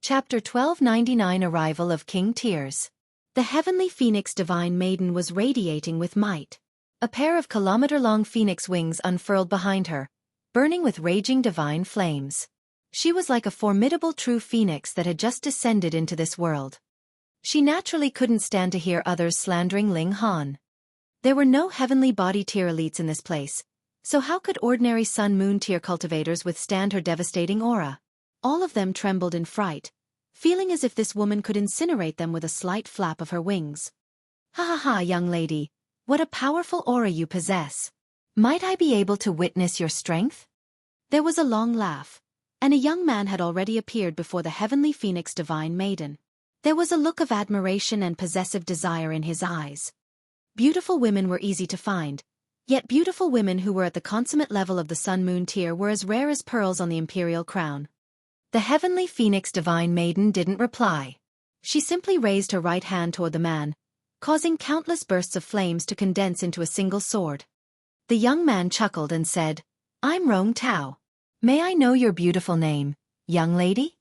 Chapter 1299 Arrival of King Tears. The heavenly phoenix divine maiden was radiating with might. A pair of kilometer-long phoenix wings unfurled behind her, burning with raging divine flames. She was like a formidable true phoenix that had just descended into this world. She naturally couldn't stand to hear others slandering Ling Han. There were no heavenly body tier elites in this place, so how could ordinary sun-moon tier cultivators withstand her devastating aura? All of them trembled in fright, feeling as if this woman could incinerate them with a slight flap of her wings. Ha ha ha, young lady, what a powerful aura you possess. Might I be able to witness your strength? There was a long laugh, and a young man had already appeared before the heavenly phoenix divine maiden. There was a look of admiration and possessive desire in his eyes. Beautiful women were easy to find, yet beautiful women who were at the consummate level of the sun-moon tier were as rare as pearls on the imperial crown. The heavenly phoenix divine maiden didn't reply. She simply raised her right hand toward the man, causing countless bursts of flames to condense into a single sword. The young man chuckled and said, "I'm Rong Tao. May I know your beautiful name, young lady?"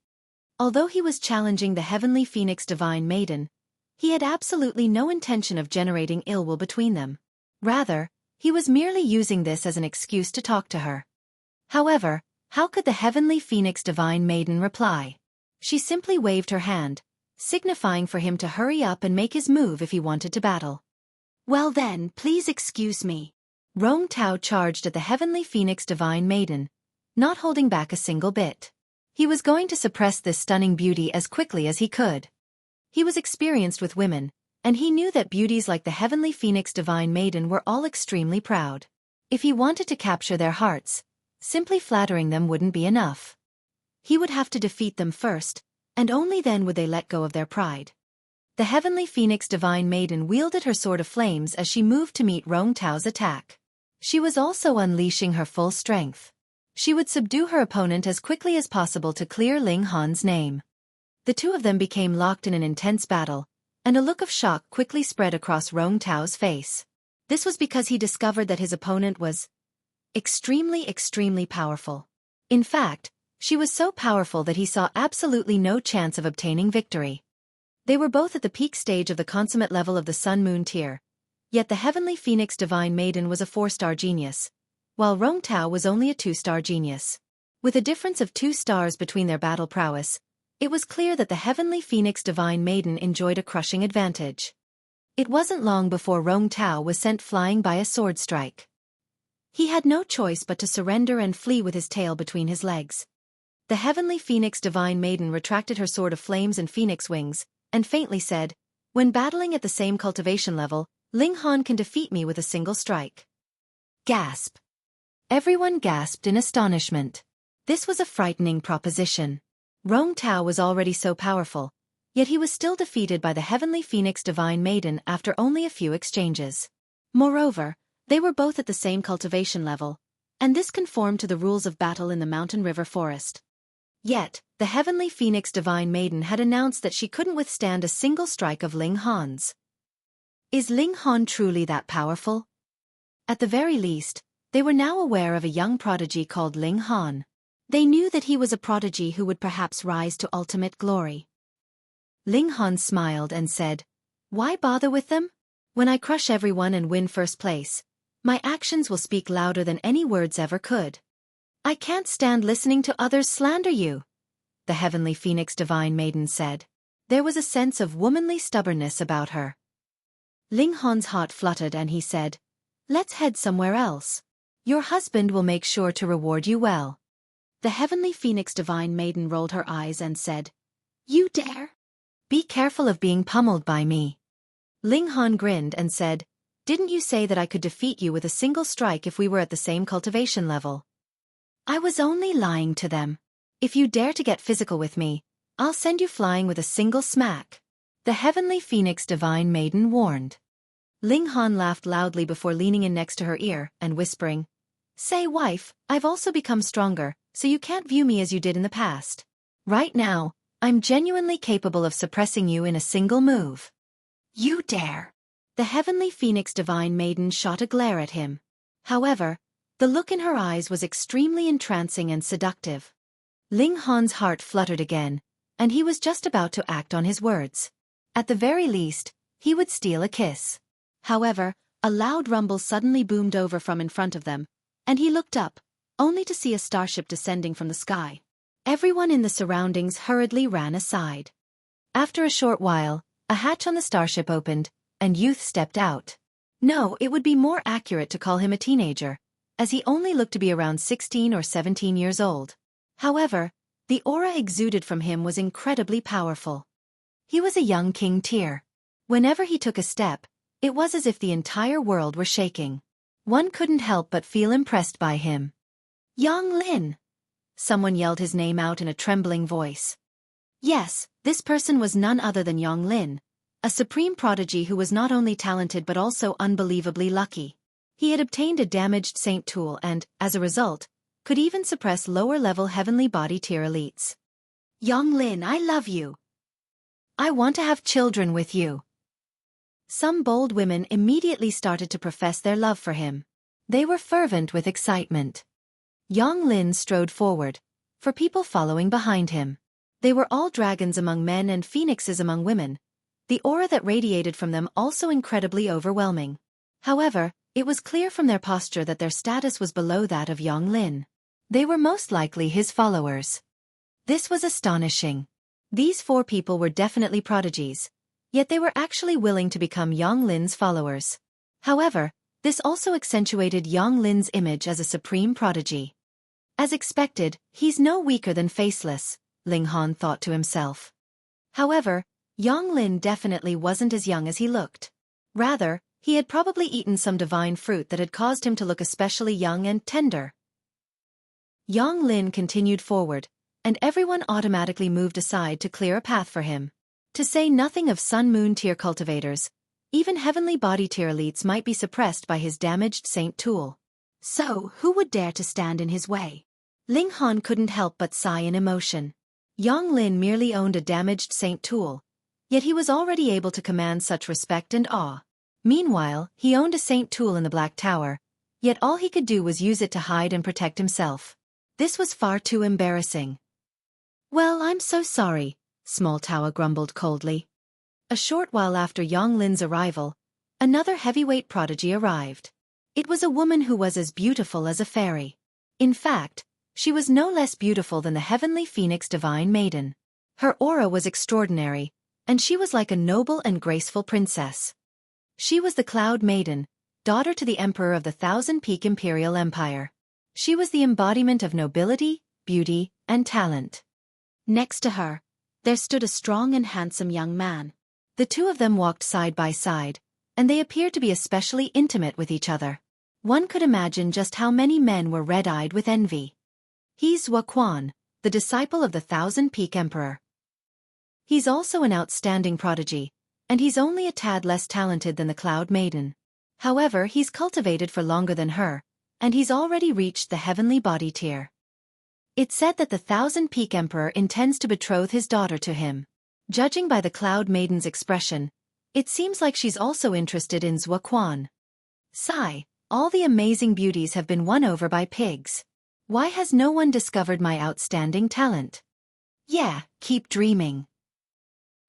Although he was challenging the heavenly phoenix divine maiden, he had absolutely no intention of generating ill will between them. Rather, he was merely using this as an excuse to talk to her. However, how could the heavenly phoenix divine maiden reply? She simply waved her hand, signifying for him to hurry up and make his move if he wanted to battle. "Well then, please excuse me." Rong Tao charged at the heavenly phoenix divine maiden, not holding back a single bit. He was going to suppress this stunning beauty as quickly as he could. He was experienced with women, and he knew that beauties like the heavenly phoenix divine maiden were all extremely proud. If he wanted to capture their hearts, simply flattering them wouldn't be enough. He would have to defeat them first, and only then would they let go of their pride. The heavenly phoenix divine maiden wielded her sword of flames as she moved to meet Rong Tao's attack. She was also unleashing her full strength. She would subdue her opponent as quickly as possible to clear Ling Han's name. The two of them became locked in an intense battle, and a look of shock quickly spread across Rong Tao's face. This was because he discovered that his opponent was extremely powerful. In fact, she was so powerful that he saw absolutely no chance of obtaining victory. They were both at the peak stage of the consummate level of the sun-moon tier, yet the heavenly phoenix divine maiden was a 4-star genius, while Rong Tao was only a 2-star genius. With a difference of 2 stars between their battle prowess, it was clear that the heavenly phoenix divine maiden enjoyed a crushing advantage. It wasn't long before Rong Tao was sent flying by a sword strike. He had no choice but to surrender and flee with his tail between his legs. The heavenly phoenix divine maiden retracted her sword of flames and phoenix wings, and faintly said, "When battling at the same cultivation level, Ling Han can defeat me with a single strike." Gasp. Everyone gasped in astonishment. This was a frightening proposition. Rong Tao was already so powerful, yet he was still defeated by the heavenly phoenix divine maiden after only a few exchanges. Moreover, they were both at the same cultivation level, and this conformed to the rules of battle in the mountain river forest. Yet, the heavenly phoenix divine maiden had announced that she couldn't withstand a single strike of Ling Han's. Is Ling Han truly that powerful? At the very least, they were now aware of a young prodigy called Ling Han. They knew that he was a prodigy who would perhaps rise to ultimate glory. Ling Han smiled and said, "Why bother with them? When I crush everyone and win first place, my actions will speak louder than any words ever could. I can't stand listening to others slander you," the heavenly phoenix divine maiden said. There was a sense of womanly stubbornness about her. Ling Han's heart fluttered and he said, "Let's head somewhere else. Your husband will make sure to reward you well." The heavenly phoenix divine maiden rolled her eyes and said, "You dare? Be careful of being pummeled by me." Ling Han grinned and said, "Didn't you say that I could defeat you with a single strike if we were at the same cultivation level?" "I was only lying to them. If you dare to get physical with me, I'll send you flying with a single smack," the heavenly phoenix divine maiden warned. Ling Han laughed loudly before leaning in next to her ear and whispering, "Say, wife, I've also become stronger, so you can't view me as you did in the past. Right now, I'm genuinely capable of suppressing you in a single move." "You dare?" The heavenly phoenix divine maiden shot a glare at him. However, the look in her eyes was extremely entrancing and seductive. Ling Han's heart fluttered again, and he was just about to act on his words. At the very least, he would steal a kiss. However, a loud rumble suddenly boomed over from in front of them, and he looked up, only to see a starship descending from the sky. Everyone in the surroundings hurriedly ran aside. After a short while, a hatch on the starship opened, and Youth stepped out. No, it would be more accurate to call him a teenager, as he only looked to be around 16 or 17 years old. However, the aura exuded from him was incredibly powerful. He was a young King Tyr. Whenever he took a step, it was as if the entire world were shaking. One couldn't help but feel impressed by him. Yang Lin! Someone yelled his name out in a trembling voice. Yes, this person was none other than Yang Lin, a supreme prodigy who was not only talented but also unbelievably lucky. He had obtained a damaged saint tool and, as a result, could even suppress lower-level heavenly body tier elites. Yang Lin, I love you. I want to have children with you. Some bold women immediately started to profess their love for him. They were fervent with excitement. Yang Lin strode forward, for people following behind him. They were all dragons among men and phoenixes among women, the aura that radiated from them also incredibly overwhelming. However, it was clear from their posture that their status was below that of Yang Lin. They were most likely his followers. This was astonishing. These 4 people were definitely prodigies, yet they were actually willing to become Yang Lin's followers. However, this also accentuated Yang Lin's image as a supreme prodigy. As expected, he's no weaker than Faceless, Ling Han thought to himself. However, Yang Lin definitely wasn't as young as he looked. Rather, he had probably eaten some divine fruit that had caused him to look especially young and tender. Yang Lin continued forward, and everyone automatically moved aside to clear a path for him. To say nothing of Sun-Moon tier cultivators, even heavenly body tier elites might be suppressed by his damaged saint tool. So, who would dare to stand in his way? Ling Han couldn't help but sigh in emotion. Yang Lin merely owned a damaged saint tool, yet he was already able to command such respect and awe. Meanwhile, he owned a saint tool in the Black Tower, yet all he could do was use it to hide and protect himself. This was far too embarrassing. Well, I'm so sorry, Small Tower grumbled coldly. A short while after Yang Lin's arrival, another heavyweight prodigy arrived. It was a woman who was as beautiful as a fairy. In fact, she was no less beautiful than the heavenly phoenix divine maiden. Her aura was extraordinary, and she was like a noble and graceful princess. She was the Cloud Maiden, daughter to the Emperor of the Thousand Peak Imperial Empire. She was the embodiment of nobility, beauty, and talent. Next to her, there stood a strong and handsome young man. The 2 of them walked side by side, and they appeared to be especially intimate with each other. One could imagine just how many men were red-eyed with envy. He's Wuxia, the disciple of the Thousand Peak Emperor. He's also an outstanding prodigy, and he's only a tad less talented than the Cloud Maiden. However, he's cultivated for longer than her, and he's already reached the heavenly body tier. It's said that the Thousand Peak Emperor intends to betroth his daughter to him. Judging by the Cloud Maiden's expression, it seems like she's also interested in Wuxia. Sigh, all the amazing beauties have been won over by pigs. Why has no one discovered my outstanding talent? Yeah, keep dreaming.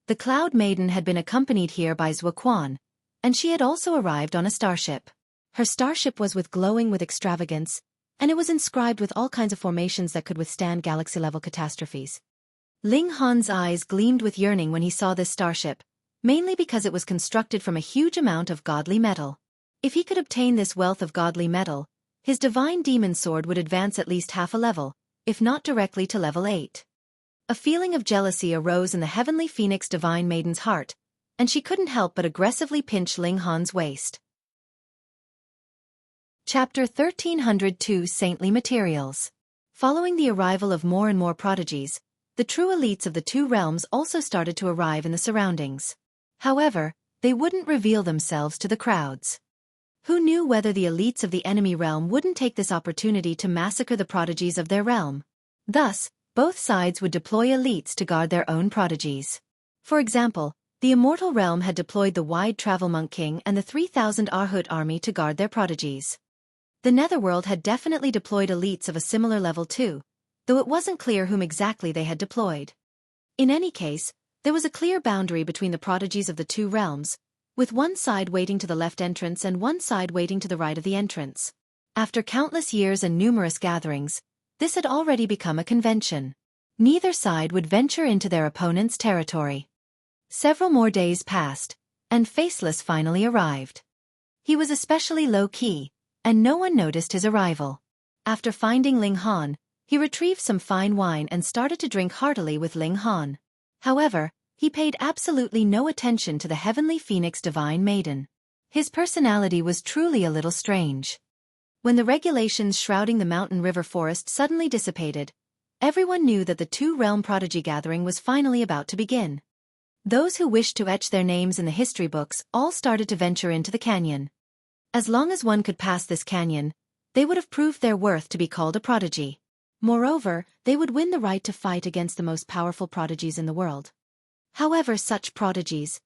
The Cloud Maiden had been accompanied here by Wuxia, and she had also arrived on a starship. Her starship was glowing with extravagance, and it was inscribed with all kinds of formations that could withstand galaxy-level catastrophes. Ling Han's eyes gleamed with yearning when he saw this starship, mainly because it was constructed from a huge amount of godly metal. If he could obtain this wealth of godly metal, his divine demon sword would advance at least half a level, if not directly to level 8. A feeling of jealousy arose in the heavenly phoenix divine maiden's heart, and she couldn't help but aggressively pinch Ling Han's waist. Chapter 1302 Saintly Materials. Following the arrival of more and more prodigies, the true elites of the 2 realms also started to arrive in the surroundings. However, they wouldn't reveal themselves to the crowds. Who knew whether the elites of the enemy realm wouldn't take this opportunity to massacre the prodigies of their realm? Thus, both sides would deploy elites to guard their own prodigies. For example, the Immortal Realm had deployed the Wide Travel Monk King and the 3,000 Arhut army to guard their prodigies. The Netherworld had definitely deployed elites of a similar level too, though it wasn't clear whom exactly they had deployed. In any case, there was a clear boundary between the prodigies of the two realms, with one side waiting to the left entrance and one side waiting to the right of the entrance. After countless years and numerous gatherings, this had already become a convention. Neither side would venture into their opponent's territory. Several more days passed, and Faceless finally arrived. He was especially low-key, and no one noticed his arrival. After finding Ling Han, he retrieved some fine wine and started to drink heartily with Ling Han. However, he paid absolutely no attention to the heavenly phoenix divine maiden. His personality was truly a little strange. When the regulations shrouding the mountain river forest suddenly dissipated, everyone knew that the two-realm prodigy gathering was finally about to begin. Those who wished to etch their names in the history books all started to venture into the canyon. As long as one could pass this canyon, they would have proved their worth to be called a prodigy. Moreover, they would win the right to fight against the most powerful prodigies in the world. However, such prodigies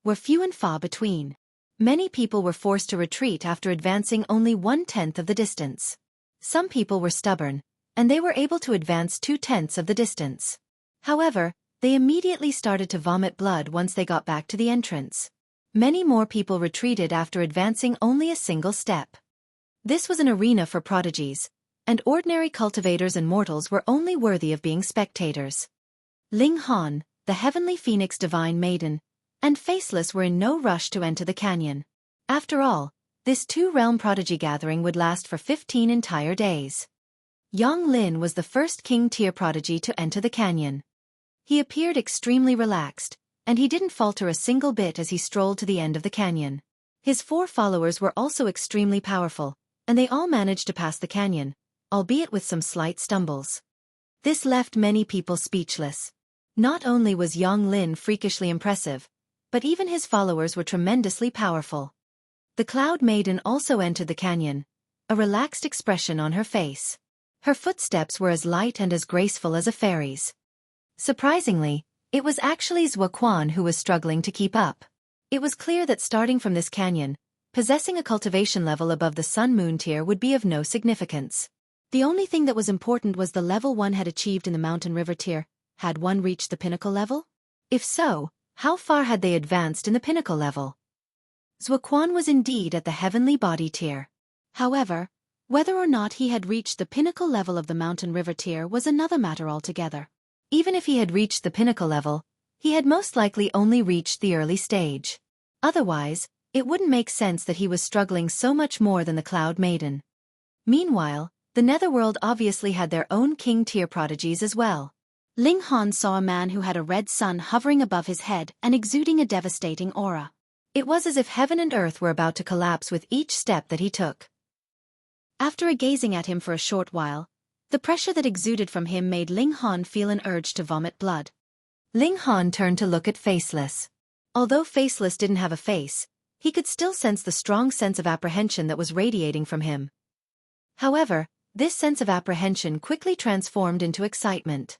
were few and far between. Many people were forced to retreat after advancing only 1/10 of the distance. Some people were stubborn, and they were able to advance 2/10 of the distance. However, they immediately started to vomit blood once they got back to the entrance. Many more people retreated after advancing only a single step. This was an arena for prodigies, and ordinary cultivators and mortals were only worthy of being spectators. Ling Han, the heavenly phoenix divine maiden, and Faceless were in no rush to enter the canyon. After all, this two-realm prodigy gathering would last for 15 entire days. Yang Lin was the first king-tier prodigy to enter the canyon. He appeared extremely relaxed, and he didn't falter a single bit as he strolled to the end of the canyon. His 4 followers were also extremely powerful, and they all managed to pass the canyon, albeit with some slight stumbles. This left many people speechless. Not only was Yang Lin freakishly impressive, but even his followers were tremendously powerful. The Cloud Maiden also entered the canyon, a relaxed expression on her face. Her footsteps were as light and as graceful as a fairy's. Surprisingly, it was actually Xuequan who was struggling to keep up. It was clear that starting from this canyon, possessing a cultivation level above the Sun-Moon tier would be of no significance. The only thing that was important was the level one had achieved in the Mountain River tier. Had one reached the pinnacle level? If so, how far had they advanced in the pinnacle level? Xuequan was indeed at the heavenly body tier. However, whether or not he had reached the pinnacle level of the Mountain River tier was another matter altogether. Even if he had reached the pinnacle level, he had most likely only reached the early stage. Otherwise, it wouldn't make sense that he was struggling so much more than the Cloud Maiden. Meanwhile, the Netherworld obviously had their own king-tier prodigies as well. Ling Han saw a man who had a red sun hovering above his head and exuding a devastating aura. It was as if heaven and earth were about to collapse with each step that he took. After gazing at him for a short while, the pressure that exuded from him made Ling Han feel an urge to vomit blood. Ling Han turned to look at Faceless. Although Faceless didn't have a face, he could still sense the strong sense of apprehension that was radiating from him. However, this sense of apprehension quickly transformed into excitement.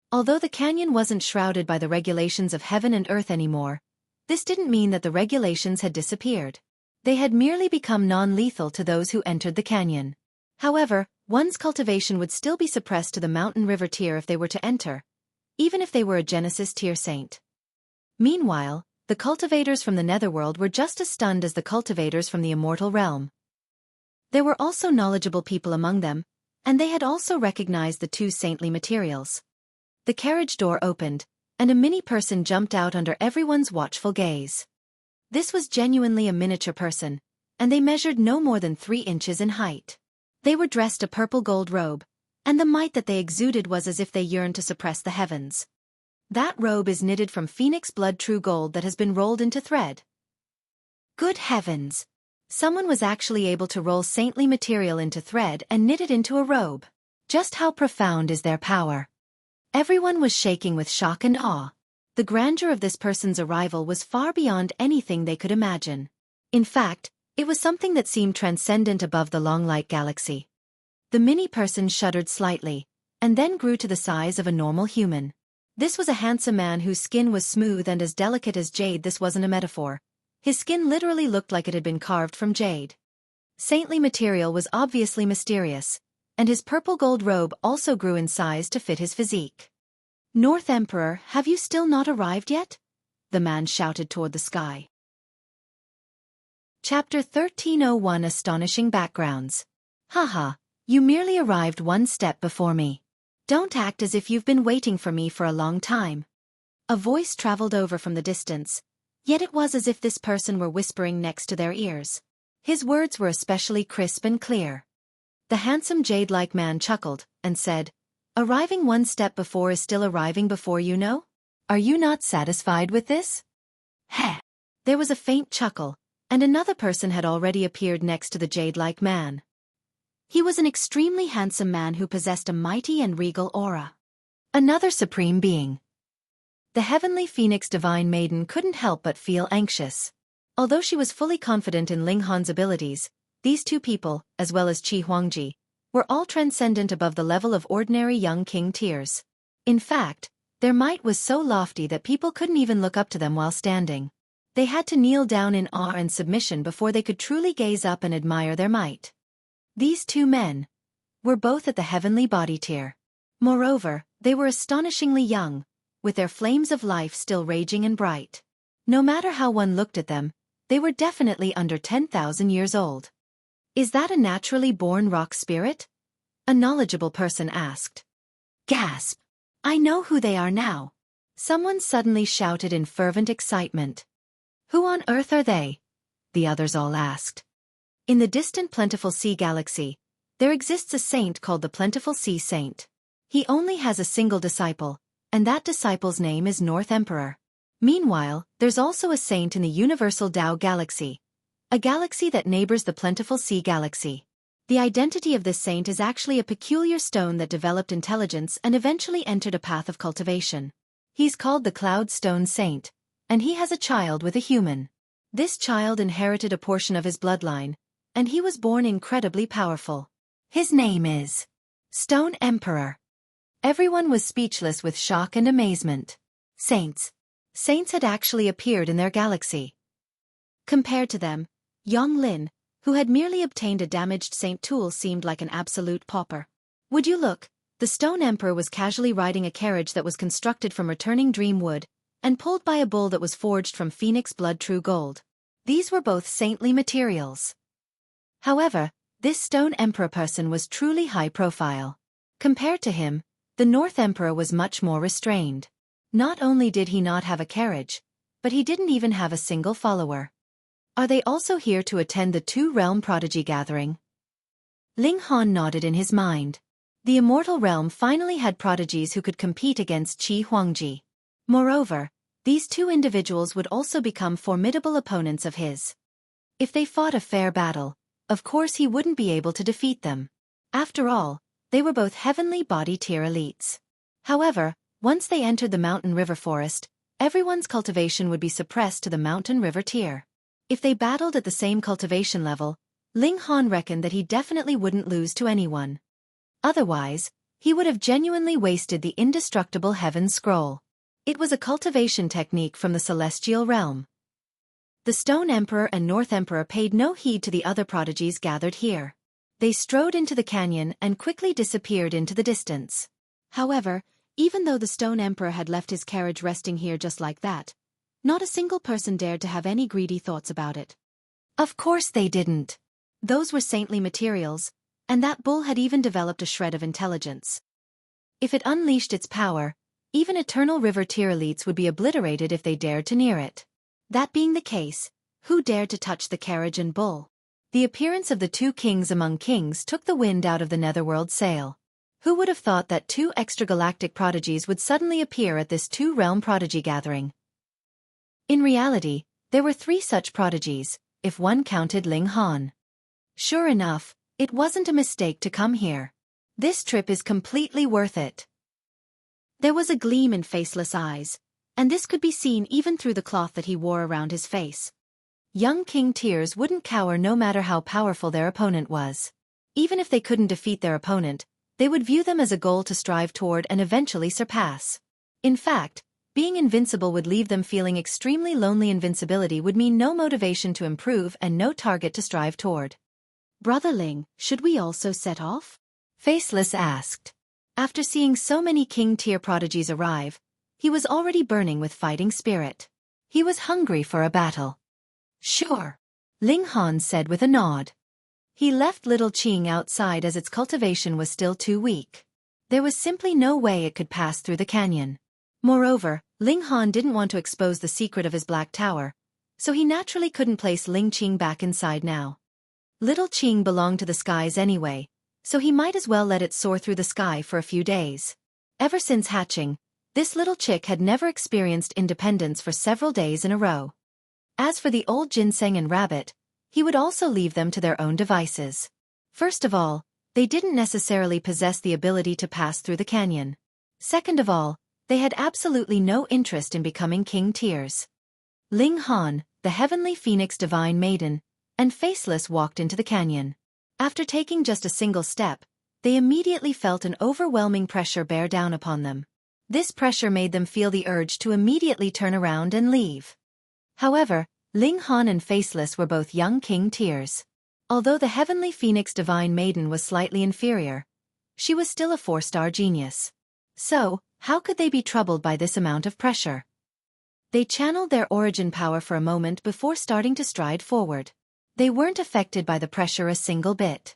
Although the canyon wasn't shrouded by the regulations of heaven and earth anymore, this didn't mean that the regulations had disappeared. They had merely become non-lethal to those who entered the canyon. However, one's cultivation would still be suppressed to the Mountain River tier if they were to enter, even if they were a Genesis tier saint. Meanwhile, the cultivators from the Netherworld were just as stunned as the cultivators from the Immortal Realm. There were also knowledgeable people among them, and they had also recognized the 2 saintly materials. The carriage door opened, and a mini-person jumped out under everyone's watchful gaze. This was genuinely a miniature person, and they measured no more than 3 inches in height. They were dressed a purple gold robe, and the might that they exuded was as if they yearned to suppress the heavens. That robe is knitted from phoenix blood true gold that has been rolled into thread. Good heavens! Someone was actually able to roll saintly material into thread and knit it into a robe. Just how profound is their power? Everyone was shaking with shock and awe. The grandeur of this person's arrival was far beyond anything they could imagine. In fact, it was something that seemed transcendent above the long light galaxy. The mini-person shuddered slightly, and then grew to the size of a normal human. This was a handsome man whose skin was smooth and as delicate as jade. This wasn't a metaphor. His skin literally looked like it had been carved from jade. Saintly material was obviously mysterious, and his purple gold robe also grew in size to fit his physique. North Emperor, have you still not arrived yet? The man shouted toward the sky. Chapter 1301 Astonishing Backgrounds. Haha, you merely arrived one step before me. Don't act as if you've been waiting for me for a long time. A voice traveled over from the distance, yet it was as if this person were whispering next to their ears. His words were especially crisp and clear. The handsome jade-like man chuckled and said, "Arriving one step before is still arriving before, you know? Are you not satisfied with this?" Heh! There was a faint chuckle, and another person had already appeared next to the jade-like man. He was an extremely handsome man who possessed a mighty and regal aura. Another supreme being. The heavenly phoenix divine maiden couldn't help but feel anxious. Although she was fully confident in Ling Han's abilities, these two people, as well as Qi Huangji, were all transcendent above the level of ordinary young king tiers. In fact, their might was so lofty that people couldn't even look up to them while standing. They had to kneel down in awe and submission before they could truly gaze up and admire their might. These two men were both at the heavenly body tier. Moreover, they were astonishingly young, with their flames of life still raging and bright. No matter how one looked at them, they were definitely under 10,000 years old. "Is that a naturally born rock spirit?" a knowledgeable person asked. Gasp! "I know who they are now." Someone suddenly shouted in fervent excitement. "Who on earth are they?" the others all asked. In the distant Plentiful Sea Galaxy, there exists a saint called the Plentiful Sea Saint. He only has a single disciple, and that disciple's name is North Emperor. Meanwhile, there's also a saint in the Universal Tao Galaxy, a galaxy that neighbors the Plentiful Sea Galaxy. The identity of this saint is actually a peculiar stone that developed intelligence and eventually entered a path of cultivation. He's called the Cloud Stone Saint, and he has a child with a human. This child inherited a portion of his bloodline, and he was born incredibly powerful. His name is Stone Emperor. Everyone was speechless with shock and amazement. Saints had actually appeared in their galaxy. Compared to them, Yang Lin, who had merely obtained a damaged saint tool, seemed like an absolute pauper. Would you look, the Stone Emperor was casually riding a carriage that was constructed from returning dream wood, and pulled by a bull that was forged from phoenix blood true gold. These were both saintly materials. However, this Stone Emperor person was truly high profile. Compared to him, the North Emperor was much more restrained. Not only did he not have a carriage, but he didn't even have a single follower. Are they also here to attend the Two-Realm Prodigy Gathering? Ling Han nodded in his mind. The Immortal Realm finally had prodigies who could compete against Qi Huangji. Moreover, these two individuals would also become formidable opponents of his. If they fought a fair battle, of course he wouldn't be able to defeat them. After all, they were both heavenly body tier elites. However, once they entered the mountain river forest, everyone's cultivation would be suppressed to the mountain river tier. If they battled at the same cultivation level, Ling Han reckoned that he definitely wouldn't lose to anyone. Otherwise, he would have genuinely wasted the indestructible Heaven Scroll. It was a cultivation technique from the celestial realm. The Stone Emperor and North Emperor paid no heed to the other prodigies gathered here. They strode into the canyon and quickly disappeared into the distance. However, even though the Stone Emperor had left his carriage resting here just like that, not a single person dared to have any greedy thoughts about it. Of course they didn't. Those were saintly materials, and that bull had even developed a shred of intelligence. If it unleashed its power, even Eternal River tier elites would be obliterated if they dared to near it. That being the case, who dared to touch the carriage and bull? The appearance of the two kings among kings took the wind out of the netherworld sail. Who would have thought that two extragalactic prodigies would suddenly appear at this two-realm prodigy gathering? In reality, there were three such prodigies, if one counted Ling Han. Sure enough, it wasn't a mistake to come here. This trip is completely worth it. There was a gleam in Faceless' eyes, and this could be seen even through the cloth that he wore around his face. Young King Tiers wouldn't cower no matter how powerful their opponent was. Even if they couldn't defeat their opponent, they would view them as a goal to strive toward and eventually surpass. In fact, being invincible would leave them feeling extremely lonely. Invincibility would mean no motivation to improve and no target to strive toward. Brother Ling, should we also set off? Faceless asked. After seeing so many King Tier prodigies arrive, he was already burning with fighting spirit. He was hungry for a battle. Sure, Ling Han said with a nod. He left Little Qing outside as its cultivation was still too weak. There was simply no way it could pass through the canyon. Moreover, Ling Han didn't want to expose the secret of his Black Tower, so he naturally couldn't place Ling Qing back inside now. Little Qing belonged to the skies anyway, so he might as well let it soar through the sky for a few days. Ever since hatching, this little chick had never experienced independence for several days in a row. As for the old ginseng and rabbit, he would also leave them to their own devices. First of all, they didn't necessarily possess the ability to pass through the canyon. Second of all, they had absolutely no interest in becoming King Tiers. Ling Han, the Heavenly Phoenix Divine Maiden, and Faceless walked into the canyon. After taking just a single step, they immediately felt an overwhelming pressure bear down upon them. This pressure made them feel the urge to immediately turn around and leave. However, Ling Han and Faceless were both young King Tiers. Although the Heavenly Phoenix Divine Maiden was slightly inferior, she was still a 4-star genius. So, how could they be troubled by this amount of pressure? They channeled their origin power for a moment before starting to stride forward. They weren't affected by the pressure a single bit.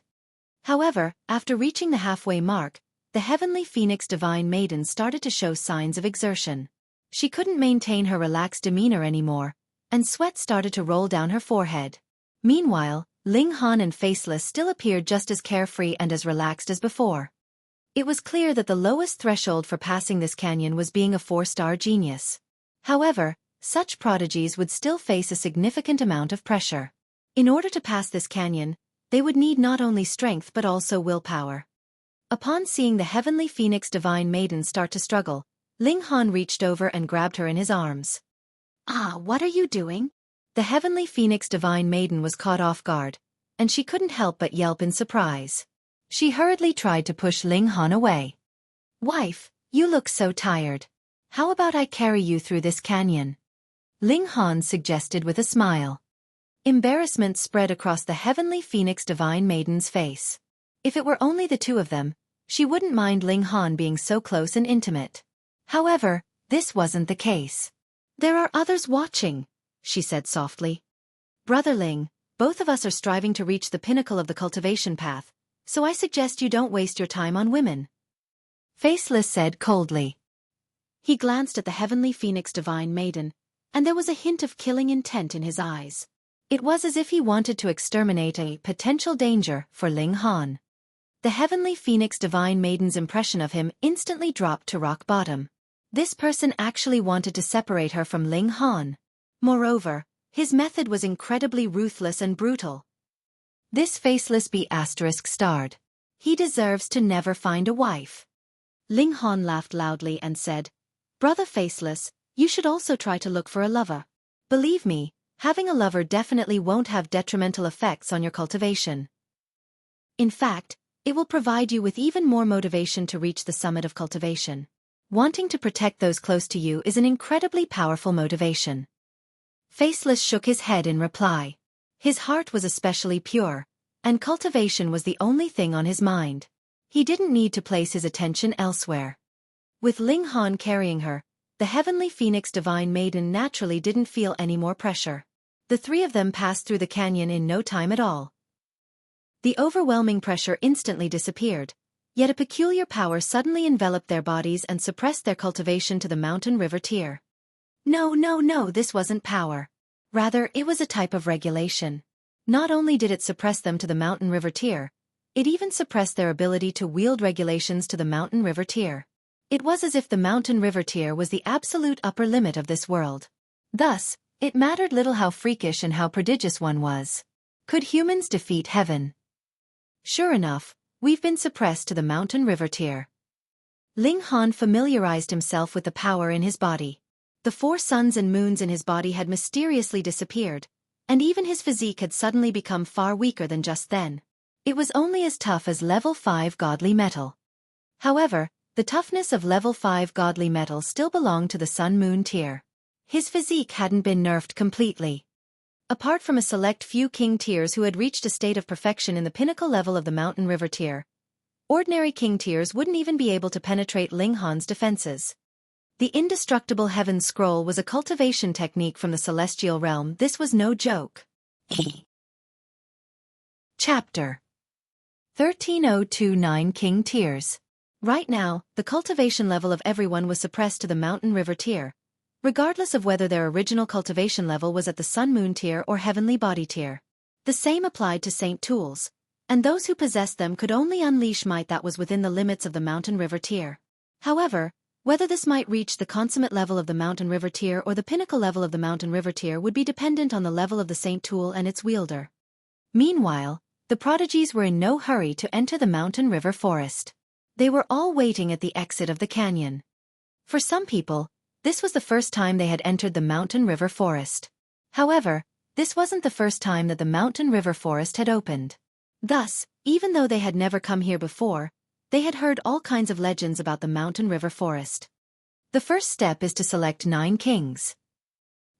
However, after reaching the halfway mark, the Heavenly Phoenix Divine Maiden started to show signs of exertion. She couldn't maintain her relaxed demeanor anymore, and sweat started to roll down her forehead. Meanwhile, Ling Han and Faceless still appeared just as carefree and as relaxed as before. It was clear that the lowest threshold for passing this canyon was being a 4-star genius. However, such prodigies would still face a significant amount of pressure. In order to pass this canyon, they would need not only strength but also willpower. Upon seeing the Heavenly Phoenix Divine Maiden start to struggle, Ling Han reached over and grabbed her in his arms. "Ah, what are you doing?" The Heavenly Phoenix Divine Maiden was caught off guard, and she couldn't help but yelp in surprise. She hurriedly tried to push Ling Han away. "Wife, you look so tired. How about I carry you through this canyon?" Ling Han suggested with a smile. Embarrassment spread across the Heavenly Phoenix Divine Maiden's face. If it were only the two of them, she wouldn't mind Ling Han being so close and intimate. However, this wasn't the case. "There are others watching," she said softly. "Brother Ling, both of us are striving to reach the pinnacle of the cultivation path, so I suggest you don't waste your time on women," Faceless said coldly. He glanced at the Heavenly Phoenix Divine Maiden, and there was a hint of killing intent in his eyes. It was as if he wanted to exterminate a potential danger for Ling Han. The Heavenly Phoenix Divine Maiden's impression of him instantly dropped to rock bottom. This person actually wanted to separate her from Ling Han. Moreover, his method was incredibly ruthless and brutal. This Faceless B***starred. He deserves to never find a wife. Ling Han laughed loudly and said, "Brother Faceless, you should also try to look for a lover. Believe me, having a lover definitely won't have detrimental effects on your cultivation. In fact, it will provide you with even more motivation to reach the summit of cultivation. Wanting to protect those close to you is an incredibly powerful motivation." Faceless shook his head in reply. His heart was especially pure, and cultivation was the only thing on his mind. He didn't need to place his attention elsewhere. With Ling Han carrying her, the Heavenly Phoenix Divine Maiden naturally didn't feel any more pressure. The three of them passed through the canyon in no time at all. The overwhelming pressure instantly disappeared, yet a peculiar power suddenly enveloped their bodies and suppressed their cultivation to the mountain river tier. No, this wasn't power. Rather, it was a type of regulation. Not only did it suppress them to the mountain river tier, it even suppressed their ability to wield regulations to the mountain river tier. It was as if the mountain river tier was the absolute upper limit of this world. Thus, it mattered little how freakish and how prodigious one was. Could humans defeat heaven? Sure enough, we've been suppressed to the mountain river tier. Ling Han familiarized himself with the power in his body. The 4 suns and moons in his body had mysteriously disappeared, and even his physique had suddenly become far weaker than just then. It was only as tough as level 5 godly metal. However, the toughness of level 5 godly metal still belonged to the sun-moon tier. His physique hadn't been nerfed completely. Apart from a select few king tiers who had reached a state of perfection in the pinnacle level of the mountain river tier, Ordinary king tiers wouldn't even be able to penetrate Ling Han's defenses. The indestructible Heaven Scroll was a cultivation technique from the celestial realm. This was no joke. Chapter 13029 King Tiers. Right now, the cultivation level of everyone was suppressed to the Mountain River tier, regardless of whether their original cultivation level was at the Sun Moon tier or Heavenly Body tier. The same applied to Saint Tools, and those who possessed them could only unleash might that was within the limits of the Mountain River tier. However, whether this might reach the consummate level of the Mountain River tier or the pinnacle level of the Mountain River tier would be dependent on the level of the Saint Tool and its wielder. Meanwhile, the prodigies were in no hurry to enter the Mountain River forest. They were all waiting at the exit of the canyon. For some people, this was the first time they had entered the Mountain River forest. However, this wasn't the first time that the Mountain River forest had opened. Thus, even though they had never come here before, they had heard all kinds of legends about the Mountain River forest. The first step is to select 9 kings.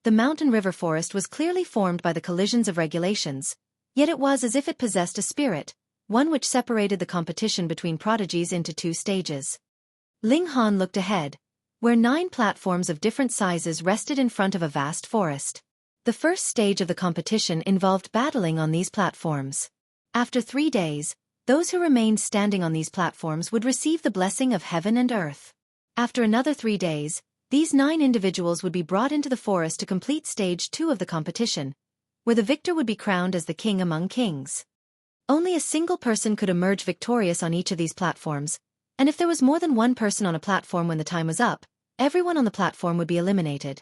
The Mountain River forest was clearly formed by the collisions of regulations, yet it was as if it possessed a spirit, one which separated the competition between prodigies into 2 stages. Ling Han looked ahead, where 9 platforms of different sizes rested in front of a vast forest. The first stage of the competition involved battling on these platforms. After 3 days, those who remained standing on these platforms would receive the blessing of heaven and earth. After another 3 days, these 9 individuals would be brought into the forest to complete stage 2 of the competition, where the victor would be crowned as the king among kings. Only a single person could emerge victorious on each of these platforms, and if there was more than one person on a platform when the time was up, everyone on the platform would be eliminated.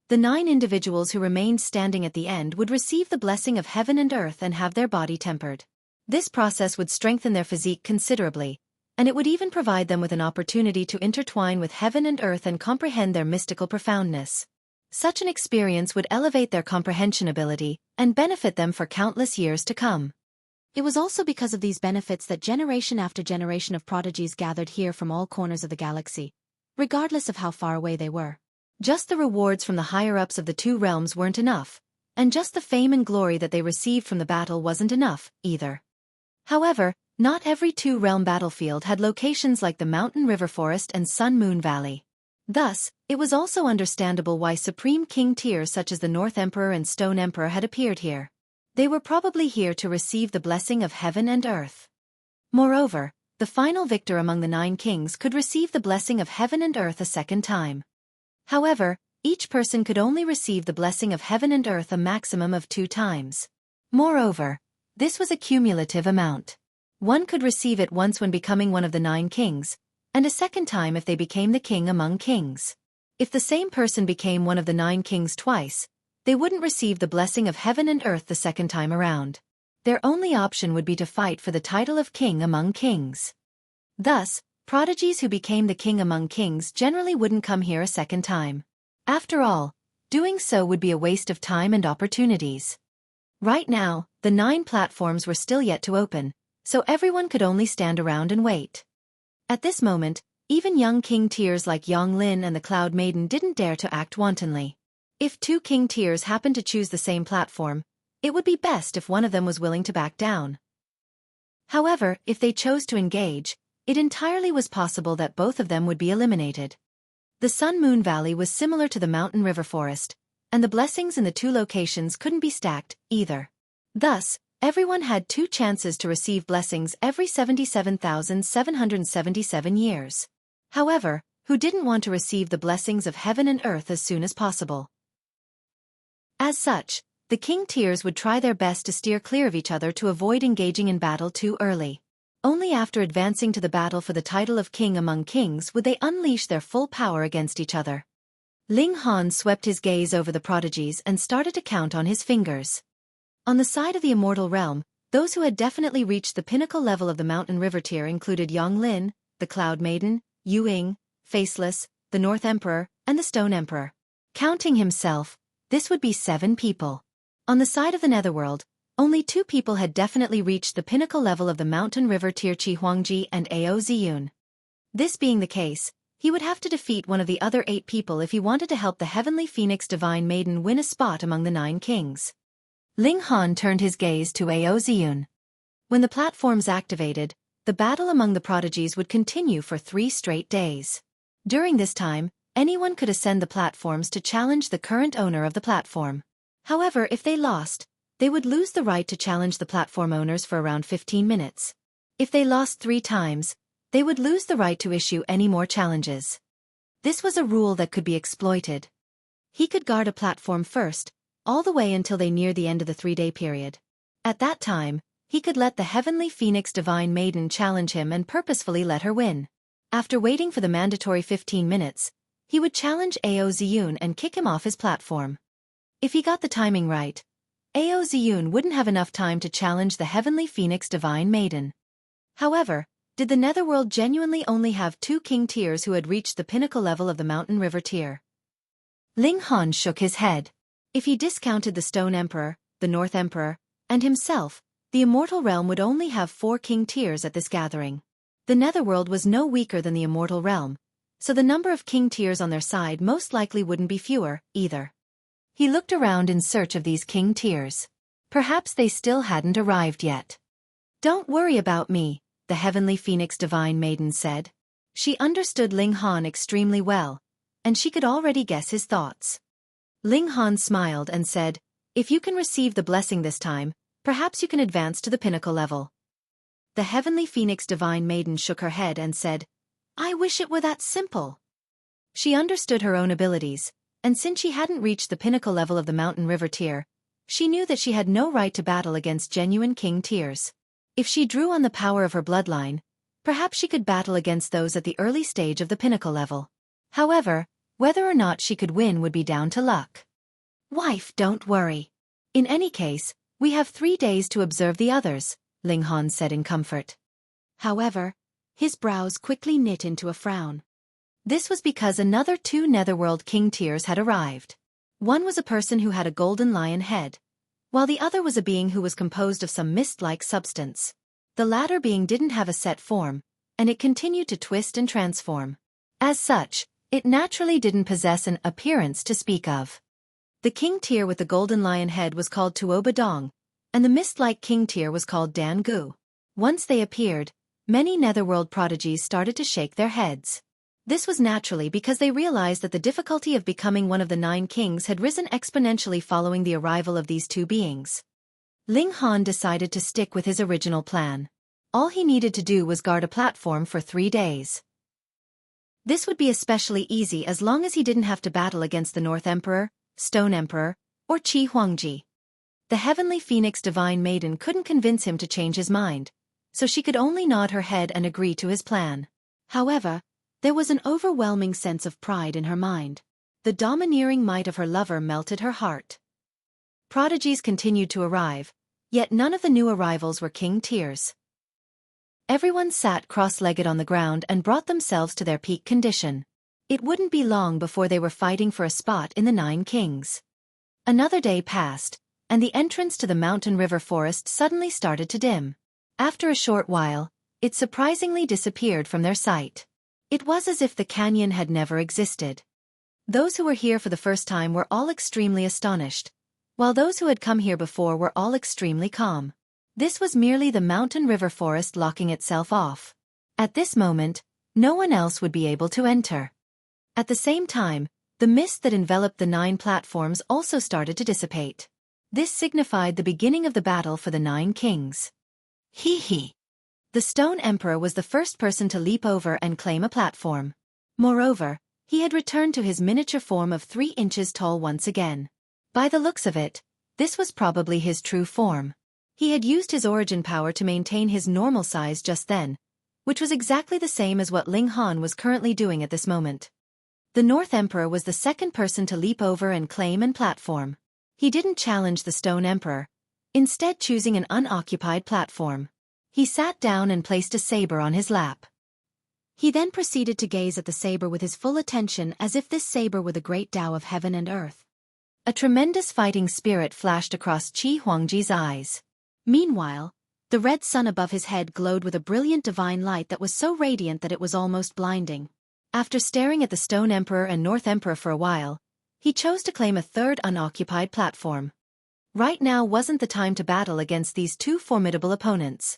The 9 individuals who remained standing at the end would receive the blessing of heaven and earth and have their body tempered. This process would strengthen their physique considerably, and it would even provide them with an opportunity to intertwine with heaven and earth and comprehend their mystical profoundness. Such an experience would elevate their comprehension ability and benefit them for countless years to come. It was also because of these benefits that generation after generation of prodigies gathered here from all corners of the galaxy, regardless of how far away they were. Just the rewards from the higher-ups of the 2 realms weren't enough, and just the fame and glory that they received from the battle wasn't enough, either. However, not every 2-realm battlefield had locations like the Mountain River Forest and Sun Moon Valley. Thus, it was also understandable why Supreme King tiers such as the North Emperor and Stone Emperor had appeared here. They were probably here to receive the blessing of heaven and earth. Moreover, the final victor among the 9 kings could receive the blessing of heaven and earth a second time. However, each person could only receive the blessing of heaven and earth a maximum of 2 times. Moreover, this was a cumulative amount. One could receive it once when becoming one of the 9 kings, and a second time if they became the king among kings. If the same person became one of the 9 kings twice, they wouldn't receive the blessing of heaven and earth the second time around. Their only option would be to fight for the title of king among kings. Thus, prodigies who became the king among kings generally wouldn't come here a second time. After all, doing so would be a waste of time and opportunities. Right now, the 9 platforms were still yet to open, so everyone could only stand around and wait. At this moment, even young king tiers like Yang Lin and the Cloud Maiden didn't dare to act wantonly. If 2 king tiers happened to choose the same platform, it would be best if one of them was willing to back down. However, if they chose to engage, it entirely was possible that both of them would be eliminated. The Sun Moon Valley was similar to the Mountain River Forest, and the blessings in the 2 locations couldn't be stacked, either. Thus, everyone had 2 chances to receive blessings every 77,777 years. However, who didn't want to receive the blessings of heaven and earth as soon as possible? As such, the king tiers would try their best to steer clear of each other to avoid engaging in battle too early. Only after advancing to the battle for the title of king among kings would they unleash their full power against each other. Ling Han swept his gaze over the prodigies and started to count on his fingers. On the side of the immortal realm, those who had definitely reached the pinnacle level of the Mountain River tier included Yang Lin, the Cloud Maiden, Yu Ying, Faceless, the North Emperor, and the Stone Emperor. Counting himself, this would be 7 people. On the side of the Netherworld, only 2 people had definitely reached the pinnacle level of the Mountain River tier, Qi Huangji and Ao Ziyun. This being the case, he would have to defeat one of the other 8 people if he wanted to help the Heavenly Phoenix Divine Maiden win a spot among the 9 kings. Ling Han turned his gaze to Ao Ziyun. When the platforms activated, The battle among the prodigies would continue for 3 straight days. During this time, anyone could ascend the platforms to challenge the current owner of the platform. However, if they lost, they would lose the right to challenge the platform owners for around 15 minutes. If they lost 3 times, they would lose the right to issue any more challenges. This was a rule that could be exploited. He could guard a platform first, all the way until they near the end of the 3-day period. At that time, he could let the Heavenly Phoenix Divine Maiden challenge him and purposefully let her win. After waiting for the mandatory 15 minutes, he would challenge Ao Ziyun and kick him off his platform. If he got the timing right, Ao Ziyun wouldn't have enough time to challenge the Heavenly Phoenix Divine Maiden. However, did the Netherworld genuinely only have 2 king tiers who had reached the pinnacle level of the Mountain River tier? Ling Han shook his head. If he discounted the Stone Emperor, the North Emperor, and himself, the Immortal Realm would only have 4 king tiers at this gathering. The Netherworld was no weaker than the Immortal Realm, so the number of king tiers on their side most likely wouldn't be fewer, either. He looked around in search of these king tiers. Perhaps they still hadn't arrived yet. "Don't worry about me," the Heavenly Phoenix Divine Maiden said. She understood Ling Han extremely well, and she could already guess his thoughts. Ling Han smiled and said, "If you can receive the blessing this time, perhaps you can advance to the pinnacle level." The Heavenly Phoenix Divine Maiden shook her head and said, "I wish it were that simple." She understood her own abilities, and since she hadn't reached the pinnacle level of the Mountain River tier, she knew that she had no right to battle against genuine king tiers. If she drew on the power of her bloodline, perhaps she could battle against those at the early stage of the pinnacle level. However, whether or not she could win would be down to luck. "Wife, don't worry. In any case, we have 3 days to observe the others," Ling Han said in comfort. However, his brows quickly knit into a frown. This was because another 2 Netherworld king tiers had arrived. One was a person who had a golden lion head, while the other was a being who was composed of some mist-like substance. The latter being didn't have a set form, and it continued to twist and transform. As such, it naturally didn't possess an appearance to speak of. The king tier with the golden lion head was called Tuo Badong, and the mist-like king tier was called Dan Gu. Once they appeared, many Netherworld prodigies started to shake their heads. This was naturally because they realized that the difficulty of becoming one of the 9 kings had risen exponentially following the arrival of these 2 beings. Ling Han decided to stick with his original plan. All he needed to do was guard a platform for 3 days. This would be especially easy as long as he didn't have to battle against the North Emperor, Stone Emperor, or Qi Huangji. The Heavenly Phoenix Divine Maiden couldn't convince him to change his mind, so she could only nod her head and agree to his plan. However, there was an overwhelming sense of pride in her mind. The domineering might of her lover melted her heart. Prodigies continued to arrive, yet none of the new arrivals were king tiers. Everyone sat cross-legged on the ground and brought themselves to their peak condition. It wouldn't be long before they were fighting for a spot in the 9 kings. Another day passed, and the entrance to the Mountain River forest suddenly started to dim. After a short while, it surprisingly disappeared from their sight. It was as if the canyon had never existed. Those who were here for the first time were all extremely astonished, while those who had come here before were all extremely calm. This was merely the Mountain River forest locking itself off. At this moment, no one else would be able to enter. At the same time, the mist that enveloped the 9 platforms also started to dissipate. This signified the beginning of the battle for the 9 kings. Hee. The Stone Emperor was the first person to leap over and claim a platform. Moreover, he had returned to his miniature form of 3 inches tall once again. By the looks of it, this was probably his true form. He had used his origin power to maintain his normal size just then, which was exactly the same as what Ling Han was currently doing at this moment. The North Emperor was the second person to leap over and claim an platform. He didn't challenge the Stone Emperor, instead choosing an unoccupied platform. He sat down and placed a saber on his lap. He then proceeded to gaze at the saber with his full attention as if this saber were the great Tao of heaven and earth. A tremendous fighting spirit flashed across Qi Huangji's eyes. Meanwhile, the red sun above his head glowed with a brilliant divine light that was so radiant that it was almost blinding. After staring at the Stone Emperor and North Emperor for a while, he chose to claim a third unoccupied platform. Right now wasn't the time to battle against these 2 formidable opponents.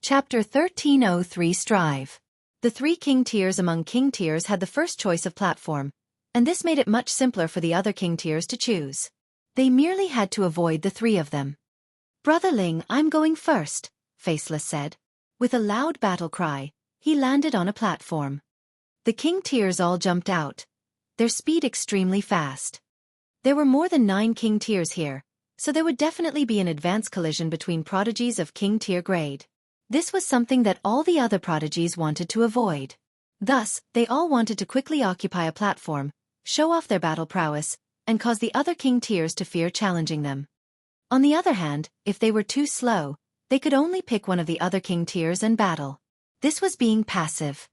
Chapter 1303 Strive. The three king tiers among king tiers had the first choice of platform, and this made it much simpler for the other king tiers to choose. They merely had to avoid the three of them. "Brother Ling, I'm going first," Faceless said. With a loud battle cry, he landed on a platform. The king tiers all jumped out, their speed extremely fast. There were more than 9 king tiers here, so there would definitely be an advanced collision between prodigies of king tier grade. This was something that all the other prodigies wanted to avoid. Thus, they all wanted to quickly occupy a platform, show off their battle prowess, and cause the other king tiers to fear challenging them. On the other hand, if they were too slow, they could only pick one of the other king tiers and battle. This was being passive.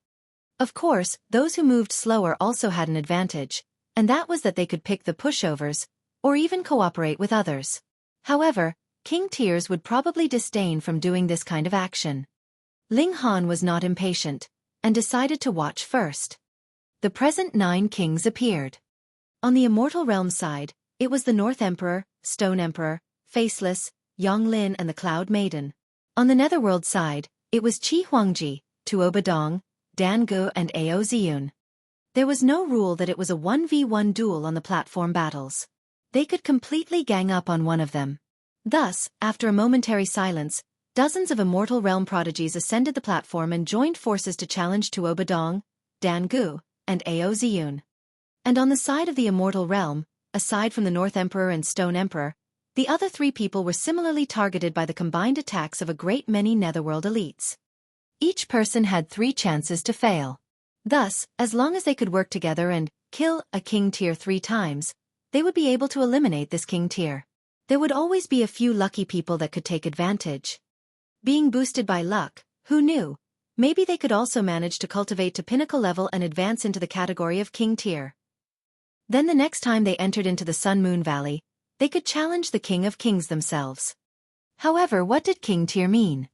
Of course, those who moved slower also had an advantage, and that was that they could pick the pushovers, or even cooperate with others. However, king tiers would probably disdain from doing this kind of action. Ling Han was not impatient, and decided to watch first. The present 9 kings appeared. On the Immortal Realm side, it was the North Emperor, Stone Emperor, Faceless, Yonglin and the Cloud Maiden. On the Netherworld side, it was Qi Huangji, Tuo Badong, Dan Gu and Ao Ziyun. There was no rule that it was a 1v1 duel on the platform battles. They could completely gang up on one of them. Thus, after a momentary silence, dozens of Immortal Realm prodigies ascended the platform and joined forces to challenge Tuo Badong, Dan Gu, and Ao Ziyun. And on the side of the Immortal Realm, aside from the North Emperor and Stone Emperor, the other 3 people were similarly targeted by the combined attacks of a great many Netherworld elites. Each person had 3 chances to fail. Thus, as long as they could work together and kill a king tier 3 times, they would be able to eliminate this king tier. There would always be a few lucky people that could take advantage. Being boosted by luck, who knew? Maybe they could also manage to cultivate to pinnacle level and advance into the category of king tier. Then the next time they entered into the Sun Moon Valley, they could challenge the King of Kings themselves. However, what did king tier mean?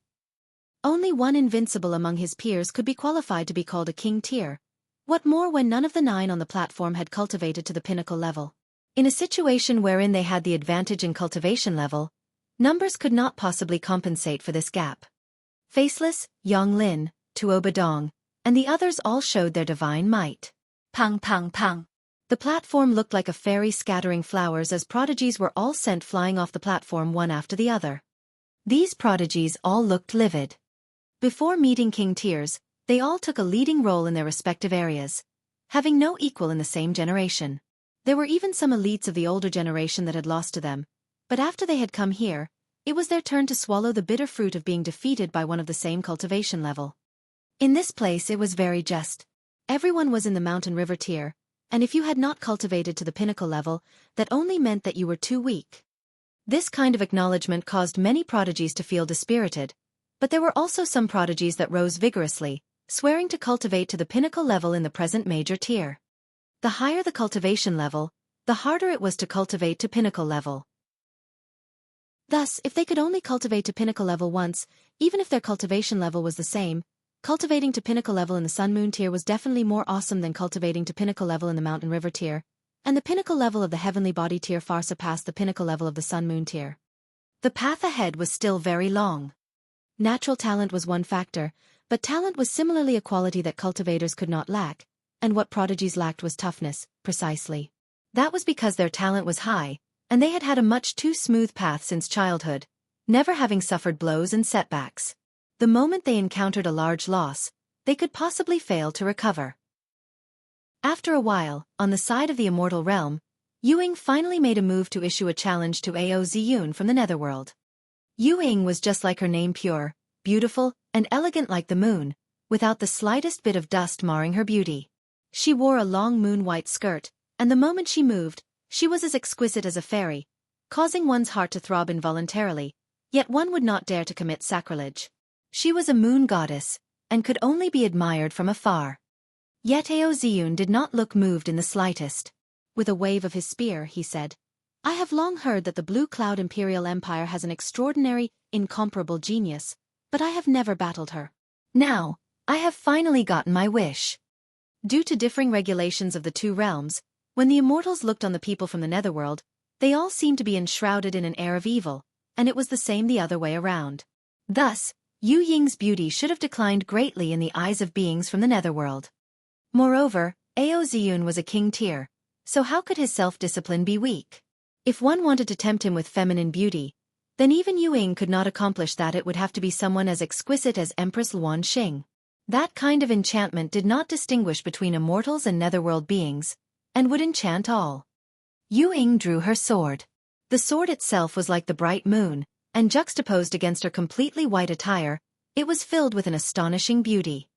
Only one invincible among his peers could be qualified to be called a king tier. What more when none of the 9 on the platform had cultivated to the pinnacle level? In a situation wherein they had the advantage in cultivation level, numbers could not possibly compensate for this gap. Faceless, Yonglin, Tuo Badong, and the others all showed their divine might. Pang pang pang. The platform looked like a fairy scattering flowers as prodigies were all sent flying off the platform one after the other. These prodigies all looked livid. Before meeting king tiers, they all took a leading role in their respective areas, having no equal in the same generation. There were even some elites of the older generation that had lost to them, but after they had come here, it was their turn to swallow the bitter fruit of being defeated by one of the same cultivation level. In this place it was very just. Everyone was in the mountain river tier, and if you had not cultivated to the pinnacle level, that only meant that you were too weak. This kind of acknowledgement caused many prodigies to feel dispirited, but there were also some prodigies that rose vigorously, swearing to cultivate to the pinnacle level in the present major tier. The higher the cultivation level, the harder it was to cultivate to pinnacle level. Thus, if they could only cultivate to pinnacle level once, even if their cultivation level was the same, cultivating to pinnacle level in the Sun Moon tier was definitely more awesome than cultivating to pinnacle level in the Mountain River tier, and the pinnacle level of the Heavenly Body tier far surpassed the pinnacle level of the Sun Moon tier. The path ahead was still very long. Natural talent was one factor, but talent was similarly a quality that cultivators could not lack, and what prodigies lacked was toughness, precisely. That was because their talent was high, and they had had a much too smooth path since childhood, never having suffered blows and setbacks. The moment they encountered a large loss, they could possibly fail to recover. After a while, on the side of the Immortal Realm, Yuing finally made a move to issue a challenge to Ao Ziyun from the Netherworld. Yuing was just like her name, pure, beautiful, and elegant like the moon, without the slightest bit of dust marring her beauty. She wore a long moon-white skirt, and the moment she moved, she was as exquisite as a fairy, causing one's heart to throb involuntarily, yet one would not dare to commit sacrilege. She was a moon goddess, and could only be admired from afar. Yet Ao Ziyun did not look moved in the slightest. With a wave of his spear, he said, "I have long heard that the Blue Cloud Imperial Empire has an extraordinary, incomparable genius, but I have never battled her. Now, I have finally gotten my wish." Due to differing regulations of the 2 realms, when the immortals looked on the people from the Netherworld, they all seemed to be enshrouded in an air of evil, and it was the same the other way around. Thus, Yu Ying's beauty should have declined greatly in the eyes of beings from the netherworld. Moreover, Ao Ziyun was a king tier, so how could his self-discipline be weak? If one wanted to tempt him with feminine beauty, then even Yu Ying could not accomplish that. It would have to be someone as exquisite as Empress Luan Xing. That kind of enchantment did not distinguish between immortals and netherworld beings, and would enchant all. Yu Ying drew her sword. The sword itself was like the bright moon, and juxtaposed against her completely white attire, it was filled with an astonishing beauty.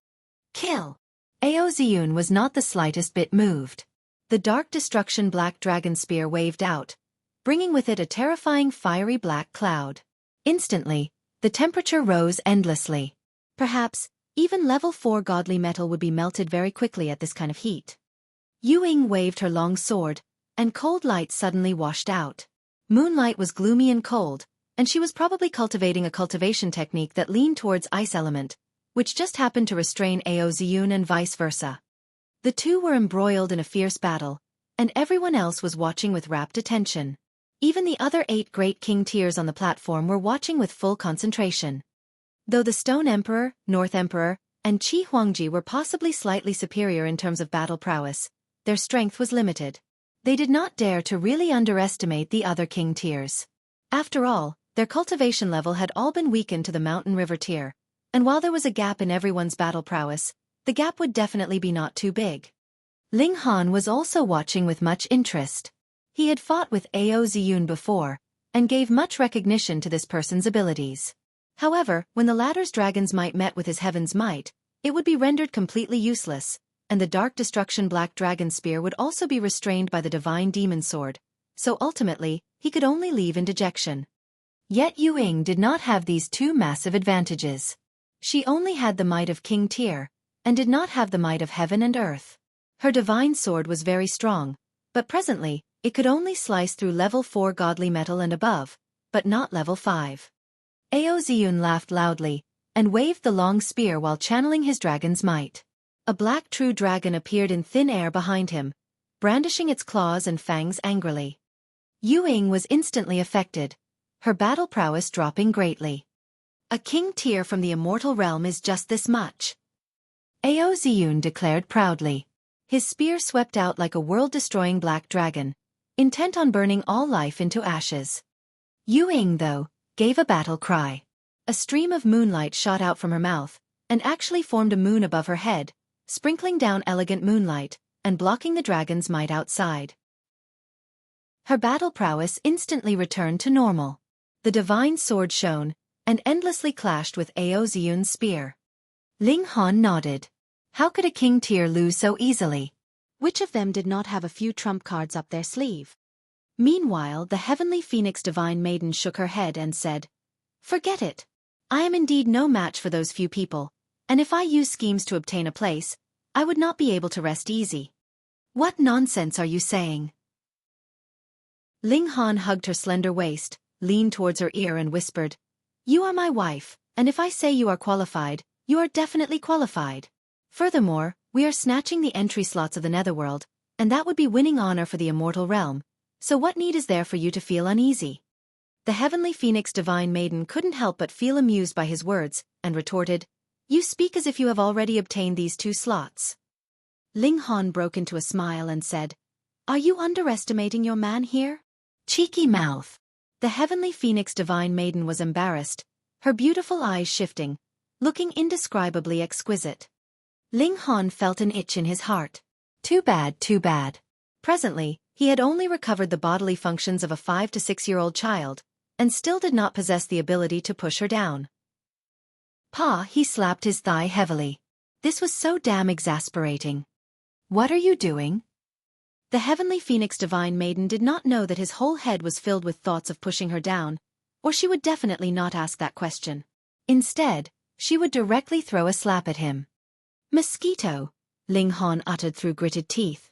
Kill! Ao Ziyun was not the slightest bit moved. The dark destruction black dragon spear waved out, bringing with it a terrifying fiery black cloud. Instantly, the temperature rose endlessly. Perhaps, even level 4 godly metal would be melted very quickly at this kind of heat. Yu Ying waved her long sword, and cold light suddenly washed out. Moonlight was gloomy and cold, and she was probably cultivating a cultivation technique that leaned towards ice element, which just happened to restrain Ao Ziyun and vice versa. The two were embroiled in a fierce battle, and everyone else was watching with rapt attention. Even the other 8 great king tiers on the platform were watching with full concentration. Though the Stone Emperor, North Emperor, and Qi Huangji were possibly slightly superior in terms of battle prowess, their strength was limited. They did not dare to really underestimate the other king tiers. After all, their cultivation level had all been weakened to the Mountain River tier, and while there was a gap in everyone's battle prowess, the gap would definitely be not too big. Ling Han was also watching with much interest. He had fought with Ao Ziyun before, and gave much recognition to this person's abilities. However, when the latter's dragon's might met with his heaven's might, it would be rendered completely useless, and the dark destruction black dragon spear would also be restrained by the divine demon sword, so ultimately, he could only leave in dejection. Yet Yu Ying did not have these two massive advantages. She only had the might of King Tier, and did not have the might of heaven and earth. Her divine sword was very strong, but presently, it could only slice through level 4 godly metal and above, but not level 5. Ao Ziyun laughed loudly, and waved the long spear while channeling his dragon's might. A black true dragon appeared in thin air behind him, brandishing its claws and fangs angrily. Yu Ying was instantly affected, her battle prowess dropping greatly. A king tier from the immortal realm is just this much. Ao Ziyun declared proudly. His spear swept out like a world-destroying black dragon, intent on burning all life into ashes. Yu Ying, though, gave a battle cry. A stream of moonlight shot out from her mouth, and actually formed a moon above her head, sprinkling down elegant moonlight, and blocking the dragon's might outside. Her battle prowess instantly returned to normal. The divine sword shone, and endlessly clashed with Ao Ziyun's spear. Ling Han nodded. How could a king tier lose so easily? Which of them did not have a few trump cards up their sleeve? Meanwhile, the heavenly phoenix divine maiden shook her head and said, "Forget it. I am indeed no match for those few people, and if I use schemes to obtain a place, I would not be able to rest easy." "What nonsense are you saying?" Ling Han hugged her slender waist, leaned towards her ear and whispered, "You are my wife, and if I say you are qualified, you are definitely qualified. Furthermore, we are snatching the entry slots of the netherworld, and that would be winning honor for the immortal realm, so what need is there for you to feel uneasy?" The heavenly phoenix divine maiden couldn't help but feel amused by his words, and retorted, "You speak as if you have already obtained these 2 slots. Ling Han broke into a smile and said, "Are you underestimating your man here?" Cheeky mouth. The heavenly phoenix divine maiden was embarrassed, her beautiful eyes shifting, looking indescribably exquisite. Ling Han felt an itch in his heart. Too bad, too bad. Presently, he had only recovered the bodily functions of a 5 to 6-year-old child, and still did not possess the ability to push her down. Pa, he slapped his thigh heavily. This was so damn exasperating. "What are you doing?" The heavenly phoenix divine maiden did not know that his whole head was filled with thoughts of pushing her down, or she would definitely not ask that question. Instead, she would directly throw a slap at him. "Mosquito," Ling Han uttered through gritted teeth.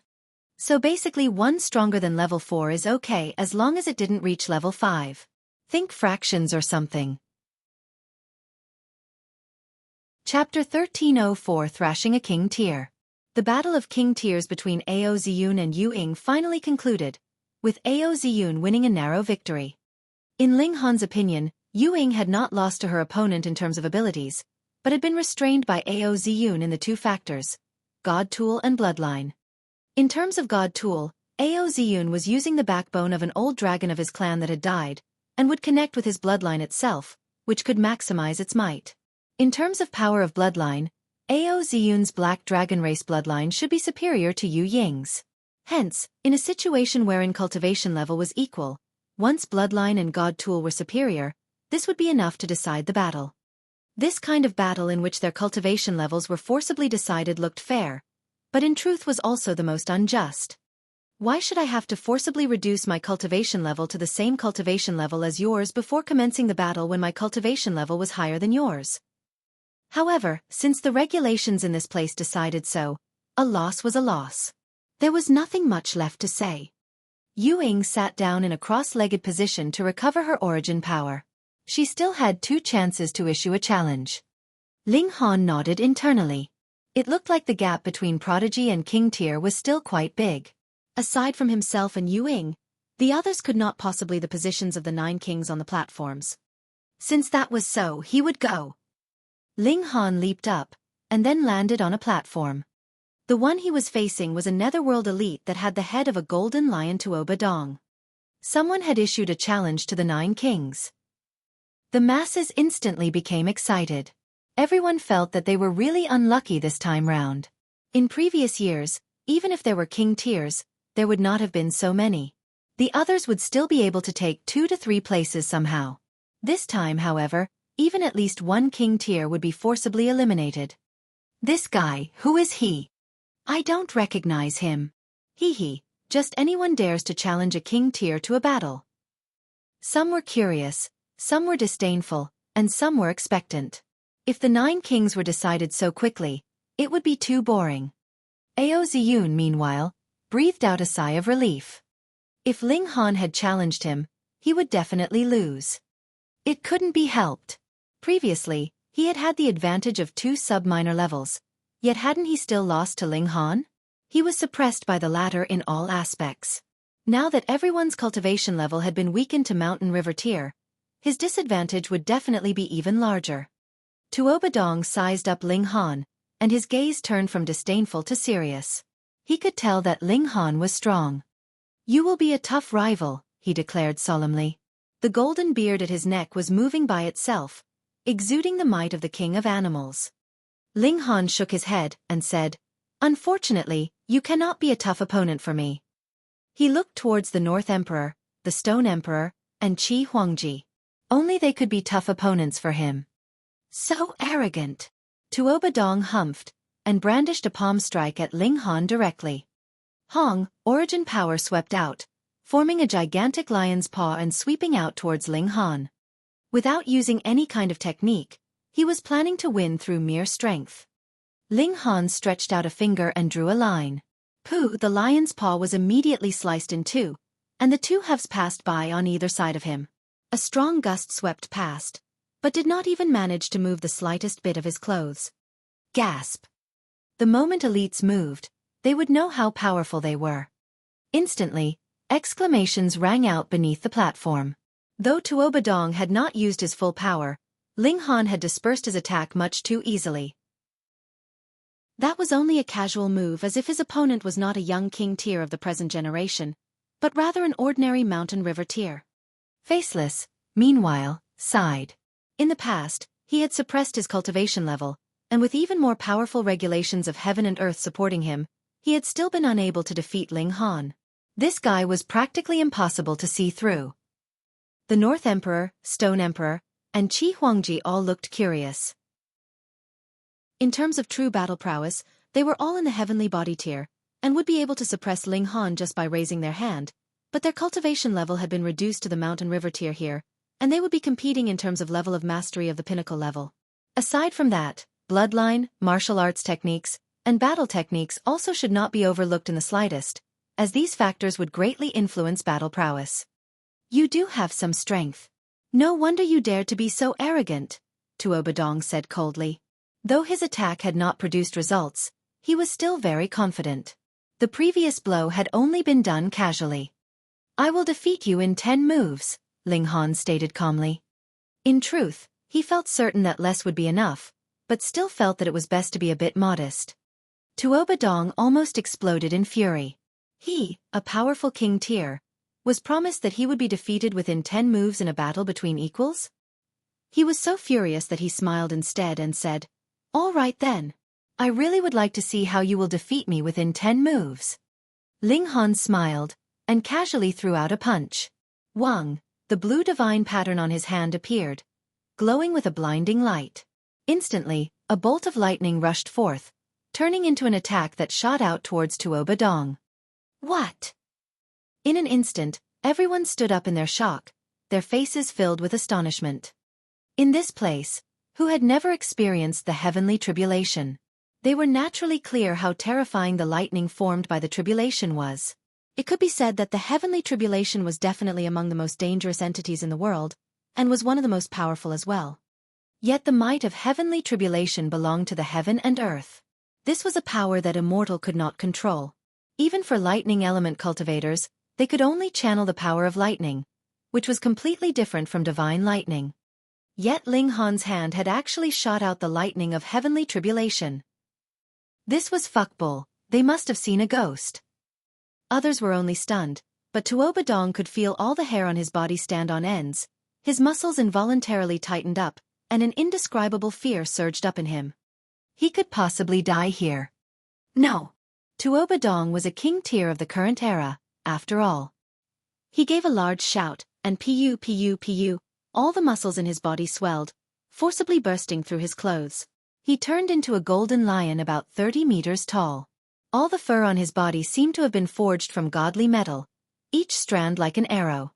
So basically one stronger than level 4 is okay as long as it didn't reach level 5. Think fractions or something. Chapter 1304 Thrashing a King Tier. The battle of king tiers between Ao Ziyun and Yu Ying finally concluded, with Ao Ziyun winning a narrow victory. In Ling Han's opinion, Yu Ying had not lost to her opponent in terms of abilities, but had been restrained by Ao Ziyun in the two factors, God Tool and Bloodline. In terms of God Tool, Ao Ziyun was using the backbone of an old dragon of his clan that had died, and would connect with his bloodline itself, which could maximize its might. In terms of power of bloodline, Ao Ziyun's Black Dragon race bloodline should be superior to Yu Ying's. Hence, in a situation wherein cultivation level was equal, once bloodline and God Tool were superior, this would be enough to decide the battle. This kind of battle in which their cultivation levels were forcibly decided looked fair, but in truth was also the most unjust. Why should I have to forcibly reduce my cultivation level to the same cultivation level as yours before commencing the battle when my cultivation level was higher than yours? However, since the regulations in this place decided so, a loss was a loss. There was nothing much left to say. Yu Ying sat down in a cross-legged position to recover her origin power. She still had 2 chances to issue a challenge. Ling Han nodded internally. It looked like the gap between Prodigy and King Tier was still quite big. Aside from himself and Yu Ying, the others could not possibly the positions of the 9 kings on the platforms. Since that was so, he would go. Ling Han leaped up, and then landed on a platform. The one he was facing was a netherworld elite that had the head of a golden lion Tuo Badong. Someone had issued a challenge to the 9 kings. The masses instantly became excited. Everyone felt that they were really unlucky this time round. In previous years, even if there were king tiers, there would not have been so many. The others would still be able to take 2 to 3 places somehow. This time, however, even at least one king tier would be forcibly eliminated. This guy, who is he? I don't recognize him. Hee, just anyone dares to challenge a king tier to a battle. Some were curious, some were disdainful, and some were expectant. If the 9 kings were decided so quickly, it would be too boring. Ao Ziyun, meanwhile, breathed out a sigh of relief. If Ling Han had challenged him, he would definitely lose. It couldn't be helped. Previously, he had had the advantage of 2 sub-minor levels, yet hadn't he still lost to Ling Han? He was suppressed by the latter in all aspects. Now that everyone's cultivation level had been weakened to Mountain River tier, his disadvantage would definitely be even larger. Tuo Badong sized up Ling Han, and his gaze turned from disdainful to serious. He could tell that Ling Han was strong. You will be a tough rival, he declared solemnly. The golden beard at his neck was moving by itself, exuding the might of the king of animals. Ling Han shook his head and said, Unfortunately, you cannot be a tough opponent for me. He looked towards the North Emperor, the Stone Emperor, and Qi Huangji. Only they could be tough opponents for him. So arrogant. Tuo Badong humphed, and brandished a palm strike at Ling Han directly. Hong, origin power swept out, forming a gigantic lion's paw and sweeping out towards Ling Han. Without using any kind of technique, he was planning to win through mere strength. Ling Han stretched out a finger and drew a line. Pooh! The lion's paw was immediately sliced in 2, and the 2 halves passed by on either side of him. A strong gust swept past, but did not even manage to move the slightest bit of his clothes. Gasp! The moment elites moved, they would know how powerful they were. Instantly, exclamations rang out beneath the platform. Though Tuo Badong had not used his full power, Ling Han had dispersed his attack much too easily. That was only a casual move, as if his opponent was not a young king tier of the present generation, but rather an ordinary mountain river tier. Faceless, meanwhile, sighed. In the past, he had suppressed his cultivation level, and with even more powerful regulations of heaven and earth supporting him, he had still been unable to defeat Ling Han. This guy was practically impossible to see through. The North Emperor, Stone Emperor, and Qi Huangji all looked curious. In terms of true battle prowess, they were all in the heavenly body tier, and would be able to suppress Ling Han just by raising their hand, but their cultivation level had been reduced to the mountain river tier here, and they would be competing in terms of level of mastery of the pinnacle level. Aside from that, bloodline, martial arts techniques, and battle techniques also should not be overlooked in the slightest, as these factors would greatly influence battle prowess. You do have some strength. No wonder you dared to be so arrogant, Tuo Badong said coldly. Though his attack had not produced results, he was still very confident. The previous blow had only been done casually. I will defeat you in 10 moves, Ling Han stated calmly. In truth, he felt certain that less would be enough, but still felt that it was best to be a bit modest. Tuoba Dong almost exploded in fury. He, a powerful King Tier, was promised that he would be defeated within 10 moves in a battle between equals? He was so furious that he smiled instead and said, "All right then. I really would like to see how you will defeat me within 10 moves." Ling Han smiled, and casually threw out a punch. Wang, the blue divine pattern on his hand appeared, glowing with a blinding light. Instantly, a bolt of lightning rushed forth, turning into an attack that shot out towards Tuoba Dong. What? In an instant, everyone stood up in their shock, their faces filled with astonishment. In this place, who had never experienced the heavenly tribulation? They were naturally clear how terrifying the lightning formed by the tribulation was. It could be said that the heavenly tribulation was definitely among the most dangerous entities in the world, and was one of the most powerful as well. Yet the might of heavenly tribulation belonged to the heaven and earth. This was a power that a mortal could not control. Even for lightning element cultivators, they could only channel the power of lightning, which was completely different from divine lightning. Yet Ling Han's hand had actually shot out the lightning of heavenly tribulation. This was fuckbull, they must have seen a ghost. Others were only stunned, but Tuoba Dong could feel all the hair on his body stand on ends, his muscles involuntarily tightened up, and an indescribable fear surged up in him. He could possibly die here. No. Tuoba Dong was a King Tier of the current era, after all. He gave a large shout, and pu, all the muscles in his body swelled, forcibly bursting through his clothes. He turned into a golden lion about 30 meters tall. All the fur on his body seemed to have been forged from godly metal, each strand like an arrow.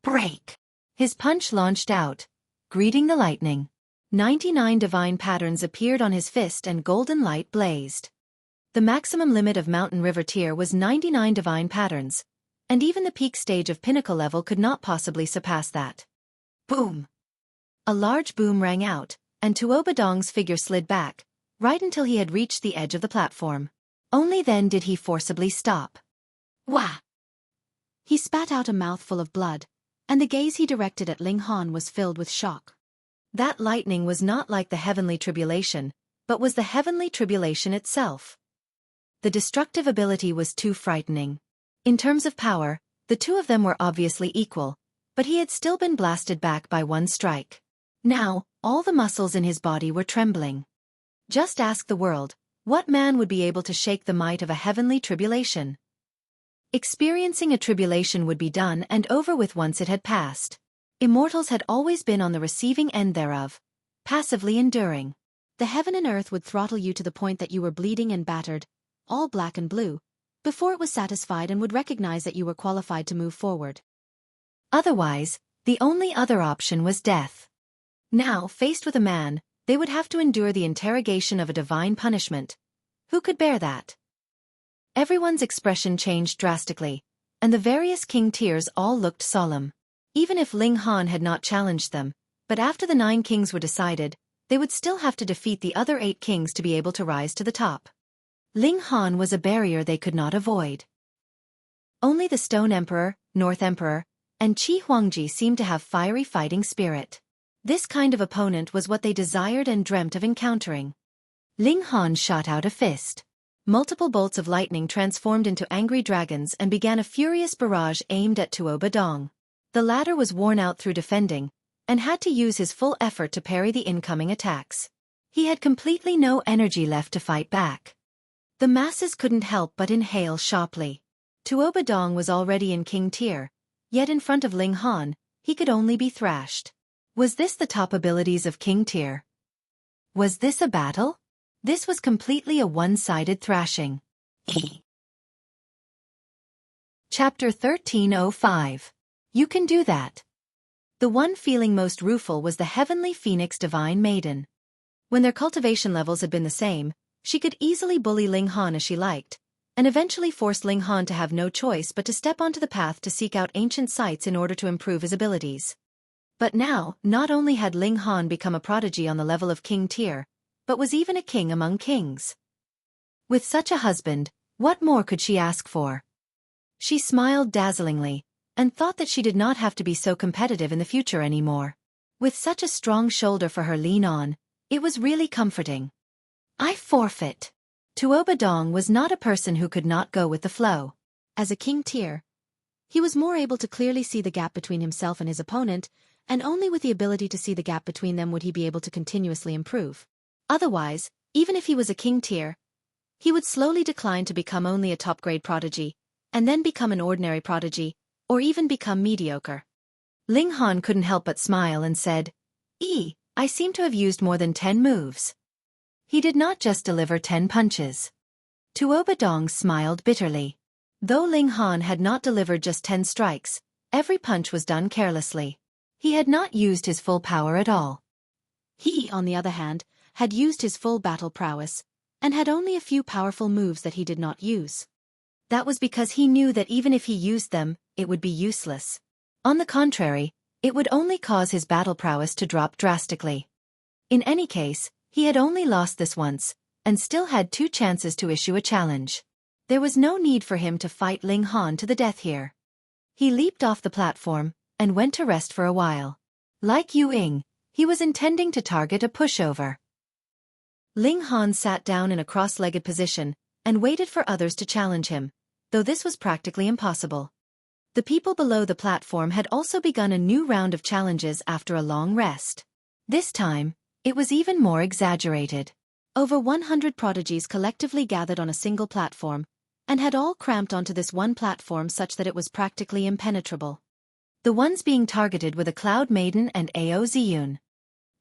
Break! His punch launched out, greeting the lightning. 99 divine patterns appeared on his fist and golden light blazed. The maximum limit of Mountain River Tier was 99 divine patterns, and even the peak stage of pinnacle level could not possibly surpass that. Boom! A large boom rang out, and Tuoba Dong's figure slid back, right until he had reached the edge of the platform. Only then did he forcibly stop. Wah! He spat out a mouthful of blood, and the gaze he directed at Ling Han was filled with shock. That lightning was not like the heavenly tribulation, but was the heavenly tribulation itself. The destructive ability was too frightening. In terms of power, the two of them were obviously equal, but he had still been blasted back by one strike. Now, all the muscles in his body were trembling. Just ask the world, what man would be able to shake the might of a heavenly tribulation? Experiencing a tribulation would be done and over with once it had passed. Immortals had always been on the receiving end thereof, passively enduring. The heaven and earth would throttle you to the point that you were bleeding and battered, all black and blue, before it was satisfied and would recognize that you were qualified to move forward. Otherwise, the only other option was death. Now, faced with a man, they would have to endure the interrogation of a divine punishment. Who could bear that? Everyone's expression changed drastically, and the various King Tiers all looked solemn. Even if Ling Han had not challenged them, but after the 9 kings were decided, they would still have to defeat the other 8 kings to be able to rise to the top. Ling Han was a barrier they could not avoid. Only the Stone Emperor, North Emperor, and Qi Huangji seemed to have fiery fighting spirit. This kind of opponent was what they desired and dreamt of encountering. Ling Han shot out a fist. Multiple bolts of lightning transformed into angry dragons and began a furious barrage aimed at Tuoba Dong. The latter was worn out through defending, and had to use his full effort to parry the incoming attacks. He had completely no energy left to fight back. The masses couldn't help but inhale sharply. Tuoba Dong was already in King Tier, yet in front of Ling Han, he could only be thrashed. Was this the top abilities of King Tier? Was this a battle? This was completely a one-sided thrashing. Chapter 1305. You can do that. The one feeling most rueful was the heavenly phoenix divine maiden. When their cultivation levels had been the same, she could easily bully Ling Han as she liked, and eventually force Ling Han to have no choice but to step onto the path to seek out ancient sites in order to improve his abilities. But now, not only had Ling Han become a prodigy on the level of King Tier, but was even a king among kings. With such a husband, what more could she ask for? She smiled dazzlingly, and thought that she did not have to be so competitive in the future anymore. With such a strong shoulder for her lean on, it was really comforting. I forfeit. Tuobadong was not a person who could not go with the flow. As a king tier, he was more able to clearly see the gap between himself and his opponent, and only with the ability to see the gap between them would he be able to continuously improve. Otherwise, even if he was a king tier, he would slowly decline to become only a top-grade prodigy, and then become an ordinary prodigy, or even become mediocre. Ling Han couldn't help but smile and said, I seem to have used more than 10 moves. He did not just deliver 10 punches. Tuobadong smiled bitterly. Though Ling Han had not delivered just 10 strikes, every punch was done carelessly. He had not used his full power at all. He, on the other hand, had used his full battle prowess, and had only a few powerful moves that he did not use. That was because he knew that even if he used them, it would be useless. On the contrary, it would only cause his battle prowess to drop drastically. In any case, he had only lost this once, and still had 2 chances to issue a challenge. There was no need for him to fight Ling Han to the death here. He leaped off the platform, and went to rest for a while. Like Yu Ying, he was intending to target a pushover. Ling Han sat down in a cross-legged position, and waited for others to challenge him, though this was practically impossible. The people below the platform had also begun a new round of challenges after a long rest. This time, it was even more exaggerated. Over 100 prodigies collectively gathered on a single platform, and had all cramped onto this one platform such that it was practically impenetrable. The ones being targeted were the Cloud Maiden and Ao Ziyun.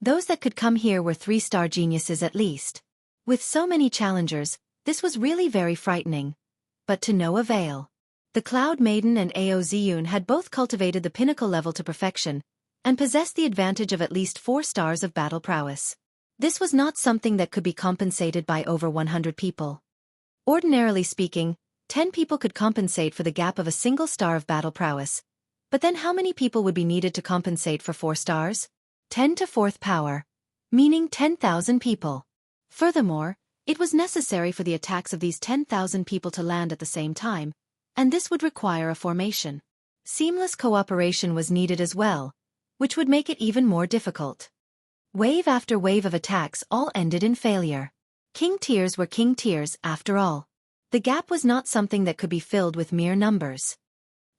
Those that could come here were 3-star geniuses at least. With so many challengers, this was really very frightening. But to no avail. The Cloud Maiden and Ao Ziyun had both cultivated the pinnacle level to perfection, and possessed the advantage of at least 4 stars of battle prowess. This was not something that could be compensated by over 100 people. Ordinarily speaking, 10 people could compensate for the gap of a single star of battle prowess. But then how many people would be needed to compensate for 4 stars? 10 to 4th power, meaning 10,000 people. Furthermore, it was necessary for the attacks of these 10,000 people to land at the same time, and this would require a formation. Seamless cooperation was needed as well, which would make it even more difficult. Wave after wave of attacks all ended in failure. King tiers were king tiers after all. The gap was not something that could be filled with mere numbers.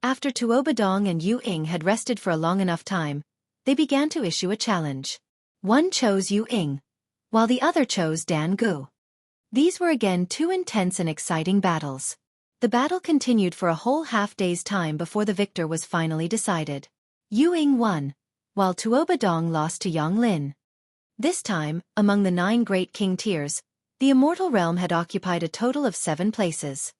After Tuobadong and Yu Ying had rested for a long enough time, they began to issue a challenge. One chose Yu Ying, while the other chose Dan Gu. These were again 2 intense and exciting battles. The battle continued for a whole half-day's time before the victor was finally decided. Yu Ying won, while Tuobadong lost to Yang Lin. This time, among the 9 great king tiers, the immortal realm had occupied a total of 7 places.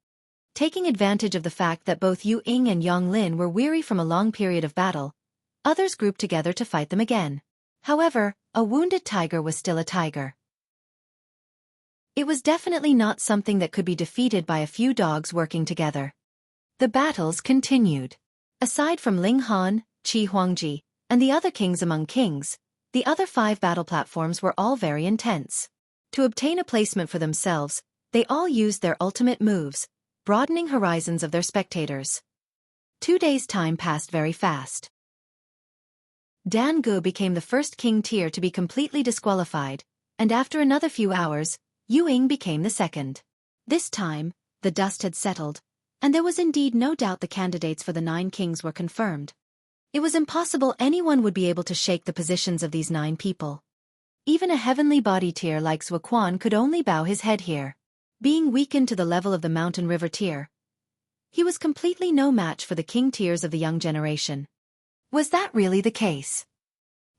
Taking advantage of the fact that both Yu Ying and Yang Lin were weary from a long period of battle, others grouped together to fight them again. However, a wounded tiger was still a tiger. It was definitely not something that could be defeated by a few dogs working together. The battles continued. Aside from Ling Han, Qi Huangji, and the other kings among kings, the other 5 battle platforms were all very intense. To obtain a placement for themselves, they all used their ultimate moves, broadening horizons of their spectators. 2 days' time passed very fast. Dan Gu became the first king tier to be completely disqualified, and after another few hours, Yu Ying became the second. This time, the dust had settled, and there was indeed no doubt the candidates for the 9 kings were confirmed. It was impossible anyone would be able to shake the positions of these 9 people. Even a heavenly body tier like Zuoquan could only bow his head here. Being weakened to the level of the mountain river tier, he was completely no match for the king tiers of the young generation. Was that really the case?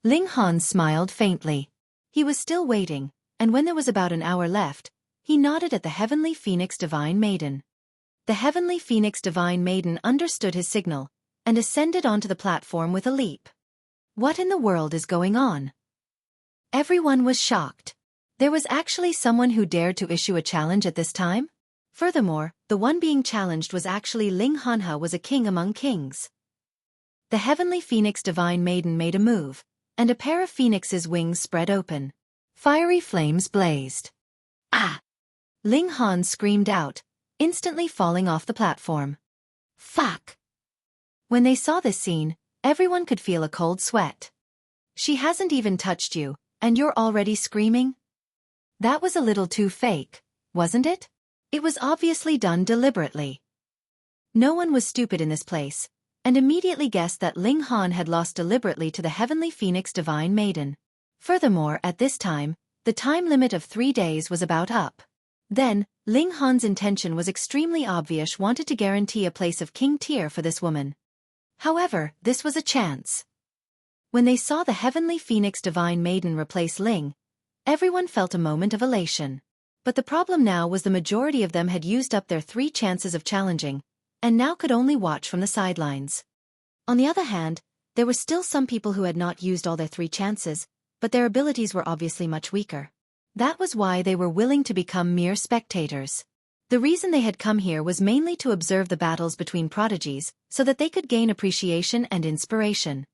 Ling Han smiled faintly. He was still waiting, and when there was about an hour left, he nodded at the Heavenly Phoenix Divine Maiden. The Heavenly Phoenix Divine Maiden understood his signal, and ascended onto the platform with a leap. What in the world is going on? Everyone was shocked. There was actually someone who dared to issue a challenge at this time? Furthermore, the one being challenged was actually Ling Hanha, was a king among kings. The Heavenly Phoenix Divine Maiden made a move, and a pair of phoenix's wings spread open. Fiery flames blazed. Ah! Ling Han screamed out, instantly falling off the platform. Fuck! When they saw this scene, everyone could feel a cold sweat. She hasn't even touched you, and you're already screaming? That was a little too fake, wasn't it? It was obviously done deliberately. No one was stupid in this place, and immediately guessed that Ling Han had lost deliberately to the Heavenly Phoenix Divine Maiden. Furthermore, at this time, the time limit of 3 days was about up. Then, Ling Han's intention was extremely obvious, wanted to guarantee a place of king tier for this woman. However, this was a chance. When they saw the Heavenly Phoenix Divine Maiden replace Ling, everyone felt a moment of elation. But the problem now was the majority of them had used up their 3 chances of challenging, and now could only watch from the sidelines. On the other hand, there were still some people who had not used all their 3 chances, but their abilities were obviously much weaker. That was why they were willing to become mere spectators. The reason they had come here was mainly to observe the battles between prodigies, so that they could gain appreciation and inspiration.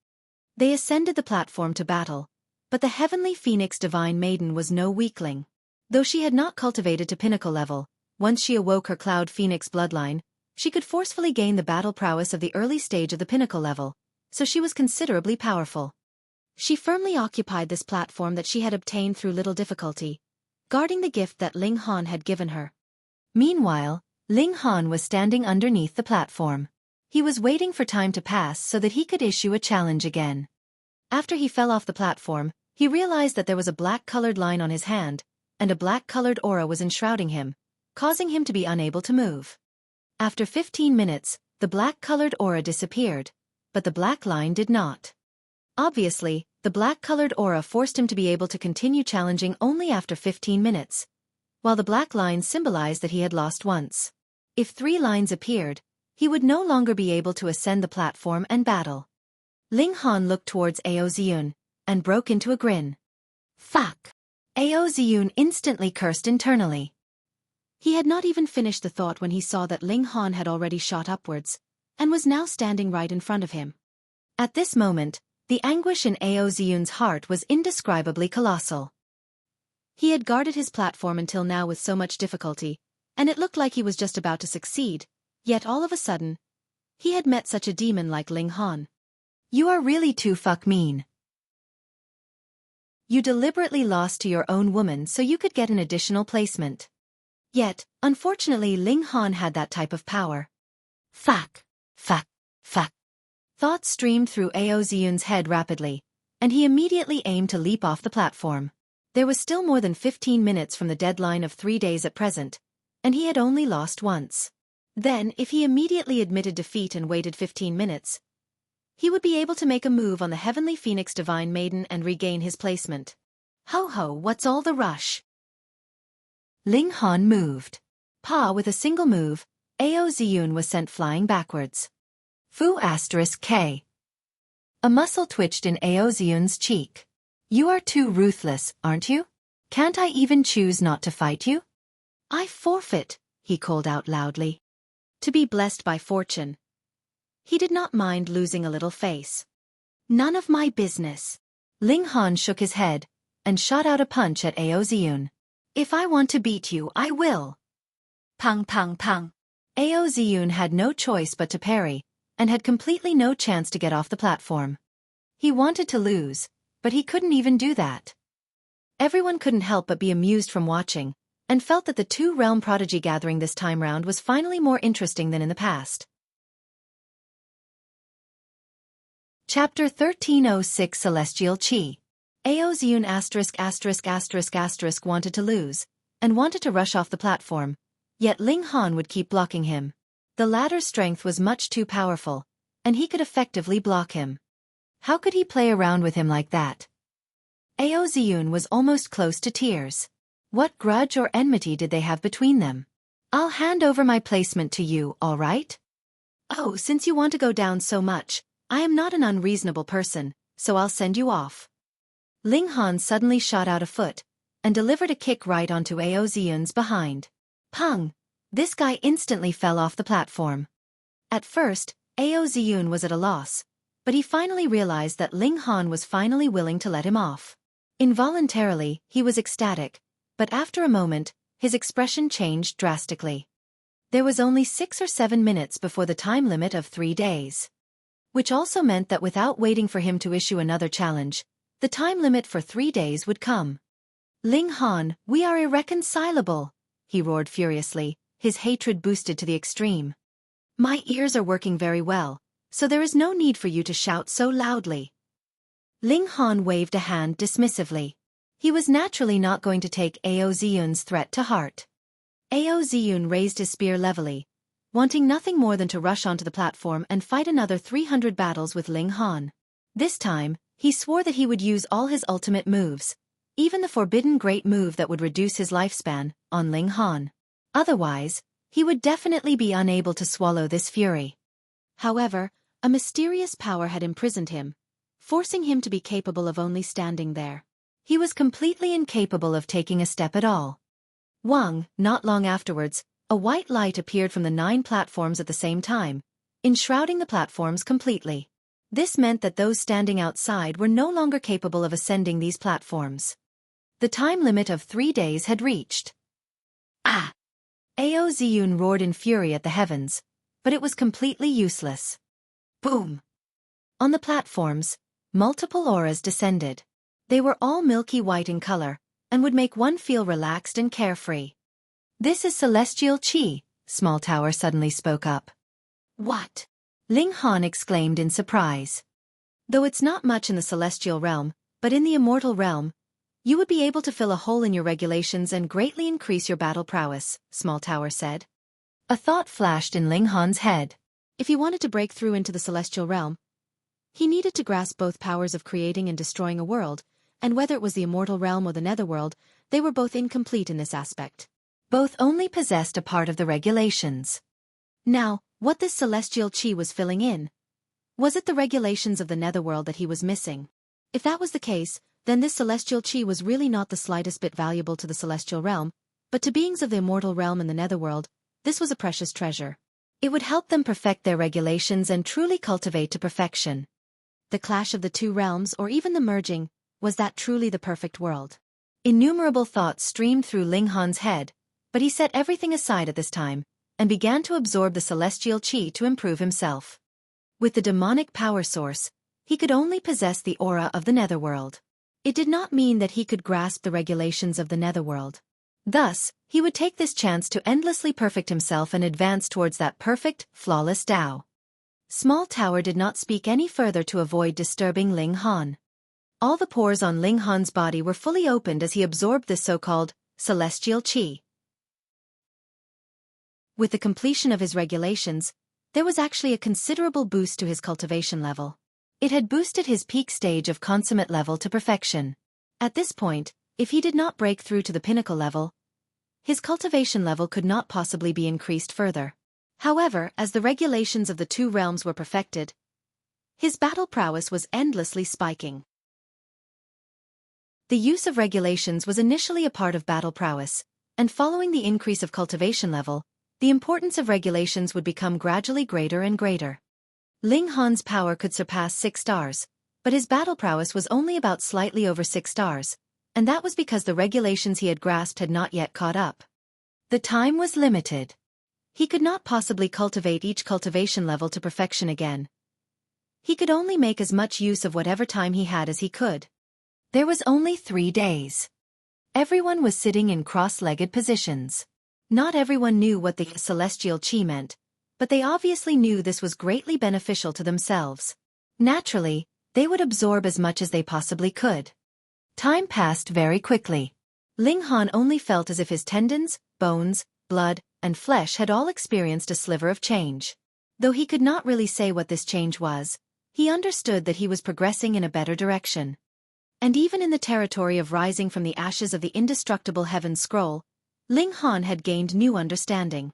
They ascended the platform to battle, but the Heavenly Phoenix Divine Maiden was no weakling. Though she had not cultivated to pinnacle level, once she awoke her Cloud Phoenix bloodline, she could forcefully gain the battle prowess of the early stage of the pinnacle level, so she was considerably powerful. She firmly occupied this platform that she had obtained through little difficulty, guarding the gift that Ling Han had given her. Meanwhile, Ling Han was standing underneath the platform. He was waiting for time to pass so that he could issue a challenge again. After he fell off the platform, he realized that there was a black-colored line on his hand, and a black-colored aura was enshrouding him, causing him to be unable to move. After 15 minutes, the black-colored aura disappeared, but the black line did not. Obviously, the black-colored aura forced him to be able to continue challenging only after 15 minutes, while the black line symbolized that he had lost once. If 3 lines appeared, he would no longer be able to ascend the platform and battle. Ling Han looked towards Ao Ziyun, and broke into a grin. Fuck! Ao Ziyun instantly cursed internally. He had not even finished the thought when he saw that Ling Han had already shot upwards, and was now standing right in front of him. At this moment, the anguish in Ao Ziyun's heart was indescribably colossal. He had guarded his platform until now with so much difficulty, and it looked like he was just about to succeed, yet all of a sudden, he had met such a demon like Ling Han. You are really too mean. You deliberately lost to your own woman so you could get an additional placement. Yet, unfortunately, Ling Han had that type of power. Fuck. Thoughts streamed through Ao Ziyun's head rapidly, and he immediately aimed to leap off the platform. There was still more than 15 minutes from the deadline of 3 days at present, and he had only lost once. Then, if he immediately admitted defeat and waited 15 minutes, he would be able to make a move on the Heavenly Phoenix Divine Maiden and regain his placement. Ho, what's all the rush? Ling Han moved. With a single move, Ao Ziyun was sent flying backwards. K. A muscle twitched in Ao Ziyun's cheek. You are too ruthless, aren't you? Can't I even choose not to fight you? I forfeit, he called out loudly. To be blessed by fortune, he did not mind losing a little face. None of my business. Ling Han shook his head, and shot out a punch at Ao Ziyun. If I want to beat you, I will. Pang. Ao Ziyun had no choice but to parry, and had completely no chance to get off the platform. He wanted to lose, but he couldn't even do that. Everyone couldn't help but be amused from watching, and felt that the 2-realm prodigy gathering this time round was finally more interesting than in the past. Chapter 1306 Celestial Chi. Ao Ziyun **** wanted to lose, and wanted to rush off the platform, yet Ling Han would keep blocking him. The latter's strength was much too powerful, and he could effectively block him. How could he play around with him like that? Ao Ziyun was almost close to tears. What grudge or enmity did they have between them? I'll hand over my placement to you, all right? Oh, since you want to go down so much, I am not an unreasonable person, so I'll send you off. Ling Han suddenly shot out a foot, and delivered a kick right onto Ao Ziyun's behind. Pung! This guy instantly fell off the platform. At first, Ao Ziyun was at a loss, but he finally realized that Ling Han was finally willing to let him off. Involuntarily, he was ecstatic, but after a moment, his expression changed drastically. There was only 6 or 7 minutes before the time limit of 3 days. Which also meant that without waiting for him to issue another challenge, the time limit for 3 days would come. Ling Han, we are irreconcilable, he roared furiously, his hatred boosted to the extreme. My ears are working very well, so there is no need for you to shout so loudly. Ling Han waved a hand dismissively. He was naturally not going to take Ao Ziyun's threat to heart. Ao Ziyun raised his spear levelly, wanting nothing more than to rush onto the platform and fight another 300 battles with Ling Han. This time, he swore that he would use all his ultimate moves, even the forbidden great move that would reduce his lifespan, on Ling Han. Otherwise, he would definitely be unable to swallow this fury. However, a mysterious power had imprisoned him, forcing him to be capable of only standing there. He was completely incapable of taking a step at all. Not long afterwards, a white light appeared from the 9 platforms at the same time, enshrouding the platforms completely. This meant that those standing outside were no longer capable of ascending these platforms. The time limit of 3 days had reached. Ah! Ao Ziyun roared in fury at the heavens, but it was completely useless. Boom! On the platforms, multiple auras descended. They were all milky white in color, and would make one feel relaxed and carefree. This is celestial qi, Small Tower suddenly spoke up. What? Ling Han exclaimed in surprise. Though it's not much in the celestial realm, but in the immortal realm, you would be able to fill a hole in your regulations and greatly increase your battle prowess, Small Tower said. A thought flashed in Ling Han's head. If he wanted to break through into the celestial realm, he needed to grasp both powers of creating and destroying a world, and whether it was the immortal realm or the netherworld, they were both incomplete in this aspect. Both only possessed a part of the regulations. Now, what this celestial qi was filling in, was it the regulations of the netherworld that he was missing? If that was the case, then this celestial qi was really not the slightest bit valuable to the celestial realm, but to beings of the immortal realm and the netherworld, this was a precious treasure. It would help them perfect their regulations and truly cultivate to perfection. The clash of the 2 realms, or even the merging, was that truly the perfect world? Innumerable thoughts streamed through Ling Han's head, but he set everything aside at this time, and began to absorb the celestial qi to improve himself. With the demonic power source, he could only possess the aura of the netherworld. It did not mean that he could grasp the regulations of the netherworld. Thus, he would take this chance to endlessly perfect himself and advance towards that perfect, flawless Tao. Small Tower did not speak any further to avoid disturbing Ling Han. All the pores on Ling Han's body were fully opened as he absorbed this so-called celestial qi. With the completion of his regulations, there was actually a considerable boost to his cultivation level. It had boosted his peak stage of consummate level to perfection. At this point, if he did not break through to the pinnacle level, his cultivation level could not possibly be increased further. However, as the regulations of the 2 realms were perfected, his battle prowess was endlessly spiking. The use of regulations was initially a part of battle prowess, and following the increase of cultivation level, the importance of regulations would become gradually greater and greater. Ling Han's power could surpass 6 stars, but his battle prowess was only about slightly over 6 stars, and that was because the regulations he had grasped had not yet caught up. The time was limited. He could not possibly cultivate each cultivation level to perfection again. He could only make as much use of whatever time he had as he could. There was only 3 days. Everyone was sitting in cross-legged positions. Not everyone knew what the celestial qi meant, but they obviously knew this was greatly beneficial to themselves. Naturally, they would absorb as much as they possibly could. Time passed very quickly. Ling Han only felt as if his tendons, bones, blood, and flesh had all experienced a sliver of change. Though he could not really say what this change was, he understood that he was progressing in a better direction. And even in the territory of rising from the ashes of the indestructible heaven scroll, Ling Han had gained new understanding.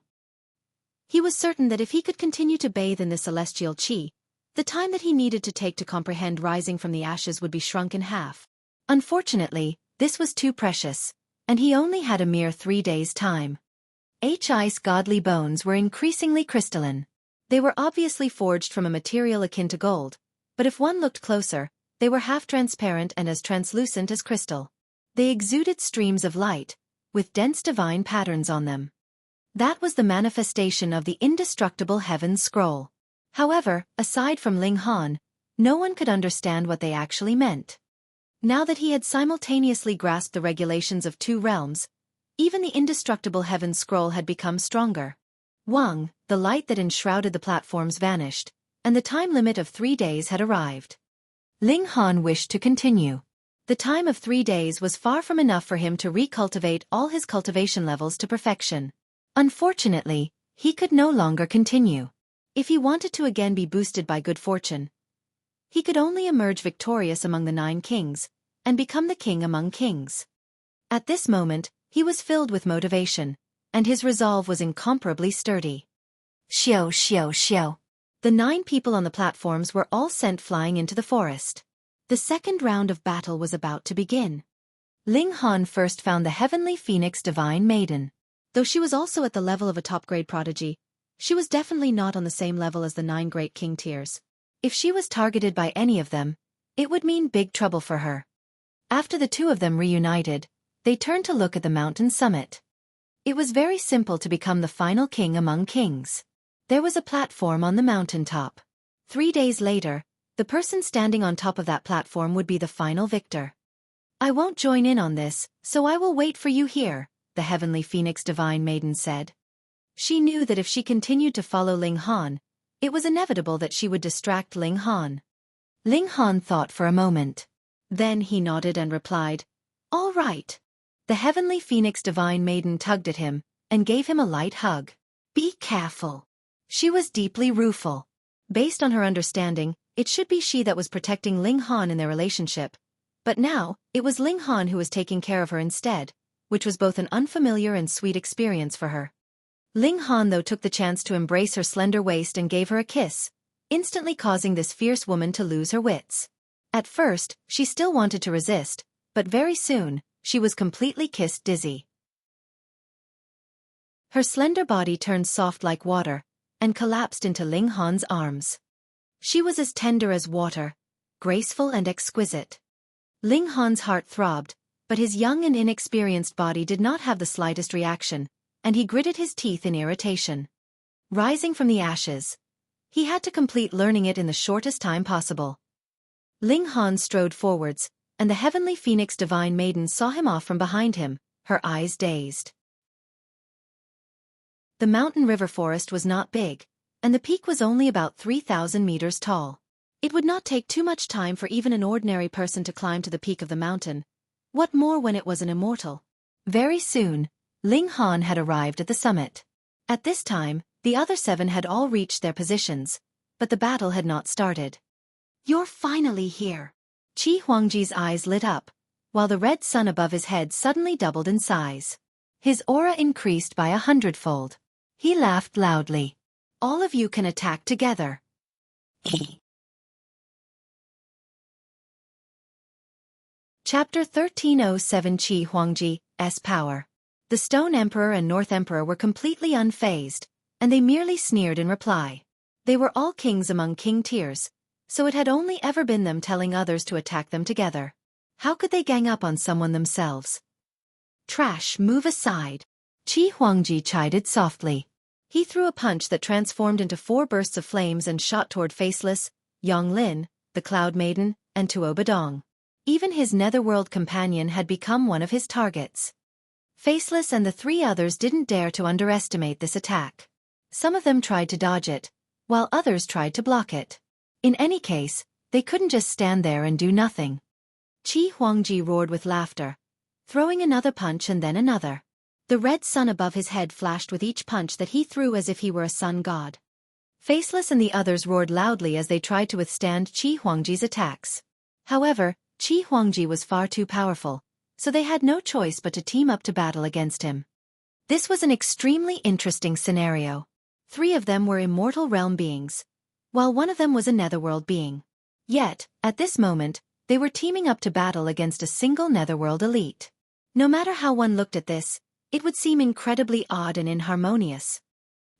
He was certain that if he could continue to bathe in the celestial qi, the time that he needed to take to comprehend rising from the ashes would be shrunk in half. Unfortunately, this was too precious, and he only had a mere 3 days' time. His godly bones were increasingly crystalline. They were obviously forged from a material akin to gold, but if one looked closer, they were half-transparent and as translucent as crystal. They exuded streams of light, with dense divine patterns on them. That was the manifestation of the indestructible heaven's scroll. However, aside from Ling Han, no one could understand what they actually meant. Now that he had simultaneously grasped the regulations of two realms, even the indestructible heaven scroll had become stronger. Wang, the light that enshrouded the platforms vanished, and the time limit of 3 days had arrived. Ling Han wished to continue. The time of 3 days was far from enough for him to recultivate all his cultivation levels to perfection. Unfortunately, he could no longer continue. If he wanted to again be boosted by good fortune, he could only emerge victorious among the 9 kings, and become the king among kings. At this moment, he was filled with motivation, and his resolve was incomparably sturdy. Xiao, xiao, xiao. The 9 people on the platforms were all sent flying into the forest. The second round of battle was about to begin. Ling Han first found the heavenly phoenix divine maiden. Though she was also at the level of a top-grade prodigy, she was definitely not on the same level as the 9 great king tiers. If she was targeted by any of them, it would mean big trouble for her. After the 2 of them reunited, they turned to look at the mountain summit. It was very simple to become the final king among kings. There was a platform on the mountaintop. 3 days later, the person standing on top of that platform would be the final victor. I won't join in on this, so I will wait for you here, the heavenly phoenix divine maiden said. She knew that if she continued to follow Ling Han, it was inevitable that she would distract Ling Han. Ling Han thought for a moment. Then he nodded and replied, "All right." The heavenly phoenix divine maiden tugged at him, and gave him a light hug. "Be careful." She was deeply rueful. Based on her understanding, it should be she that was protecting Ling Han in their relationship. But now, it was Ling Han who was taking care of her instead, which was both an unfamiliar and sweet experience for her. Ling Han though took the chance to embrace her slender waist and gave her a kiss, instantly causing this fierce woman to lose her wits. At first, she still wanted to resist, but very soon, she was completely kissed dizzy. Her slender body turned soft like water, and collapsed into Ling Han's arms. She was as tender as water, graceful and exquisite. Ling Han's heart throbbed, but his young and inexperienced body did not have the slightest reaction, and he gritted his teeth in irritation. Rising from the ashes, he had to complete learning it in the shortest time possible. Ling Han strode forwards, and the heavenly phoenix divine maiden saw him off from behind him, her eyes dazed. The mountain river forest was not big, and the peak was only about 3,000 meters tall. It would not take too much time for even an ordinary person to climb to the peak of the mountain. What more when it was an immortal? Very soon, Ling Han had arrived at the summit. At this time, the other 7 had all reached their positions, but the battle had not started. "You're finally here." Qi Huangji's eyes lit up, while the red sun above his head suddenly doubled in size. His aura increased by 100-fold. He laughed loudly. "All of you can attack together." Chapter 1307 Qi Huangji's Power. The Stone Emperor and North Emperor were completely unfazed, and they merely sneered in reply. They were all kings among king tiers, so it had only ever been them telling others to attack them together. How could they gang up on someone themselves? "Trash, move aside," Qi Huangji chided softly. He threw a punch that transformed into 4 bursts of flames and shot toward Faceless, Yonglin, the Cloud Maiden, and Tuo Badong. Even his netherworld companion had become one of his targets. Faceless and the 3 others didn't dare to underestimate this attack. Some of them tried to dodge it, while others tried to block it. In any case, they couldn't just stand there and do nothing. Qi Huangji roared with laughter, throwing another punch and then another. The red sun above his head flashed with each punch that he threw as if he were a sun god. Faceless and the others roared loudly as they tried to withstand Qi Huangji's attacks. However, Qi Huangji was far too powerful, so they had no choice but to team up to battle against him. This was an extremely interesting scenario. 3 of them were immortal realm beings, while one of them was a netherworld being. Yet, at this moment, they were teaming up to battle against a single netherworld elite. No matter how one looked at this, it would seem incredibly odd and inharmonious.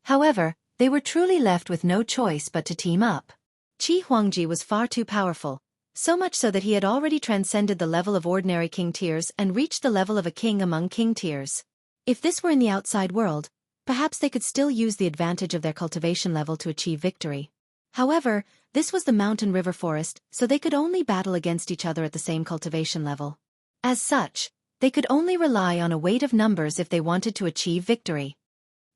However, they were truly left with no choice but to team up. Qi Huangji was far too powerful, so much so that he had already transcended the level of ordinary king tiers and reached the level of a king among king tiers. If this were in the outside world, perhaps they could still use the advantage of their cultivation level to achieve victory. However, this was the mountain river forest, so they could only battle against each other at the same cultivation level. As such, they could only rely on a weight of numbers if they wanted to achieve victory.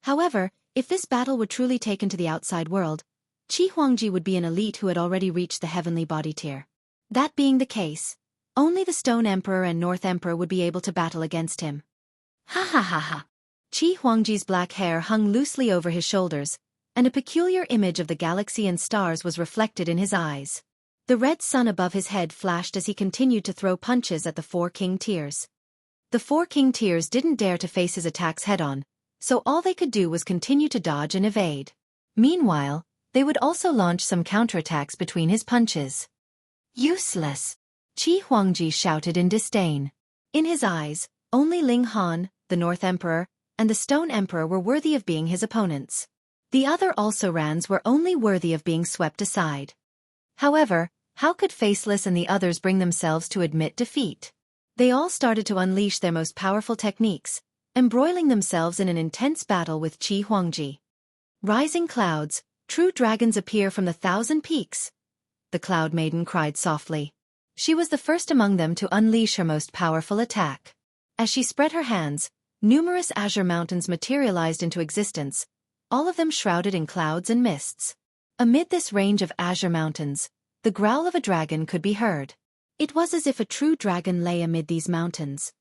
However, if this battle were truly taken to the outside world, Qi Huangji would be an elite who had already reached the heavenly body tier. That being the case, only the Stone Emperor and North Emperor would be able to battle against him. Ha ha ha ha. Qi Huangji's black hair hung loosely over his shoulders, and a peculiar image of the galaxy and stars was reflected in his eyes. The red sun above his head flashed as he continued to throw punches at the four king tiers. The four king tiers didn't dare to face his attacks head-on, so all they could do was continue to dodge and evade. Meanwhile, they would also launch some counterattacks between his punches. Useless! Qi Huangji shouted in disdain. In his eyes, only Ling Han, the North Emperor, and the Stone Emperor were worthy of being his opponents. The other also-rans were only worthy of being swept aside. However, how could Faceless and the others bring themselves to admit defeat? They all started to unleash their most powerful techniques, embroiling themselves in an intense battle with Qi Huangji. Rising clouds, true dragons appear from the 1,000 peaks. The Cloud Maiden cried softly. She was the first among them to unleash her most powerful attack. As she spread her hands, numerous azure mountains materialized into existence, all of them shrouded in clouds and mists. Amid this range of azure mountains, the growl of a dragon could be heard. It was as if a true dragon lay amid these mountains.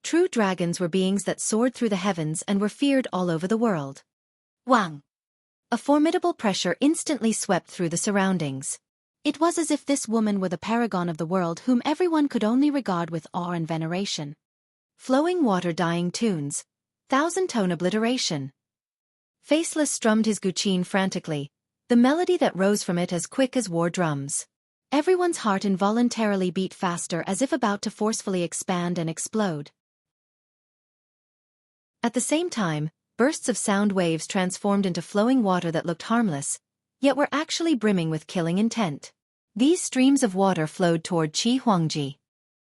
True dragons were beings that soared through the heavens and were feared all over the world. Wang! A formidable pressure instantly swept through the surroundings. It was as if this woman were the paragon of the world whom everyone could only regard with awe and veneration. Flowing water dying tunes. 1,000-tone obliteration. Faceless strummed his guqin frantically, the melody that rose from it as quick as war drums. Everyone's heart involuntarily beat faster as if about to forcefully expand and explode. At the same time, bursts of sound waves transformed into flowing water that looked harmless, yet were actually brimming with killing intent. These streams of water flowed toward Qi Huangji.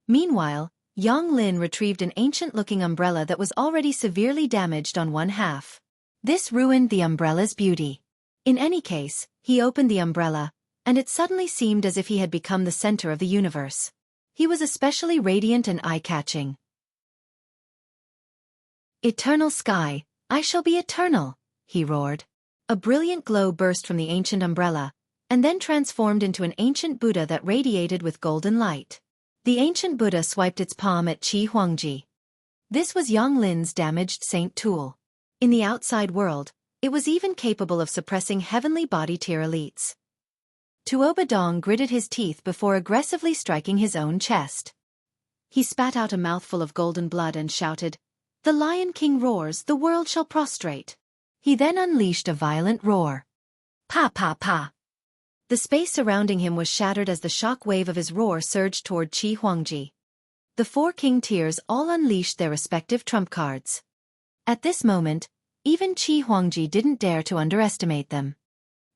Meanwhile, Yang Lin retrieved an ancient-looking umbrella that was already severely damaged on one half. This ruined the umbrella's beauty. In any case, he opened the umbrella, and it suddenly seemed as if he had become the center of the universe. He was especially radiant and eye-catching. Eternal sky, I shall be eternal, he roared. A brilliant glow burst from the ancient umbrella, and then transformed into an ancient Buddha that radiated with golden light. The ancient Buddha swiped its palm at Qi Huangji. This was Yang Lin's damaged saint tool. In the outside world, it was even capable of suppressing heavenly body tier elites. Tuobadong gritted his teeth before aggressively striking his own chest. He spat out a mouthful of golden blood and shouted, "The Lion King roars, the world shall prostrate." He then unleashed a violent roar. Pa pa pa. The space surrounding him was shattered as the shock wave of his roar surged toward Qi Huangji. The four king tiers all unleashed their respective trump cards. At this moment, even Qi Huangji didn't dare to underestimate them.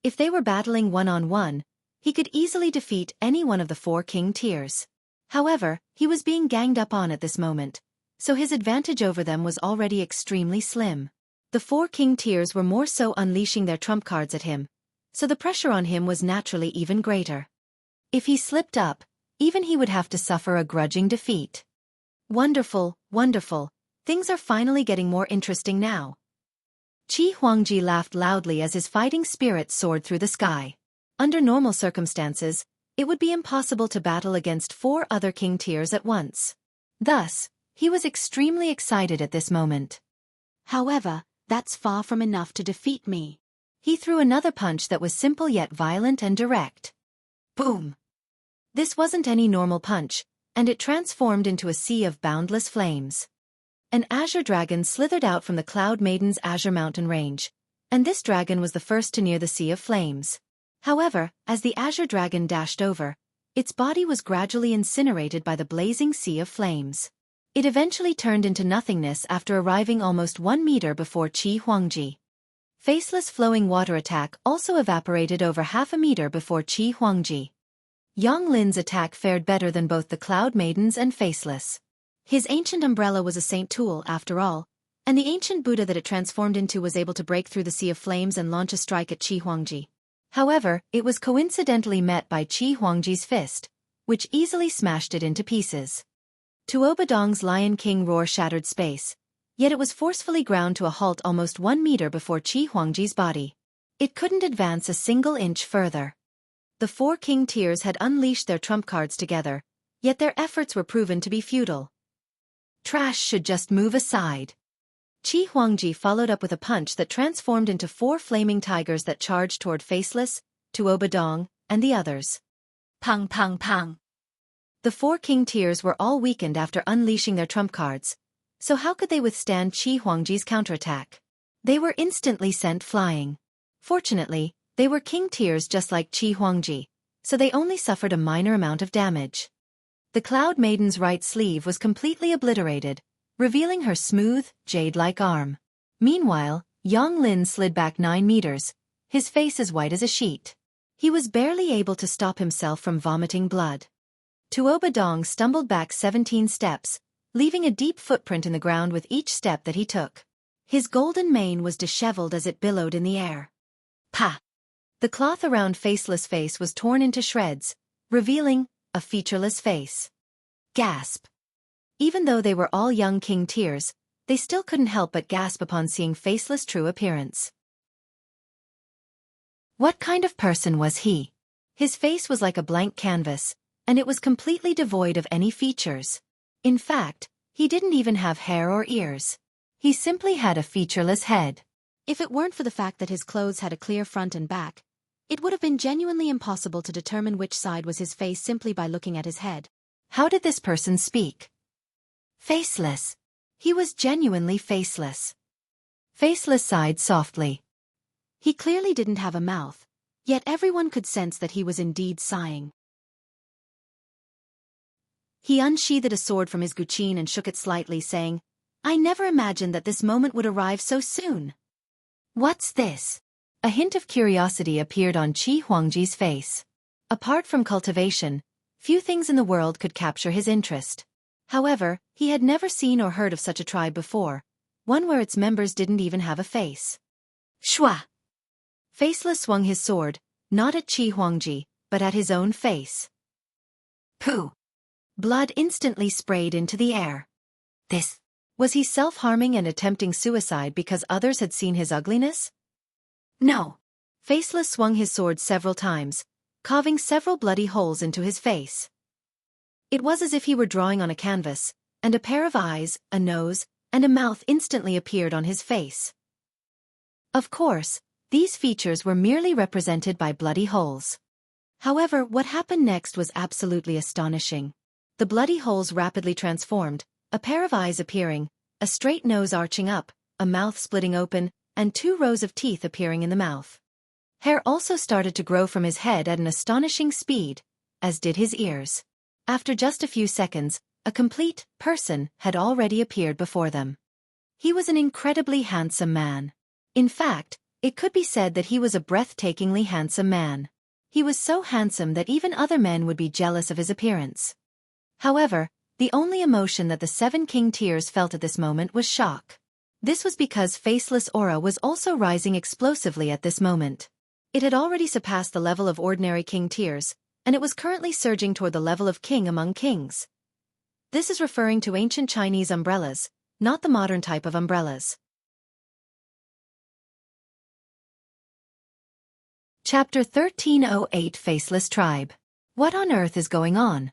If they were battling one-on-one, he could easily defeat any one of the four king tiers. However, he was being ganged up on at this moment, so his advantage over them was already extremely slim. The four king tiers were more so unleashing their trump cards at him, so the pressure on him was naturally even greater. If he slipped up, even he would have to suffer a grudging defeat. Wonderful, wonderful, things are finally getting more interesting now. Qi Huangji laughed loudly as his fighting spirit soared through the sky. Under normal circumstances, it would be impossible to battle against four other king tiers at once. Thus, he was extremely excited at this moment. However, that's far from enough to defeat me. He threw another punch that was simple yet violent and direct. Boom! This wasn't any normal punch, and it transformed into a sea of boundless flames. An azure dragon slithered out from the Cloud Maiden's azure mountain range, and this dragon was the first to near the sea of flames. However, as the azure dragon dashed over, its body was gradually incinerated by the blazing sea of flames. It eventually turned into nothingness after arriving almost 1 meter before Qi Huangji. Faceless flowing water attack also evaporated over half a meter before Qi Huangji. Yang Lin's attack fared better than both the Cloud Maidens and Faceless. His ancient umbrella was a saint tool, after all, and the ancient Buddha that it transformed into was able to break through the sea of flames and launch a strike at Qi Huangji. However, it was coincidentally met by Qi Huangji's fist, which easily smashed it into pieces. Tuobadong's Lion King roar shattered space, yet it was forcefully ground to a halt almost 1 meter before Qi Huangji's body. It couldn't advance a single inch further. The 4 king tiers had unleashed their trump cards together, yet their efforts were proven to be futile. Trash should just move aside. Qi Huangji followed up with a punch that transformed into 4 flaming tigers that charged toward Faceless, Tuobadong, and the others. Pang pang pang. The 4 king tiers were all weakened after unleashing their trump cards, so how could they withstand Qi Huangji's counterattack? They were instantly sent flying. Fortunately, they were king tiers just like Qi Huangji, so they only suffered a minor amount of damage. The Cloud Maiden's right sleeve was completely obliterated, revealing her smooth, jade-like arm. Meanwhile, Yang Lin slid back 9 meters, his face as white as a sheet. He was barely able to stop himself from vomiting blood. Tuobadong stumbled back 17 steps, leaving a deep footprint in the ground with each step that he took. His golden mane was disheveled as it billowed in the air. Pa! The cloth around Faceless' face was torn into shreds, revealing a featureless face. Gasp! Even though they were all young king tiers, they still couldn't help but gasp upon seeing Faceless' true appearance. What kind of person was he? His face was like a blank canvas, and it was completely devoid of any features. In fact, he didn't even have hair or ears. He simply had a featureless head. If it weren't for the fact that his clothes had a clear front and back, it would have been genuinely impossible to determine which side was his face simply by looking at his head. How did this person speak? Faceless. He was genuinely faceless. Faceless sighed softly. He clearly didn't have a mouth, yet everyone could sense that he was indeed sighing. He unsheathed a sword from his guqin and shook it slightly, saying, "I never imagined that this moment would arrive so soon." What's this? A hint of curiosity appeared on Qi Huangji's face. Apart from cultivation, few things in the world could capture his interest. However, he had never seen or heard of such a tribe before, one where its members didn't even have a face. Shua! Faceless swung his sword, not at Qi Huangji, but at his own face. Pooh! Blood instantly sprayed into the air. This. Was he self-harming and attempting suicide because others had seen his ugliness? No. Faceless swung his sword several times, carving several bloody holes into his face. It was as if he were drawing on a canvas, and a pair of eyes, a nose, and a mouth instantly appeared on his face. Of course, these features were merely represented by bloody holes. However, what happened next was absolutely astonishing. The bloody holes rapidly transformed, a pair of eyes appearing, a straight nose arching up, a mouth splitting open, and 2 rows of teeth appearing in the mouth. Hair also started to grow from his head at an astonishing speed, as did his ears. After just a few seconds, a complete person had already appeared before them. He was an incredibly handsome man. In fact, it could be said that he was a breathtakingly handsome man. He was so handsome that even other men would be jealous of his appearance. However, the only emotion that the 7 king tiers felt at this moment was shock. This was because Faceless' aura was also rising explosively at this moment. It had already surpassed the level of ordinary king tiers, and it was currently surging toward the level of king among kings. This is referring to ancient Chinese umbrellas, not the modern type of umbrellas. Chapter 1308 Faceless Tribe. What on earth is going on?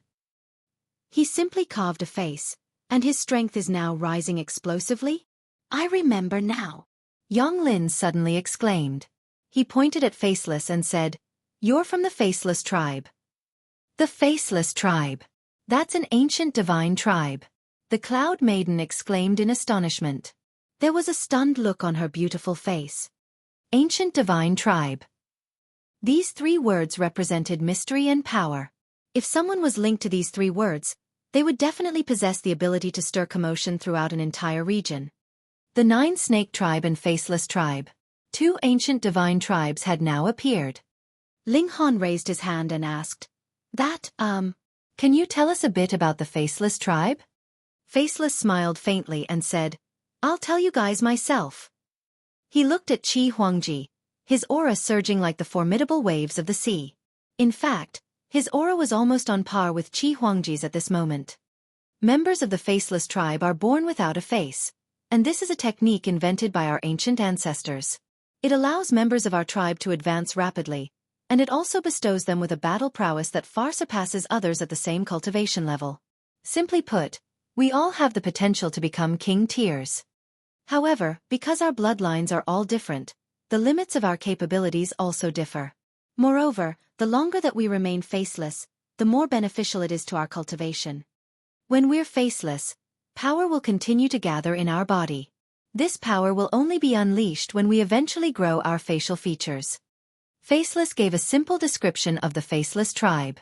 He simply carved a face, and his strength is now rising explosively? I remember now. Yang Lin suddenly exclaimed. He pointed at Faceless and said, "You're from the Faceless tribe." The Faceless tribe. That's an ancient divine tribe. The Cloud Maiden exclaimed in astonishment. There was a stunned look on her beautiful face. Ancient divine tribe. These 3 words represented mystery and power. If someone was linked to these 3 words, they would definitely possess the ability to stir commotion throughout an entire region. The 9 Snake Tribe and Faceless Tribe. 2 ancient divine tribes had now appeared. Ling Han raised his hand and asked, Can you tell us a bit about the Faceless Tribe? Faceless smiled faintly and said, "I'll tell you guys myself." He looked at Qi Huangji. his aura surging like the formidable waves of the sea. In fact, his aura was almost on par with Qi Huangji's at this moment. Members of the Faceless tribe are born without a face, and this is a technique invented by our ancient ancestors. It allows members of our tribe to advance rapidly, and it also bestows them with a battle prowess that far surpasses others at the same cultivation level. Simply put, we all have the potential to become king tiers. However, because our bloodlines are all different, the limits of our capabilities also differ. Moreover, the longer that we remain faceless, the more beneficial it is to our cultivation. When we're faceless, power will continue to gather in our body. This power will only be unleashed when we eventually grow our facial features. Faceless gave a simple description of the Faceless tribe.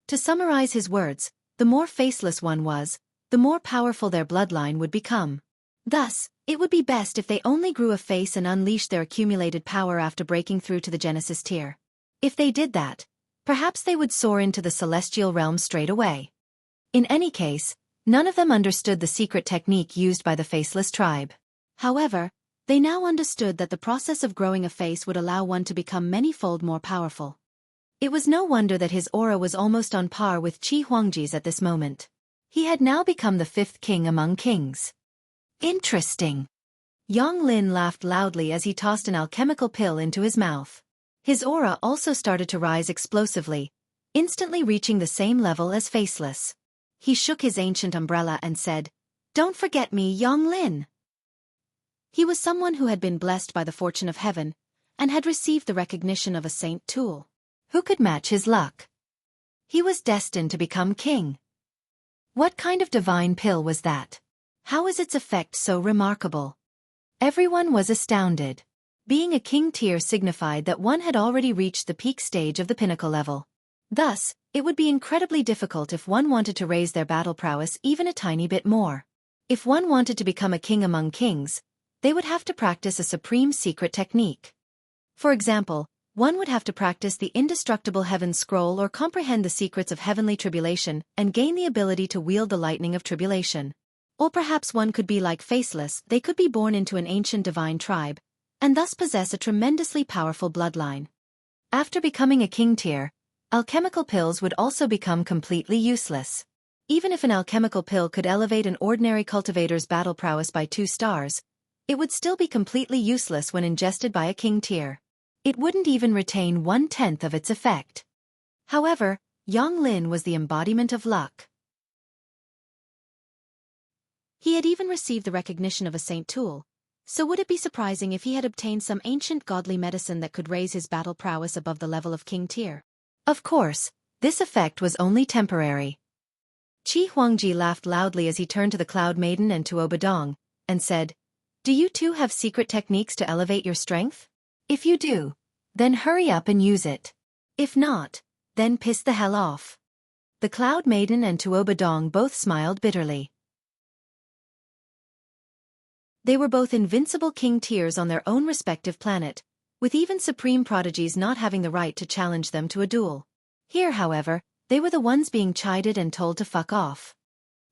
To summarize his words, the more faceless one was, the more powerful their bloodline would become. Thus, it would be best if they only grew a face and unleashed their accumulated power after breaking through to the Genesis tier. If they did that, perhaps they would soar into the celestial realm straight away. In any case, none of them understood the secret technique used by the Faceless tribe. However, they now understood that the process of growing a face would allow one to become many-fold more powerful. It was no wonder that his aura was almost on par with Qi Huangji's at this moment. He had now become the fifth king among kings. Interesting. Yang Lin laughed loudly as he tossed an alchemical pill into his mouth. His aura also started to rise explosively, instantly reaching the same level as Faceless. He shook his ancient umbrella and said, "Don't forget me, Yang Lin." He was someone who had been blessed by the fortune of heaven, and had received the recognition of a saint tool. Who could match his luck? He was destined to become king. What kind of divine pill was that? How is its effect so remarkable? Everyone was astounded. Being a king tier signified that one had already reached the peak stage of the pinnacle level. Thus, it would be incredibly difficult if one wanted to raise their battle prowess even a tiny bit more. If one wanted to become a king among kings, they would have to practice a supreme secret technique. For example, one would have to practice the indestructible heaven scroll or comprehend the secrets of heavenly tribulation and gain the ability to wield the lightning of tribulation. Or perhaps one could be like Faceless, they could be born into an ancient divine tribe, and thus possess a tremendously powerful bloodline. After becoming a king tier, alchemical pills would also become completely useless. Even if an alchemical pill could elevate an ordinary cultivator's battle prowess by 2 stars, it would still be completely useless when ingested by a king tier. It wouldn't even retain 1/10 of its effect. However, Yang Lin was the embodiment of luck. He had even received the recognition of a saint tool, so would it be surprising if he had obtained some ancient godly medicine that could raise his battle prowess above the level of king tier? Of course, this effect was only temporary. Qi Huangji laughed loudly as he turned to the Cloud Maiden and to Obadong, and said, "Do you two have secret techniques to elevate your strength? If you do, then hurry up and use it. If not, then piss the hell off." The Cloud Maiden and Tuobadong both smiled bitterly. They were both invincible king tiers on their own respective planet, with even supreme prodigies not having the right to challenge them to a duel. Here, however, they were the ones being chided and told to fuck off.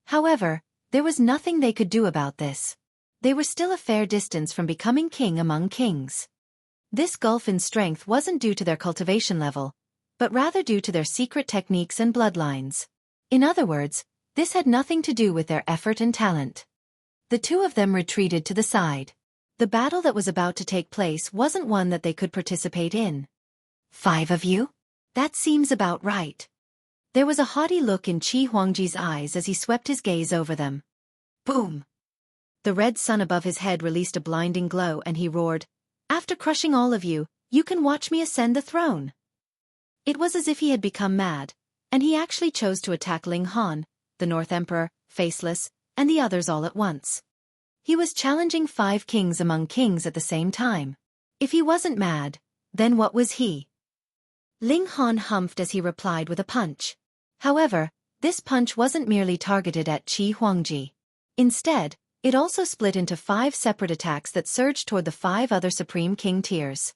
However, there was nothing they could do about this. They were still a fair distance from becoming king among kings. This gulf in strength wasn't due to their cultivation level, but rather due to their secret techniques and bloodlines. In other words, this had nothing to do with their effort and talent. The two of them retreated to the side. The battle that was about to take place wasn't one that they could participate in. 5 of you? That seems about right. There was a haughty look in Qi Huangji's eyes as he swept his gaze over them. Boom! The red sun above his head released a blinding glow and he roared, "After crushing all of you, you can watch me ascend the throne." It was as if he had become mad, and he actually chose to attack Ling Han, the North Emperor, Faceless, and the others all at once. He was challenging 5 kings among kings at the same time. If he wasn't mad, then what was he? Ling Han humphed as he replied with a punch. However, this punch wasn't merely targeted at Qi Huangji. Instead, it also split into 5 separate attacks that surged toward the 5 other Supreme King tiers.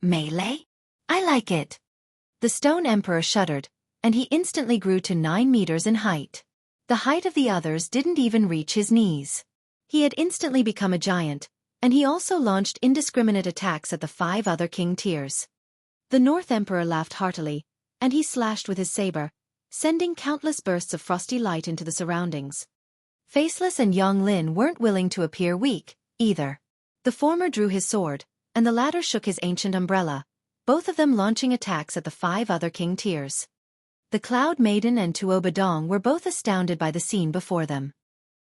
Melee? I like it. The Stone Emperor shuddered, and he instantly grew to 9 meters in height. The height of the others didn't even reach his knees. He had instantly become a giant, and he also launched indiscriminate attacks at the 5 other king tiers. The North Emperor laughed heartily, and he slashed with his saber, sending countless bursts of frosty light into the surroundings. Faceless and Yonglin weren't willing to appear weak, either. The former drew his sword, and the latter shook his ancient umbrella, both of them launching attacks at the 5 other king tiers. The Cloud Maiden and Tuo Badong were both astounded by the scene before them.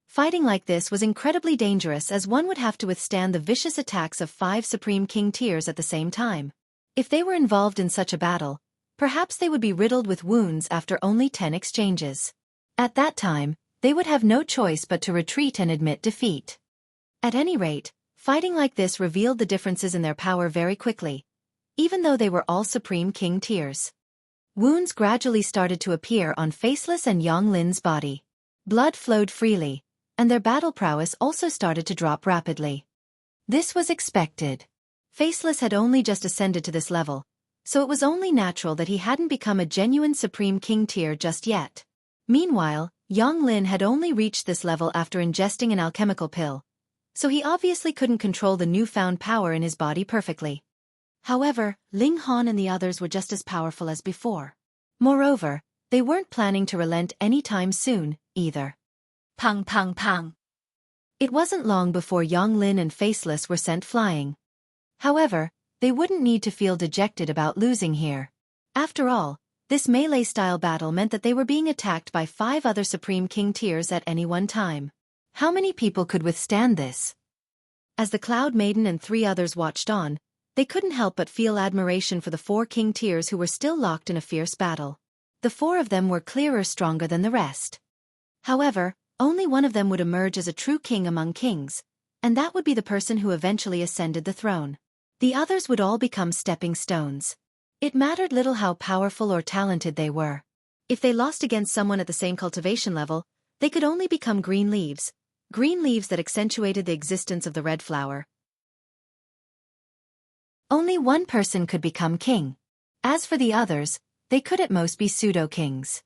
Fighting like this was incredibly dangerous, as one would have to withstand the vicious attacks of 5 supreme king tiers at the same time. If they were involved in such a battle, perhaps they would be riddled with wounds after only 10 exchanges. At that time, they would have no choice but to retreat and admit defeat. At any rate, fighting like this revealed the differences in their power very quickly, even though they were all supreme king tiers. Wounds gradually started to appear on Faceless and Yonglin's body. Blood flowed freely, and their battle prowess also started to drop rapidly. This was expected. Faceless had only just ascended to this level, so it was only natural that he hadn't become a genuine supreme king tier just yet. Meanwhile, Yonglin had only reached this level after ingesting an alchemical pill, so he obviously couldn't control the newfound power in his body perfectly. However, Ling Han and the others were just as powerful as before. Moreover, they weren't planning to relent anytime soon, either. Pang pang pang. It wasn't long before Yonglin and Faceless were sent flying. However, they wouldn't need to feel dejected about losing here. After all, this melee-style battle meant that they were being attacked by 5 other Supreme King tiers at any one time. How many people could withstand this? As the Cloud Maiden and 3 others watched on, they couldn't help but feel admiration for the 4 King tiers who were still locked in a fierce battle. The 4 of them were clearer stronger than the rest. However, only one of them would emerge as a true king among kings, and that would be the person who eventually ascended the throne. The others would all become stepping stones. It mattered little how powerful or talented they were. If they lost against someone at the same cultivation level, they could only become green leaves that accentuated the existence of the red flower. Only one person could become king. As for the others, they could at most be pseudo-kings.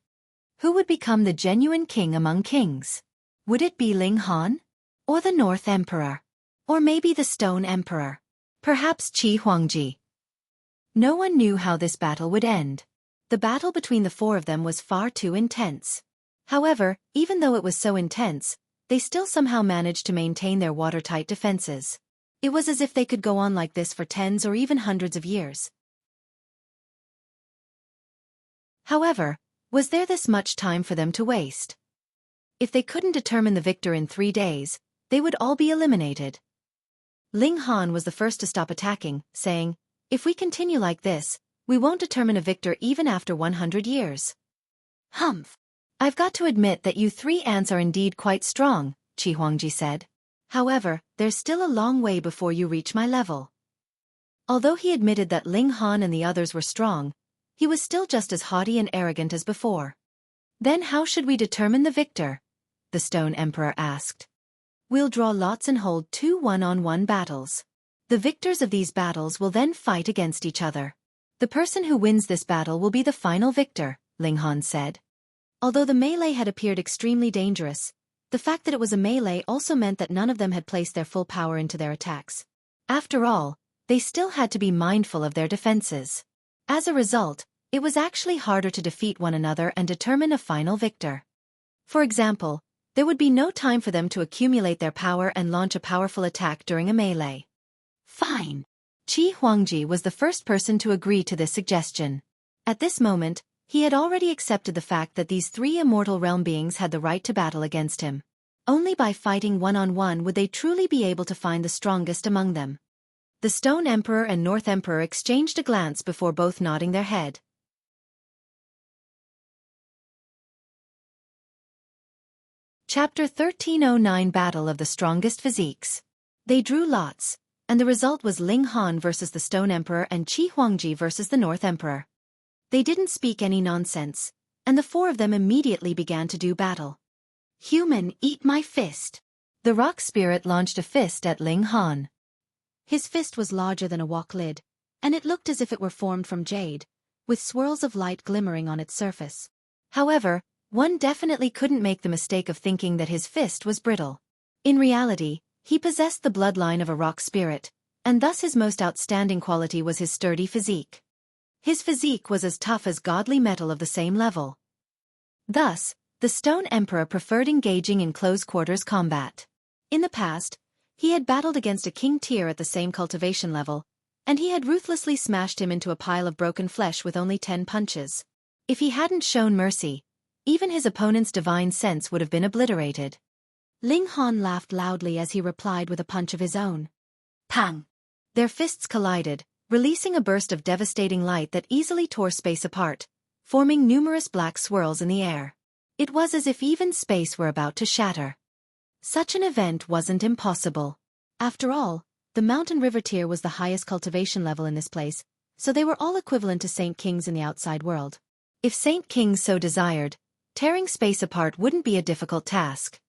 Who would become the genuine king among kings? Would it be Ling Han? Or the North Emperor? Or maybe the Stone Emperor? Perhaps Qi Huangji? No one knew how this battle would end. The battle between the 4 of them was far too intense. However, even though it was so intense, they still somehow managed to maintain their watertight defenses. It was as if they could go on like this for tens or even hundreds of years. However, was there this much time for them to waste? If they couldn't determine the victor in 3 days, they would all be eliminated. Ling Han was the first to stop attacking, saying, "If we continue like this, we won't determine a victor even after 100 years. Humph. I've got to admit that you 3 ants are indeed quite strong," Qi Huangji said. "However, there's still a long way before you reach my level." Although he admitted that Ling Han and the others were strong, he was still just as haughty and arrogant as before. "Then how should we determine the victor?" the Stone Emperor asked. "We'll draw lots and hold 2 one-on-one battles. The victors of these battles will then fight against each other. The person who wins this battle will be the final victor," Ling Han said. Although the melee had appeared extremely dangerous, the fact that it was a melee also meant that none of them had placed their full power into their attacks. After all, they still had to be mindful of their defenses. As a result, it was actually harder to defeat one another and determine a final victor. For example, there would be no time for them to accumulate their power and launch a powerful attack during a melee. Fine. Qi Huangji was the first person to agree to this suggestion. At this moment, he had already accepted the fact that these 3 immortal realm beings had the right to battle against him. Only by fighting one-on-one would they truly be able to find the strongest among them. The Stone Emperor and North Emperor exchanged a glance before both nodding their head. Chapter 1309 Battle of the Strongest Physiques. They drew lots, and the result was Ling Han versus the Stone Emperor and Qi Huangji versus the North Emperor. They didn't speak any nonsense, and the 4 of them immediately began to do battle. "Human, eat my fist." The rock spirit launched a fist at Ling Han. His fist was larger than a wok lid, and it looked as if it were formed from jade, with swirls of light glimmering on its surface. However, one definitely couldn't make the mistake of thinking that his fist was brittle. In reality, He possessed the bloodline of a rock spirit, and thus his most outstanding quality was his sturdy physique. His physique was as tough as godly metal of the same level. Thus, the Stone Emperor preferred engaging in close-quarters combat. In the past, he had battled against a king tier at the same cultivation level, and he had ruthlessly smashed him into a pile of broken flesh with only 10 punches. If he hadn't shown mercy, even his opponent's divine sense would have been obliterated. Ling Han laughed loudly as he replied with a punch of his own. Pang! Their fists collided, releasing a burst of devastating light that easily tore space apart, forming numerous black swirls in the air. It was as if even space were about to shatter. Such an event wasn't impossible. After all, the Mountain River tier was the highest cultivation level in this place, so they were all equivalent to Saint Kings in the outside world. If Saint Kings so desired, tearing space apart wouldn't be a difficult task.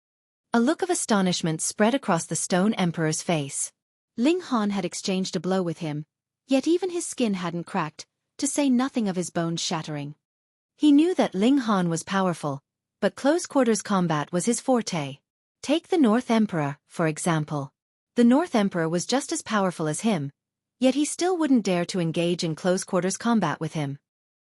A look of astonishment spread across the Stone Emperor's face. Ling Han had exchanged a blow with him, yet even his skin hadn't cracked, to say nothing of his bones shattering. He knew that Ling Han was powerful, but close-quarters combat was his forte. Take the North Emperor, for example. The North Emperor was just as powerful as him, yet he still wouldn't dare to engage in close-quarters combat with him.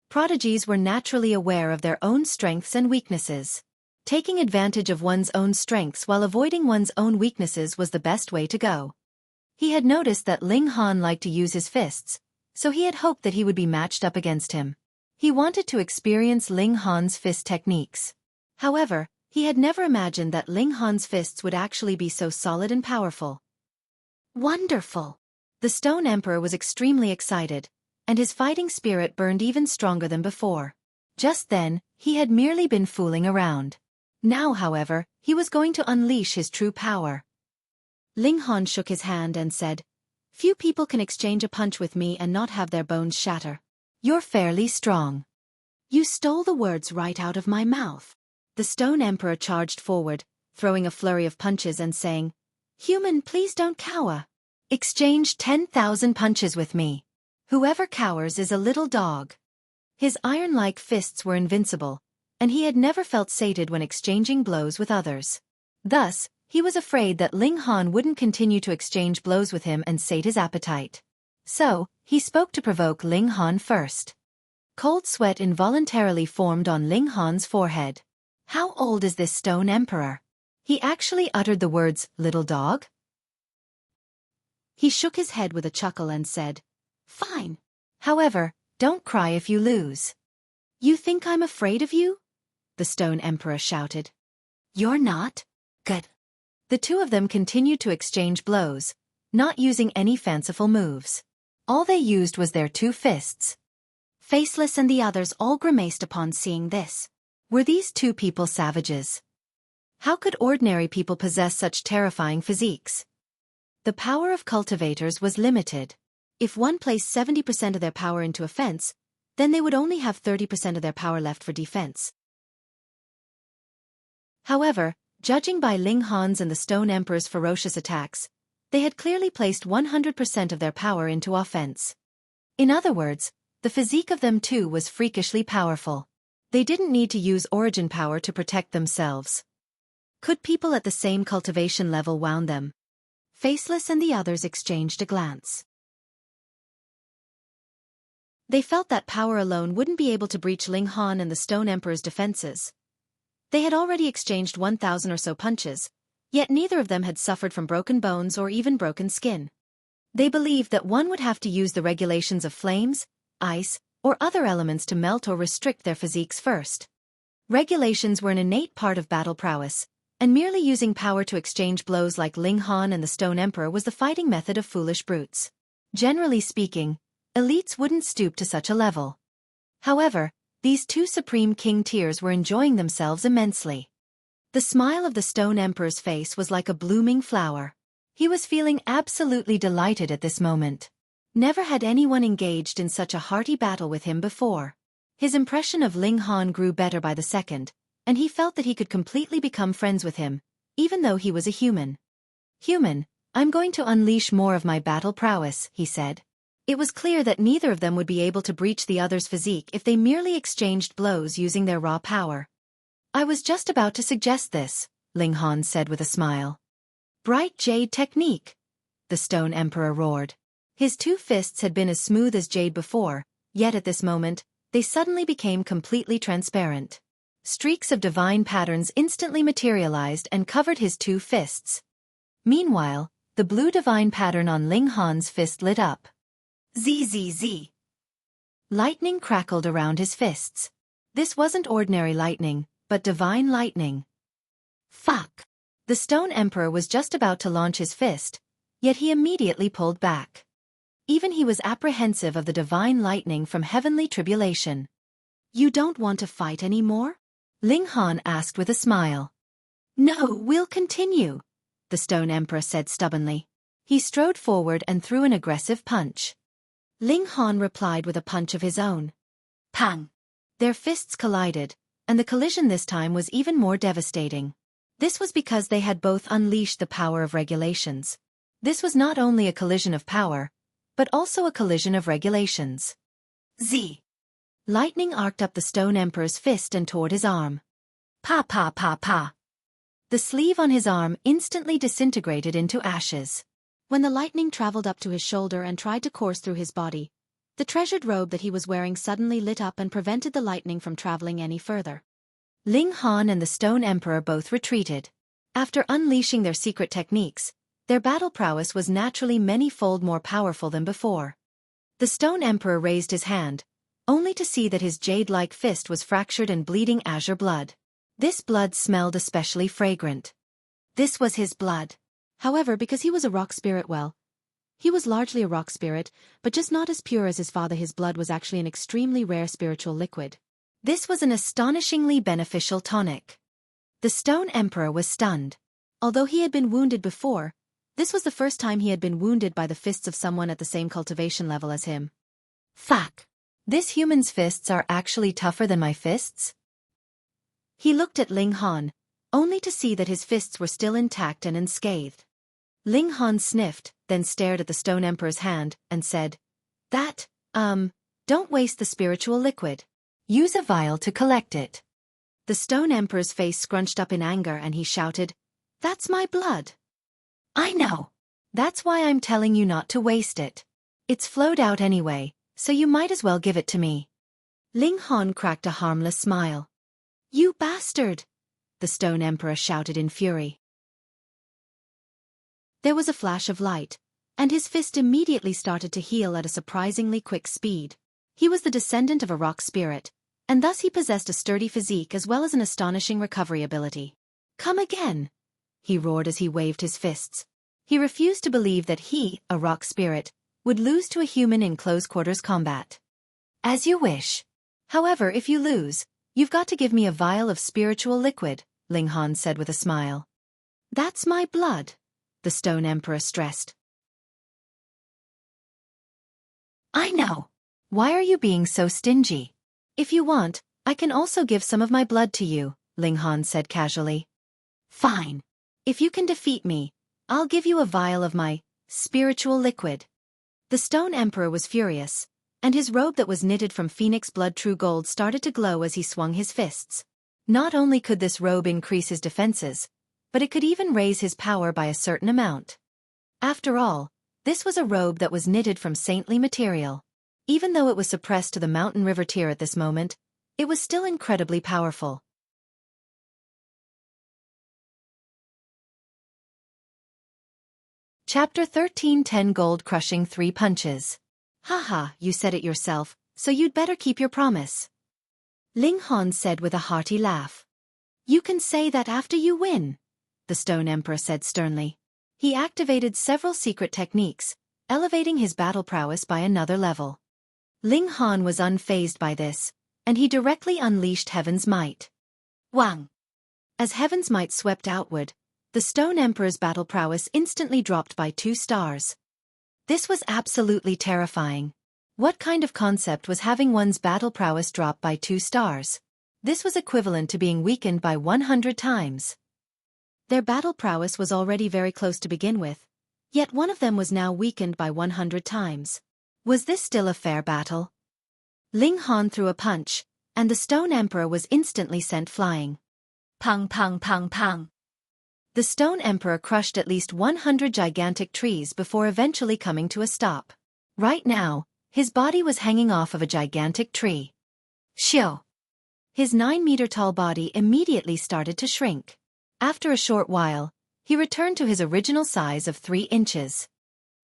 Prodigies were naturally aware of their own strengths and weaknesses. Taking advantage of one's own strengths while avoiding one's own weaknesses was the best way to go. He had noticed that Ling Han liked to use his fists, so he had hoped that he would be matched up against him. He wanted to experience Ling Han's fist techniques. However, he had never imagined that Ling Han's fists would actually be so solid and powerful. Wonderful! The Stone Emperor was extremely excited, and his fighting spirit burned even stronger than before. Just then, he had merely been fooling around. Now, however, he was going to unleash his true power. Ling Han shook his hand and said, "Few people can exchange a punch with me and not have their bones shatter. You're fairly strong." "You stole the words right out of my mouth." The Stone Emperor charged forward, throwing a flurry of punches and saying, "Human, please don't cower. Exchange 10,000 punches with me. Whoever cowers is a little dog." His iron-like fists were invincible, and he had never felt sated when exchanging blows with others. Thus, he was afraid that Ling Han wouldn't continue to exchange blows with him and sate his appetite. So, he spoke to provoke Ling Han first. Cold sweat involuntarily formed on Ling Han's forehead. How old is this Stone Emperor? He actually uttered the words, "little dog"? He shook his head with a chuckle and said, "Fine. However, don't cry if you lose." "You think I'm afraid of you?" the Stone Emperor shouted. "You're not? Good." The two of them continued to exchange blows, not using any fanciful moves. All they used was their two fists. Faceless and the others all grimaced upon seeing this. Were these two people savages? How could ordinary people possess such terrifying physiques? The power of cultivators was limited. If one placed 70% of their power into offense, then they would only have 30% of their power left for defense. However, judging by Ling Han's and the Stone Emperor's ferocious attacks, they had clearly placed 100% of their power into offense. In other words, the physique of them too was freakishly powerful. They didn't need to use origin power to protect themselves. Could people at the same cultivation level wound them? Faceless and the others exchanged a glance. They felt that power alone wouldn't be able to breach Ling Han and the Stone Emperor's defenses. They had already exchanged 1,000 or so punches, yet neither of them had suffered from broken bones or even broken skin. They believed that one would have to use the regulations of flames, ice, or other elements to melt or restrict their physiques first. Regulations were an innate part of battle prowess, and merely using power to exchange blows like Ling Han and the Stone Emperor was the fighting method of foolish brutes. Generally speaking, elites wouldn't stoop to such a level. However, these two supreme king tiers were enjoying themselves immensely. The smile of the Stone Emperor's face was like a blooming flower. He was feeling absolutely delighted at this moment. Never had anyone engaged in such a hearty battle with him before. His impression of Ling Han grew better by the second, and he felt that he could completely become friends with him, even though he was a human. "Human, I'm going to unleash more of my battle prowess," he said. It was clear that neither of them would be able to breach the other's physique if they merely exchanged blows using their raw power. "I was just about to suggest this," Ling Han said with a smile. Bright jade technique, the Stone Emperor roared. His two fists had been as smooth as jade before, yet at this moment, they suddenly became completely transparent. Streaks of divine patterns instantly materialized and covered his two fists. Meanwhile, the blue divine pattern on Ling Han's fist lit up. Zzz. Lightning crackled around his fists. This wasn't ordinary lightning, but divine lightning. Fuck! The Stone Emperor was just about to launch his fist, yet he immediately pulled back. Even he was apprehensive of the divine lightning from heavenly tribulation. You don't want to fight anymore? Ling Han asked with a smile. No, we'll continue, the Stone Emperor said stubbornly. He strode forward and threw an aggressive punch. Ling Han replied with a punch of his own. Pang! Their fists collided, and the collision this time was even more devastating. This was because they had both unleashed the power of regulations. This was not only a collision of power, but also a collision of regulations. Z. Lightning arced up the Stone Emperor's fist and toward his arm. Pa pa pa pa. The sleeve on his arm instantly disintegrated into ashes. When the lightning traveled up to his shoulder and tried to course through his body, the treasured robe that he was wearing suddenly lit up and prevented the lightning from traveling any further. Ling Han and the Stone Emperor both retreated. After unleashing their secret techniques, their battle prowess was naturally many-fold more powerful than before. The Stone Emperor raised his hand, only to see that his jade-like fist was fractured and bleeding azure blood. This blood smelled especially fragrant. This was his blood. However, because he was a rock spirit, he was largely a rock spirit, but just not as pure as his father. His blood was actually an extremely rare spiritual liquid. This was an astonishingly beneficial tonic. The Stone Emperor was stunned. Although he had been wounded before, this was the first time he had been wounded by the fists of someone at the same cultivation level as him. Fuck! This human's fists are actually tougher than my fists? He looked at Ling Han, only to see that his fists were still intact and unscathed. Ling Han sniffed, then stared at the Stone Emperor's hand, and said, don't waste the spiritual liquid. Use a vial to collect it. The Stone Emperor's face scrunched up in anger and he shouted, That's my blood. I know. That's why I'm telling you not to waste it. It's flowed out anyway, so you might as well give it to me. Ling Han cracked a harmless smile. You bastard! The Stone Emperor shouted in fury. There was a flash of light, and his fist immediately started to heal at a surprisingly quick speed. He was the descendant of a rock spirit, and thus he possessed a sturdy physique as well as an astonishing recovery ability. Come again! He roared as he waved his fists. He refused to believe that he, a rock spirit, would lose to a human in close-quarters combat. As you wish. However, if you lose, you've got to give me a vial of spiritual liquid, Ling Han said with a smile. That's my blood, the Stone Emperor stressed. I know. Why are you being so stingy? If you want, I can also give some of my blood to you, Ling Han said casually. Fine. If you can defeat me, I'll give you a vial of my spiritual liquid. The Stone Emperor was furious, and his robe that was knitted from phoenix blood true gold started to glow as he swung his fists. Not only could this robe increase his defenses, but it could even raise his power by a certain amount. After all, this was a robe that was knitted from saintly material. Even though it was suppressed to the mountain river tier at this moment, it was still incredibly powerful. Chapter 13 10 Gold Crushing 3 Punches. Haha, you said it yourself, so you'd better keep your promise. Ling Han said with a hearty laugh. You can say that after you win, the Stone Emperor said sternly. He activated several secret techniques, elevating his battle prowess by another level. Ling Han was unfazed by this, and he directly unleashed Heaven's Might. Wang! As Heaven's Might swept outward, the Stone Emperor's battle prowess instantly dropped by 2 stars. This was absolutely terrifying. What kind of concept was having one's battle prowess drop by 2 stars? This was equivalent to being weakened by 100 times. Their battle prowess was already very close to begin with, yet one of them was now weakened by 100 times. Was this still a fair battle? Ling Han threw a punch, and the Stone Emperor was instantly sent flying. Pang pang pang pang. The Stone Emperor crushed at least 100 gigantic trees before eventually coming to a stop. Right now, his body was hanging off of a gigantic tree. Xiao! His 9-meter-tall body immediately started to shrink. After a short while, he returned to his original size of 3 inches.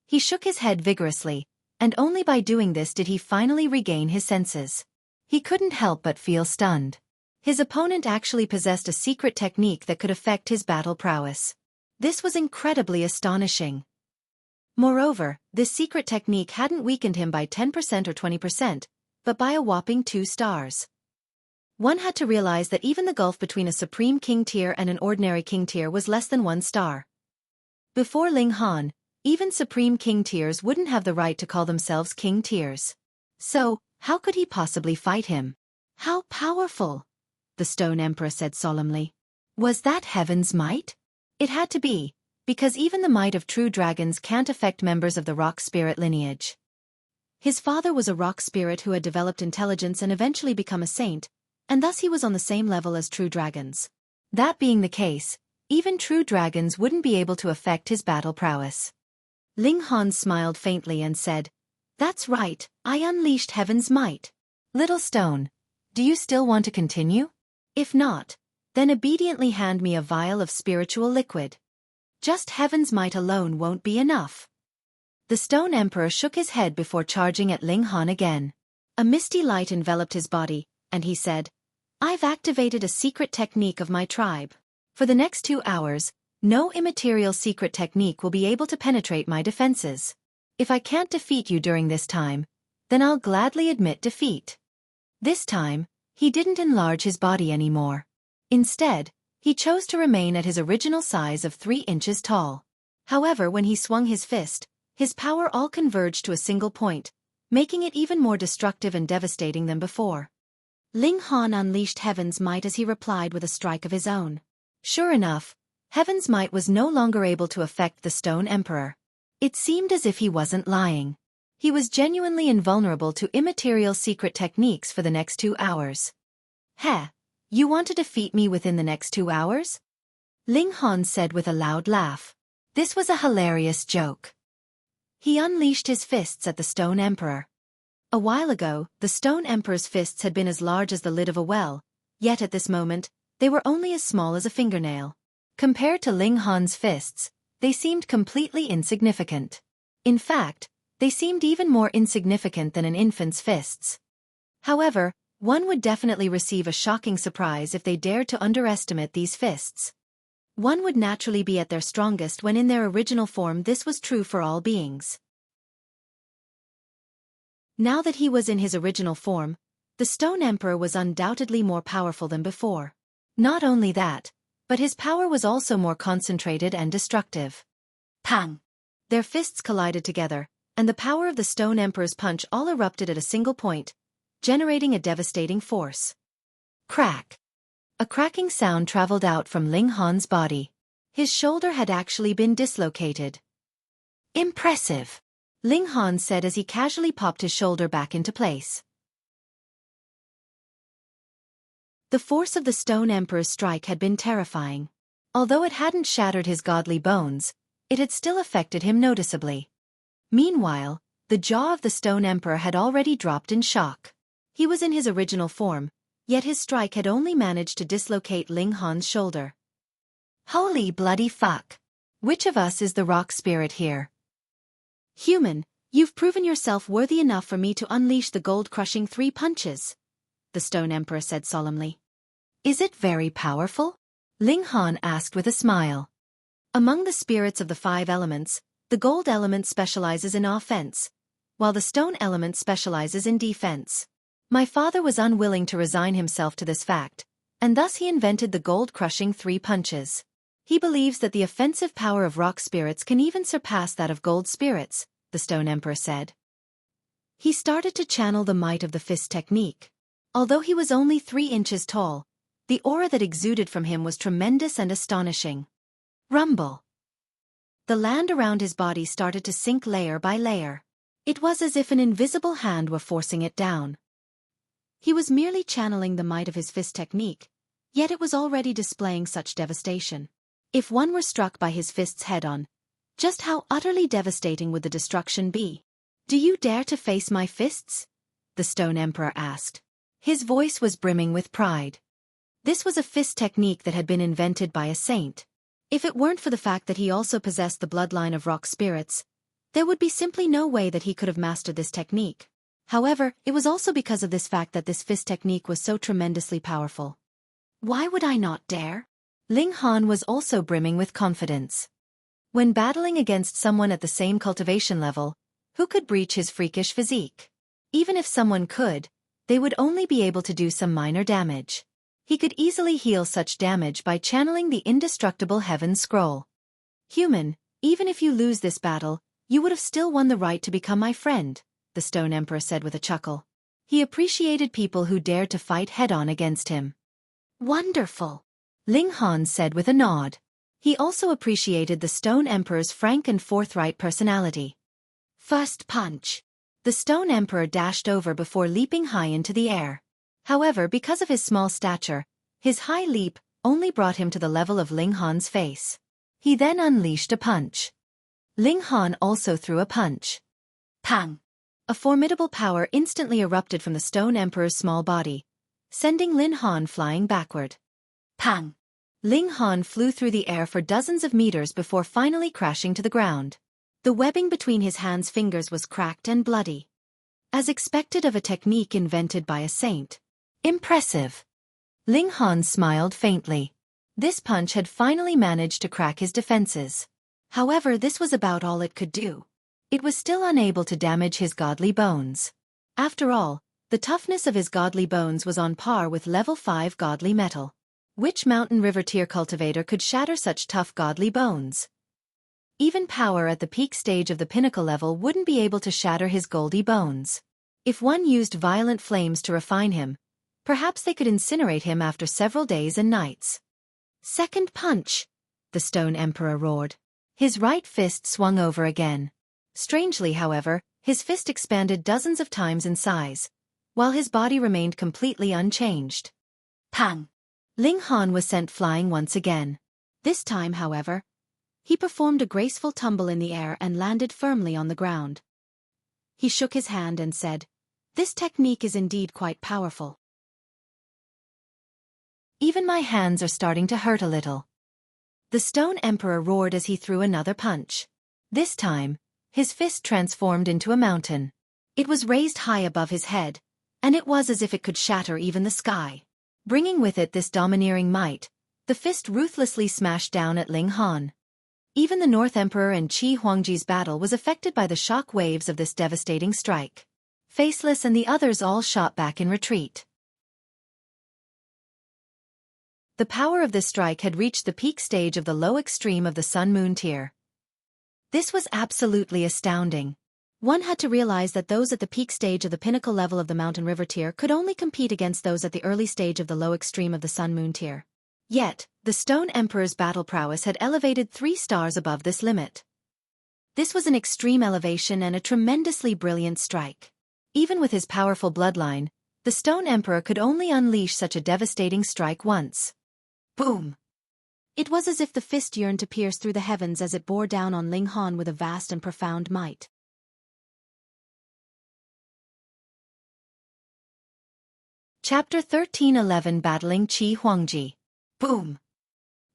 He shook his head vigorously, and only by doing this did he finally regain his senses. He couldn't help but feel stunned. His opponent actually possessed a secret technique that could affect his battle prowess. This was incredibly astonishing. Moreover, this secret technique hadn't weakened him by 10% or 20%, but by a whopping 2 stars. One had to realize that even the gulf between a Supreme King tier and an ordinary King tier was less than 1 star. Before Ling Han, even Supreme King tiers wouldn't have the right to call themselves King tiers. So, how could he possibly fight him? How powerful! The Stone Emperor said solemnly. Was that heaven's might? It had to be, because even the might of true dragons can't affect members of the rock spirit lineage. His father was a rock spirit who had developed intelligence and eventually become a saint, and thus he was on the same level as true dragons. That being the case, even true dragons wouldn't be able to affect his battle prowess. Ling Han smiled faintly and said, "That's right, I unleashed heaven's might. Little stone, do you still want to continue? If not, then obediently hand me a vial of spiritual liquid. Just heaven's might alone won't be enough." The Stone Emperor shook his head before charging at Ling Han again. A misty light enveloped his body, and he said, "I've activated a secret technique of my tribe. For the next 2 hours, no immaterial secret technique will be able to penetrate my defenses. If I can't defeat you during this time, then I'll gladly admit defeat." This time, he didn't enlarge his body anymore. Instead, he chose to remain at his original size of 3 inches tall. However, when he swung his fist, his power all converged to a single point, making it even more destructive and devastating than before. Ling Han unleashed heaven's might as he replied with a strike of his own. Sure enough, heaven's might was no longer able to affect the Stone Emperor. It seemed as if he wasn't lying. He was genuinely invulnerable to immaterial secret techniques for the next 2 hours. "Heh, you want to defeat me within the next 2 hours?" Ling Han said with a loud laugh. This was a hilarious joke. He unleashed his fists at the Stone Emperor. A while ago, the Stone Emperor's fists had been as large as the lid of a well, yet at this moment, they were only as small as a fingernail. Compared to Ling Han's fists, they seemed completely insignificant. In fact, they seemed even more insignificant than an infant's fists. However, one would definitely receive a shocking surprise if they dared to underestimate these fists. One would naturally be at their strongest when in their original form. This was true for all beings. Now that he was in his original form, the Stone Emperor was undoubtedly more powerful than before. Not only that, but his power was also more concentrated and destructive. Pang! Their fists collided together, and the power of the Stone Emperor's punch all erupted at a single point, generating a devastating force. Crack! A cracking sound traveled out from Ling Han's body. His shoulder had actually been dislocated. "Impressive," Ling Han said as he casually popped his shoulder back into place. The force of the Stone Emperor's strike had been terrifying. Although it hadn't shattered his godly bones, it had still affected him noticeably. Meanwhile, the jaw of the Stone Emperor had already dropped in shock. He was in his original form, yet his strike had only managed to dislocate Ling Han's shoulder. Holy bloody fuck! Which of us is the rock spirit here? Human, you've proven yourself worthy enough for me to unleash the gold-crushing 3 punches, the Stone Emperor said solemnly. Is it very powerful? Ling Han asked with a smile. Among the spirits of the 5 elements, the gold element specializes in offense, while the stone element specializes in defense. My father was unwilling to resign himself to this fact, and thus he invented the gold-crushing 3 punches. He believes that the offensive power of rock spirits can even surpass that of gold spirits, the Stone Emperor said. He started to channel the might of the fist technique. Although he was only 3 inches tall, the aura that exuded from him was tremendous and astonishing. Rumble. The land around his body started to sink layer by layer. It was as if an invisible hand were forcing it down. He was merely channeling the might of his fist technique, yet it was already displaying such devastation. If one were struck by his fists head-on, just how utterly devastating would the destruction be? "Do you dare to face my fists?" the Stone Emperor asked. His voice was brimming with pride. This was a fist technique that had been invented by a saint. If it weren't for the fact that he also possessed the bloodline of rock spirits, there would be simply no way that he could have mastered this technique. However, it was also because of this fact that this fist technique was so tremendously powerful. Why would I not dare? Ling Han was also brimming with confidence. When battling against someone at the same cultivation level, who could breach his freakish physique? Even if someone could, they would only be able to do some minor damage. He could easily heal such damage by channeling the indestructible Heaven Scroll. "Human, even if you lose this battle, you would have still won the right to become my friend," the Stone Emperor said with a chuckle. He appreciated people who dared to fight head-on against him. "Wonderful," Ling Han said with a nod. He also appreciated the Stone Emperor's frank and forthright personality. "First punch." The Stone Emperor dashed over before leaping high into the air. However, because of his small stature, his high leap only brought him to the level of Ling Han's face. He then unleashed a punch. Ling Han also threw a punch. Pang! A formidable power instantly erupted from the Stone Emperor's small body, sending Ling Han flying backward. Pang! Ling Han flew through the air for dozens of meters before finally crashing to the ground. The webbing between his hands' fingers was cracked and bloody. As expected of a technique invented by a saint. Impressive. Ling Han smiled faintly. This punch had finally managed to crack his defenses. However, this was about all it could do. It was still unable to damage his godly bones. After all, the toughness of his godly bones was on par with level 5 godly metal. Which mountain river tier cultivator could shatter such tough godly bones? Even power at the peak stage of the pinnacle level wouldn't be able to shatter his goldy bones. If one used violent flames to refine him, perhaps they could incinerate him after several days and nights. "Second punch!" the Stone Emperor roared. His right fist swung over again. Strangely, however, his fist expanded dozens of times in size, while his body remained completely unchanged. Pang! Ling Han was sent flying once again. This time, however, he performed a graceful tumble in the air and landed firmly on the ground. He shook his hand and said, "This technique is indeed quite powerful. Even my hands are starting to hurt a little." The Stone Emperor roared as he threw another punch. This time, his fist transformed into a mountain. It was raised high above his head, and it was as if it could shatter even the sky. Bringing with it this domineering might, the fist ruthlessly smashed down at Ling Han. Even the North Emperor and Qi Huangji's battle was affected by the shock waves of this devastating strike. Faceless and the others all shot back in retreat. The power of this strike had reached the peak stage of the low extreme of the Sun-Moon tier. This was absolutely astounding. One had to realize that those at the peak stage of the pinnacle level of the Mountain River tier could only compete against those at the early stage of the low extreme of the Sun-Moon tier. Yet, the Stone Emperor's battle prowess had elevated 3 stars above this limit. This was an extreme elevation and a tremendously brilliant strike. Even with his powerful bloodline, the Stone Emperor could only unleash such a devastating strike once. Boom! It was as if the fist yearned to pierce through the heavens as it bore down on Ling Han with a vast and profound might. Chapter 13:11 Battling Qi Huangji. Boom!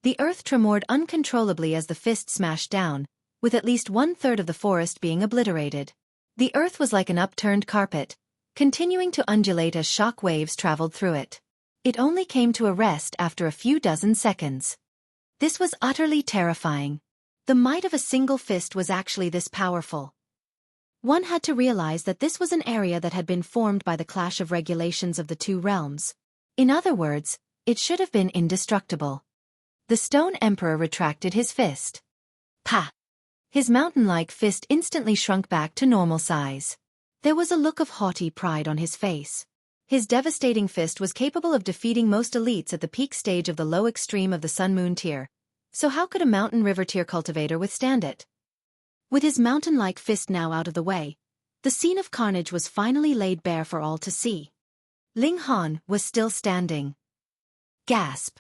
The earth tremored uncontrollably as the fist smashed down, with at least 1/3 of the forest being obliterated. The earth was like an upturned carpet, continuing to undulate as shock waves traveled through it. It only came to a rest after a few dozen seconds. This was utterly terrifying. The might of a single fist was actually this powerful. One had to realize that this was an area that had been formed by the clash of regulations of the two realms. In other words, it should have been indestructible. The Stone Emperor retracted his fist. Pa! His mountain-like fist instantly shrunk back to normal size. There was a look of haughty pride on his face. His devastating fist was capable of defeating most elites at the peak stage of the low extreme of the Sun-Moon tier. So how could a Mountain River tier cultivator withstand it? With his mountain-like fist now out of the way, the scene of carnage was finally laid bare for all to see. Ling Han was still standing. Gasp!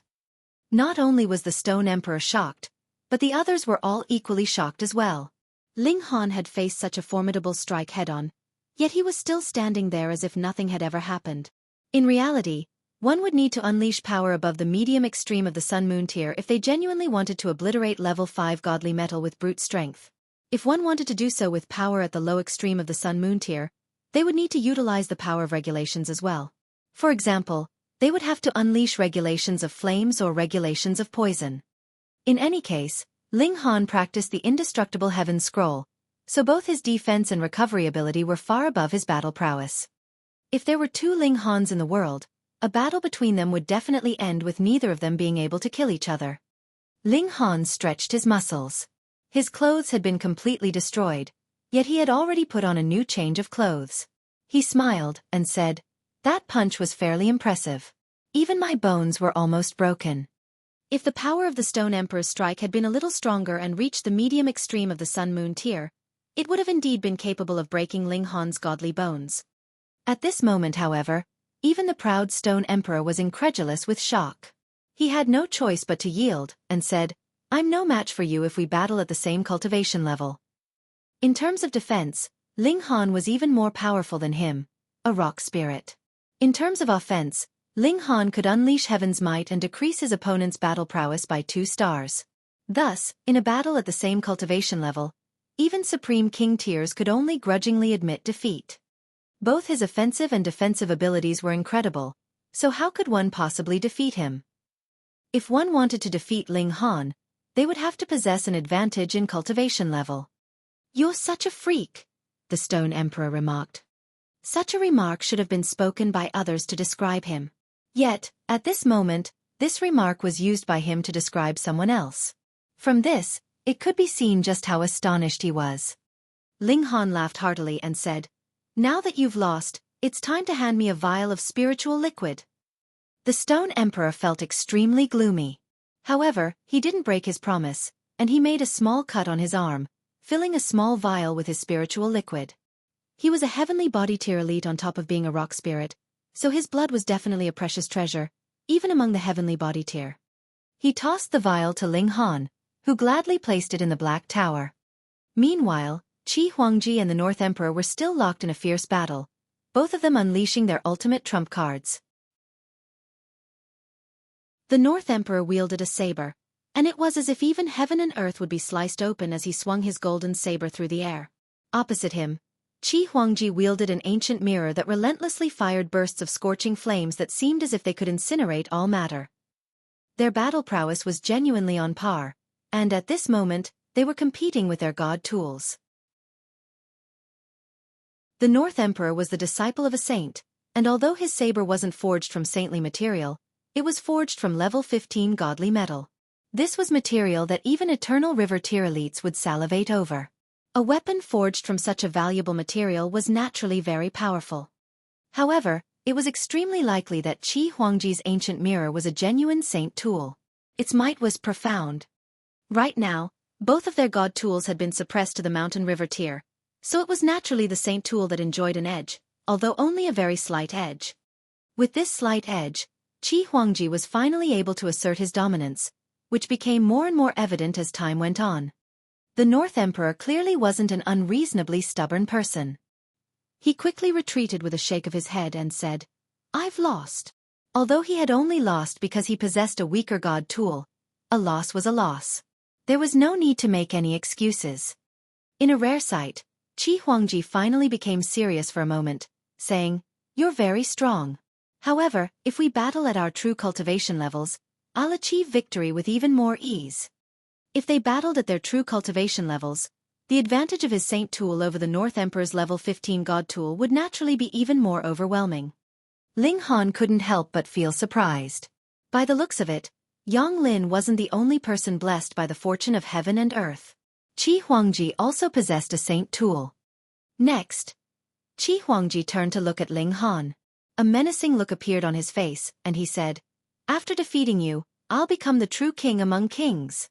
Not only was the Stone Emperor shocked, but the others were all equally shocked as well. Ling Han had faced such a formidable strike head-on, yet he was still standing there as if nothing had ever happened. In reality, one would need to unleash power above the medium extreme of the Sun Moon tier if they genuinely wanted to obliterate level 5 godly metal with brute strength. If one wanted to do so with power at the low extreme of the Sun Moon tier, they would need to utilize the power of regulations as well. For example, they would have to unleash regulations of flames or regulations of poison. In any case, Ling Han practiced the indestructible Heaven Scroll, so both his defense and recovery ability were far above his battle prowess. If there were two Ling Hans in the world, a battle between them would definitely end with neither of them being able to kill each other. Ling Han stretched his muscles. His clothes had been completely destroyed, yet he had already put on a new change of clothes. He smiled and said, "That punch was fairly impressive. Even my bones were almost broken." If the power of the Stone Emperor's strike had been a little stronger and reached the medium extreme of the Sun Moon tier, it would have indeed been capable of breaking Ling Han's godly bones. At this moment, however, even the proud Stone Emperor was incredulous with shock. He had no choice but to yield, and said, "I'm no match for you if we battle at the same cultivation level." In terms of defense, Ling Han was even more powerful than him, a rock spirit. In terms of offense, Ling Han could unleash Heaven's might and decrease his opponent's battle prowess by 2 stars. Thus, in a battle at the same cultivation level, even Supreme King tiers could only grudgingly admit defeat. Both his offensive and defensive abilities were incredible, so how could one possibly defeat him? If one wanted to defeat Ling Han, they would have to possess an advantage in cultivation level. "You're such a freak," the Stone Emperor remarked. Such a remark should have been spoken by others to describe him. Yet, at this moment, this remark was used by him to describe someone else. From this, it could be seen just how astonished he was. Ling Han laughed heartily and said, "Now that you've lost, it's time to hand me a vial of spiritual liquid." The Stone Emperor felt extremely gloomy. However, he didn't break his promise, and he made a small cut on his arm, filling a small vial with his spiritual liquid. He was a heavenly body tier elite on top of being a rock spirit, so his blood was definitely a precious treasure, even among the heavenly body tier. He tossed the vial to Ling Han, who gladly placed it in the Black Tower. Meanwhile, Qi Huangji and the North Emperor were still locked in a fierce battle, both of them unleashing their ultimate trump cards. The North Emperor wielded a saber, and it was as if even heaven and earth would be sliced open as he swung his golden saber through the air. Opposite him, Qi Huangji wielded an ancient mirror that relentlessly fired bursts of scorching flames that seemed as if they could incinerate all matter. Their battle prowess was genuinely on par, and at this moment, they were competing with their god tools. The North Emperor was the disciple of a saint, and although his saber wasn't forged from saintly material, it was forged from level 15 godly metal. This was material that even Eternal River tier elites would salivate over. A weapon forged from such a valuable material was naturally very powerful. However, it was extremely likely that Qi Huangji's ancient mirror was a genuine saint tool. Its might was profound. Right now, both of their god tools had been suppressed to the Mountain River tier, so it was naturally the saint tool that enjoyed an edge, although only a very slight edge. With this slight edge, Qi Huangji was finally able to assert his dominance, which became more and more evident as time went on. The North Emperor clearly wasn't an unreasonably stubborn person. He quickly retreated with a shake of his head and said, "I've lost." Although he had only lost because he possessed a weaker god tool, a loss was a loss. There was no need to make any excuses. In a rare sight, Qi Huangji finally became serious for a moment, saying, "You're very strong. However, if we battle at our true cultivation levels, I'll achieve victory with even more ease." If they battled at their true cultivation levels, the advantage of his saint tool over the North Emperor's level 15 god tool would naturally be even more overwhelming. Ling Han couldn't help but feel surprised. By the looks of it, Yang Lin wasn't the only person blessed by the fortune of heaven and earth. Qi Huangji also possessed a saint tool. Next, Qi Huangji turned to look at Ling Han. A menacing look appeared on his face, and he said, "After defeating you, I'll become the true king among kings."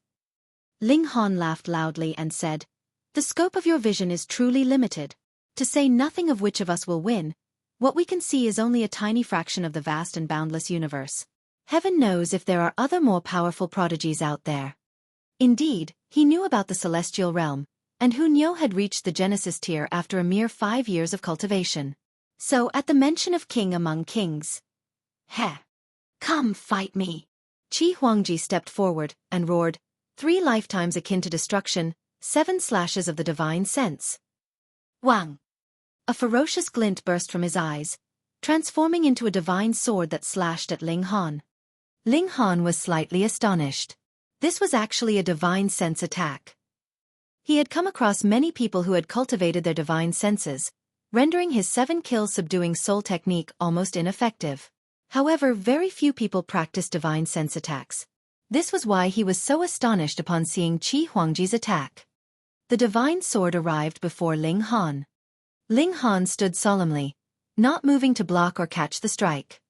Ling Han laughed loudly and said, "The scope of your vision is truly limited. To say nothing of which of us will win, what we can see is only a tiny fraction of the vast and boundless universe. Heaven knows if there are other more powerful prodigies out there. Indeed, he knew about the celestial realm, and Hu Niu had reached the Genesis tier after a mere 5 years of cultivation. So at the mention of king among kings, "Heh! Come fight me!" Qi Huangji stepped forward and roared, 3 lifetimes akin to destruction, 7 slashes of the divine sense. Wang! A ferocious glint burst from his eyes, transforming into a divine sword that slashed at Ling Han. Ling Han was slightly astonished. This was actually a divine sense attack. He had come across many people who had cultivated their divine senses, rendering his 7-kill subduing soul technique almost ineffective. However, very few people practiced divine sense attacks. This was why he was so astonished upon seeing Qi Huangji's attack. The divine sword arrived before Ling Han. Ling Han stood solemnly, not moving to block or catch the strike.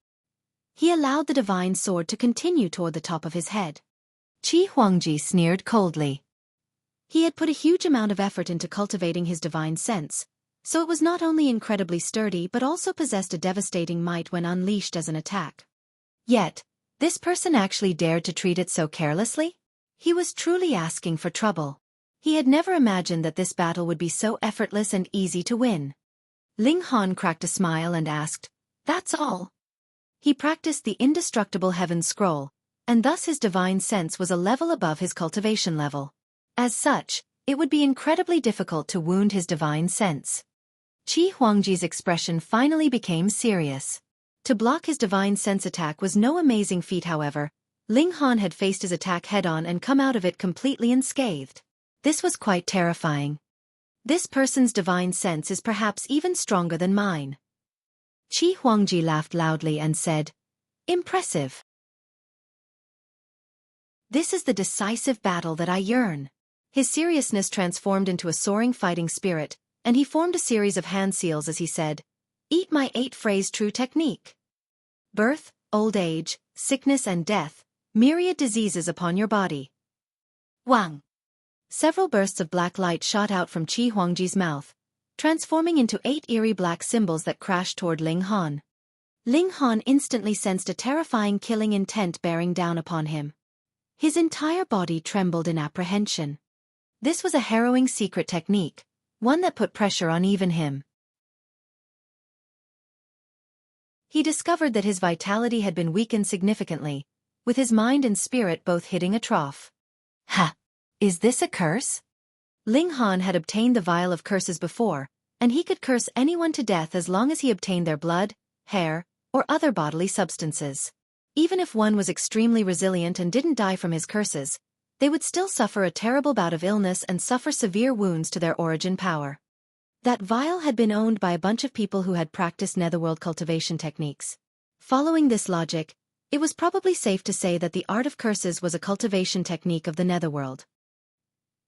He allowed the divine sword to continue toward the top of his head. Qi Huangji sneered coldly. He had put a huge amount of effort into cultivating his divine sense, so it was not only incredibly sturdy but also possessed a devastating might when unleashed as an attack. Yet, this person actually dared to treat it so carelessly? He was truly asking for trouble. He had never imagined that this battle would be so effortless and easy to win. Ling Han cracked a smile and asked, "That's all?" He practiced the indestructible heaven scroll, and thus his divine sense was a level above his cultivation level. As such, it would be incredibly difficult to wound his divine sense. Qi Huangji's expression finally became serious. To block his divine sense attack was no amazing feat, however. Ling Han had faced his attack head-on and come out of it completely unscathed. This was quite terrifying. This person's divine sense is perhaps even stronger than mine. Qi Huangji laughed loudly and said, "Impressive. This is the decisive battle that I yearn." His seriousness transformed into a soaring fighting spirit, and he formed a series of hand seals as he said, "Eat my 8-phrase true technique. Birth, old age, sickness and death, myriad diseases upon your body." Wang! Several bursts of black light shot out from Qi Huangji's mouth, transforming into 8 eerie black symbols that crashed toward Ling Han. Ling Han instantly sensed a terrifying killing intent bearing down upon him. His entire body trembled in apprehension. This was a harrowing secret technique, one that put pressure on even him. He discovered that his vitality had been weakened significantly, with his mind and spirit both hitting a trough. Ha! Is this a curse? Ling Han had obtained the vial of curses before, and he could curse anyone to death as long as he obtained their blood, hair, or other bodily substances. Even if one was extremely resilient and didn't die from his curses, they would still suffer a terrible bout of illness and suffer severe wounds to their origin power. That vial had been owned by a bunch of people who had practiced netherworld cultivation techniques. Following this logic, it was probably safe to say that the art of curses was a cultivation technique of the netherworld.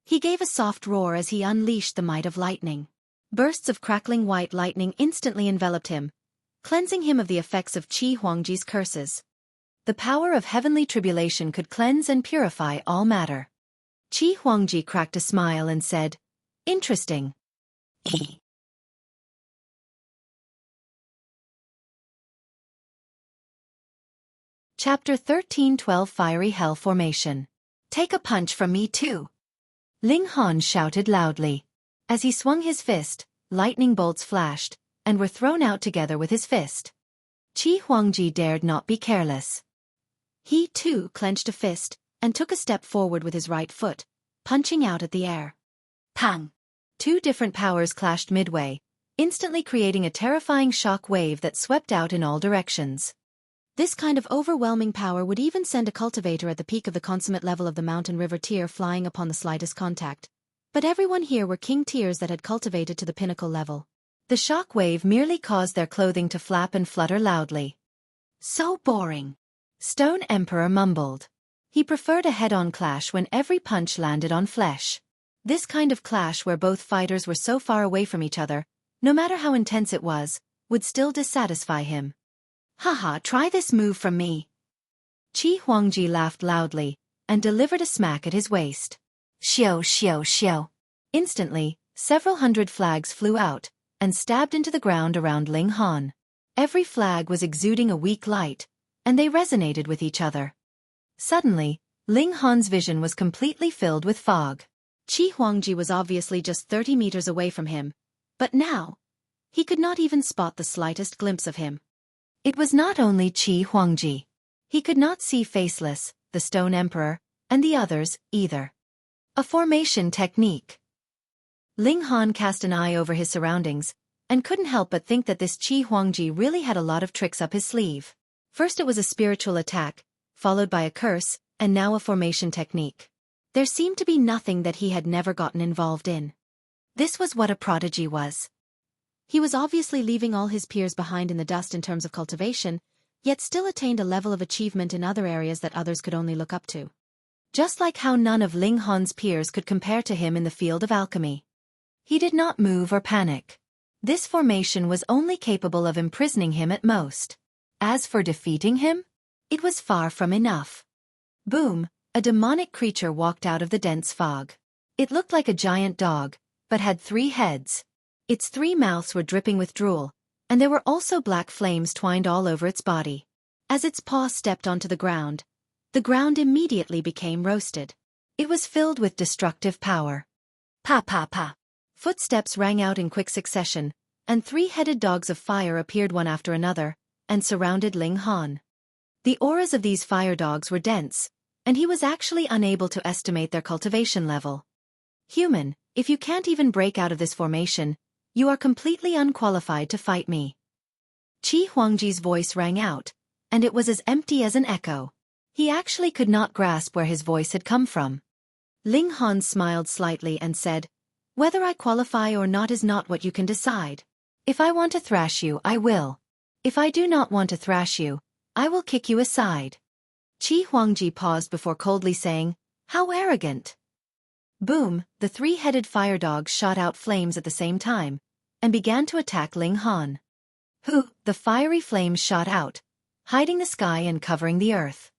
He gave a soft roar as he unleashed the might of lightning. Bursts of crackling white lightning instantly enveloped him, cleansing him of the effects of Qi Huangji's curses. The power of heavenly tribulation could cleanse and purify all matter. Qi Huangji cracked a smile and said, "Interesting." Chapter 13-12 Fiery Hell Formation. "Take a punch from me too." Ling Han shouted loudly. As he swung his fist, lightning bolts flashed, and were thrown out together with his fist. Qi Huangji dared not be careless. He, too, clenched a fist, and took a step forward with his right foot, punching out at the air. Pang! 2 different powers clashed midway, instantly creating a terrifying shock wave that swept out in all directions. This kind of overwhelming power would even send a cultivator at the peak of the consummate level of the mountain river tier flying upon the slightest contact. But everyone here were king tiers that had cultivated to the pinnacle level. The shock wave merely caused their clothing to flap and flutter loudly. "So boring," Stone Emperor mumbled. He preferred a head-on clash when every punch landed on flesh. This kind of clash where both fighters were so far away from each other, no matter how intense it was, would still dissatisfy him. "Haha, try this move from me." Qi Huangji laughed loudly, and delivered a smack at his waist. Xiao xiao xiao. Instantly, several hundred flags flew out, and stabbed into the ground around Ling Han. Every flag was exuding a weak light, and they resonated with each other. Suddenly, Ling Han's vision was completely filled with fog. Qi Huangji was obviously just 30 meters away from him, but now, he could not even spot the slightest glimpse of him. It was not only Qi Huangji. He could not see Faceless, the Stone Emperor, and the others, either. A formation technique. Ling Han cast an eye over his surroundings, and couldn't help but think that this Qi Huangji really had a lot of tricks up his sleeve. First it was a spiritual attack, followed by a curse, and now a formation technique. There seemed to be nothing that he had never gotten involved in. This was what a prodigy was. He was obviously leaving all his peers behind in the dust in terms of cultivation, yet still attained a level of achievement in other areas that others could only look up to. Just like how none of Ling Han's peers could compare to him in the field of alchemy. He did not move or panic. This formation was only capable of imprisoning him at most. As for defeating him, it was far from enough. Boom, a demonic creature walked out of the dense fog. It looked like a giant dog, but had 3 heads. Its 3 mouths were dripping with drool, and there were also black flames twined all over its body. As its paw stepped onto the ground immediately became roasted. It was filled with destructive power. Pa pa pa. Footsteps rang out in quick succession, and 3-headed dogs of fire appeared one after another, and surrounded Ling Han. The auras of these fire dogs were dense, and he was actually unable to estimate their cultivation level. Human, if you can't even break out of this formation, you are completely unqualified to fight me. Qi Huangji's voice rang out, and it was as empty as an echo. He actually could not grasp where his voice had come from. Ling Han smiled slightly and said, "Whether I qualify or not is not what you can decide. If I want to thrash you, I will. If I do not want to thrash you, I will kick you aside." Qi Huangji paused before coldly saying, "How arrogant." Boom, the 3-headed fire dogs shot out flames at the same time, and began to attack Ling Han. The fiery flames shot out, hiding the sky and covering the earth.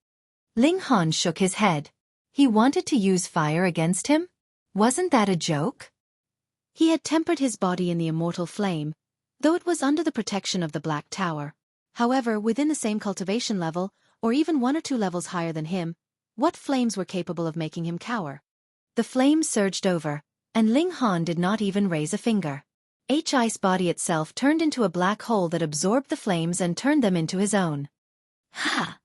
Ling Han shook his head. He wanted to use fire against him? Wasn't that a joke? He had tempered his body in the immortal flame, though it was under the protection of the Black Tower. However, within the same cultivation level, or even 1 or 2 levels higher than him, what flames were capable of making him cower? The flames surged over, and Ling Han did not even raise a finger. Ice body itself turned into a black hole that absorbed the flames and turned them into his own. Ha!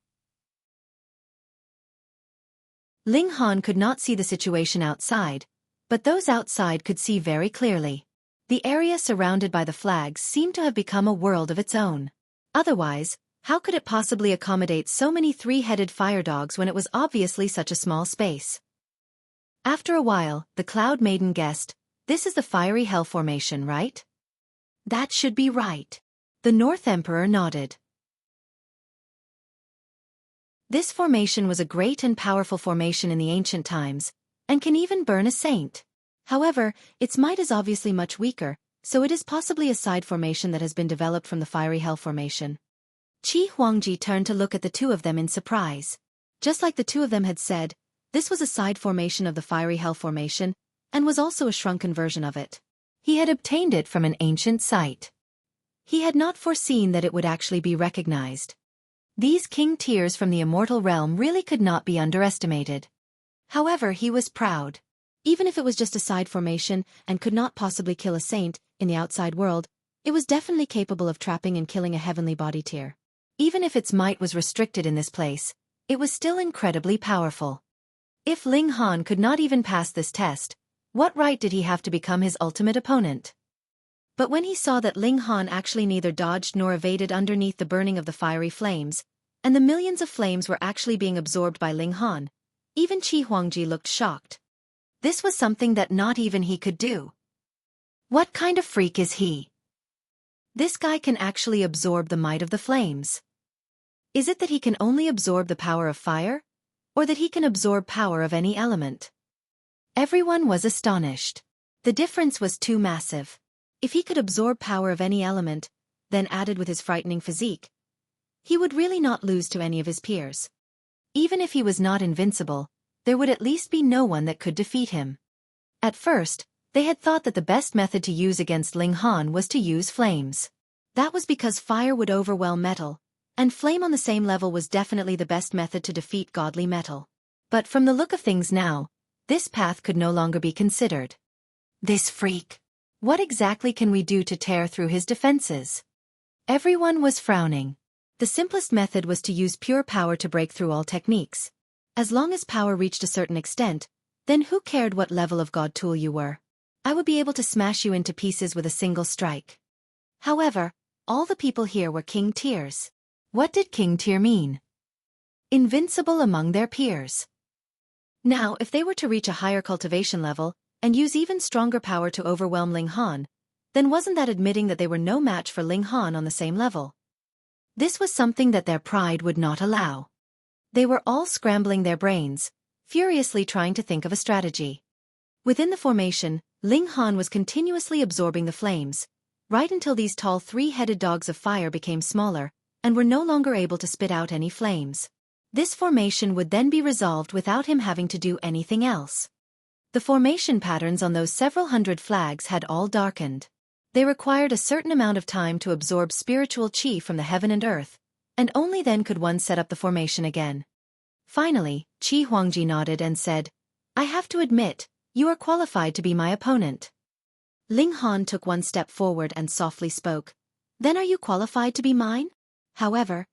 Ling Han could not see the situation outside, but those outside could see very clearly. The area surrounded by the flags seemed to have become a world of its own. Otherwise, how could it possibly accommodate so many 3-headed fire dogs when it was obviously such a small space? After a while, the Cloud Maiden guessed, "This is the fiery hell formation, right?" "That should be right." The North Emperor nodded. This formation was a great and powerful formation in the ancient times, and can even burn a saint. However, its might is obviously much weaker, so it is possibly a side formation that has been developed from the fiery hell formation. Qi Huangji turned to look at the 2 of them in surprise. Just like the 2 of them had said, this was a side formation of the fiery hell formation, and was also a shrunken version of it. He had obtained it from an ancient site. He had not foreseen that it would actually be recognized. These king tears from the immortal realm really could not be underestimated. However, he was proud. Even if it was just a side formation and could not possibly kill a saint in the outside world, it was definitely capable of trapping and killing a heavenly body tier. Even if its might was restricted in this place, it was still incredibly powerful. If Ling Han could not even pass this test, what right did he have to become his ultimate opponent? But when he saw that Ling Han actually neither dodged nor evaded underneath the burning of the fiery flames, and the millions of flames were actually being absorbed by Ling Han, even Qi Huangji looked shocked. This was something that not even he could do. What kind of freak is he? This guy can actually absorb the might of the flames. Is it that he can only absorb the power of fire, or that he can absorb power of any element? Everyone was astonished. The difference was too massive. If he could absorb power of any element, then added with his frightening physique, he would really not lose to any of his peers. Even if he was not invincible, there would at least be no one that could defeat him. At first, they had thought that the best method to use against Ling Han was to use flames. That was because fire would overwhelm metal, And flame on the same level was definitely the best method to defeat godly metal. But from the look of things now, this path could no longer be considered. This freak. What exactly can we do to tear through his defenses? Everyone was frowning. The simplest method was to use pure power to break through all techniques. As long as power reached a certain extent, then who cared what level of god tool you were? I would be able to smash you into pieces with a single strike. However, all the people here were king tiers. What did king tier mean? Invincible among their peers. Now, if they were to reach a higher cultivation level, and use even stronger power to overwhelm Ling Han, then wasn't that admitting that they were no match for Ling Han on the same level? This was something that their pride would not allow. They were all scrambling their brains, furiously trying to think of a strategy. Within the formation, Ling Han was continuously absorbing the flames, right until these tall three-headed dogs of fire became smaller, and were no longer able to spit out any flames. This formation would then be resolved without him having to do anything else. The formation patterns on those several hundred flags had all darkened. They required a certain amount of time to absorb spiritual chi from the heaven and earth, and only then could one set up the formation again. Finally, Qi Huangji nodded and said, "I have to admit, you are qualified to be my opponent." Ling Han took one step forward and softly spoke, "Then are you qualified to be mine?" However,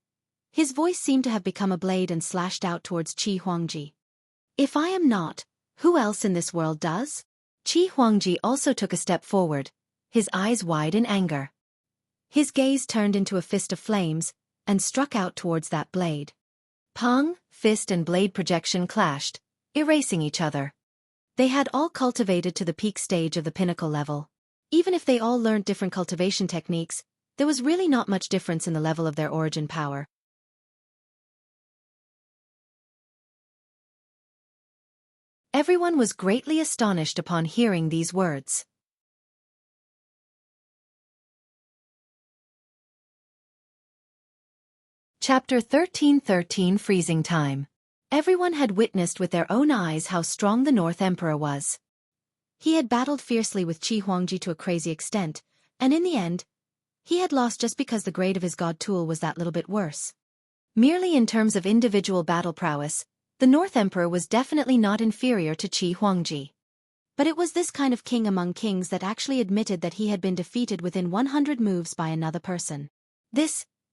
his voice seemed to have become a blade and slashed out towards Qi Huangji. "If I am not, who else in this world does?" Qi Huangji also took a step forward, his eyes wide in anger. His gaze turned into a fist of flames, and struck out towards that blade. Pong, fist and blade projection clashed, erasing each other. They had all cultivated to the peak stage of the pinnacle level. Even if they all learned different cultivation techniques, there was really not much difference in the level of their origin power. Everyone was greatly astonished upon hearing these words. Chapter 13:13 Freezing Time. Everyone had witnessed with their own eyes how strong the North Emperor was. He had battled fiercely with Qi Huangji to a crazy extent, and in the end, he had lost just because the grade of his god tool was that little bit worse. Merely in terms of individual battle prowess, the North Emperor was definitely not inferior to Qi Huangji. But it was this kind of king among kings that actually admitted that he had been defeated within 100 moves by another person.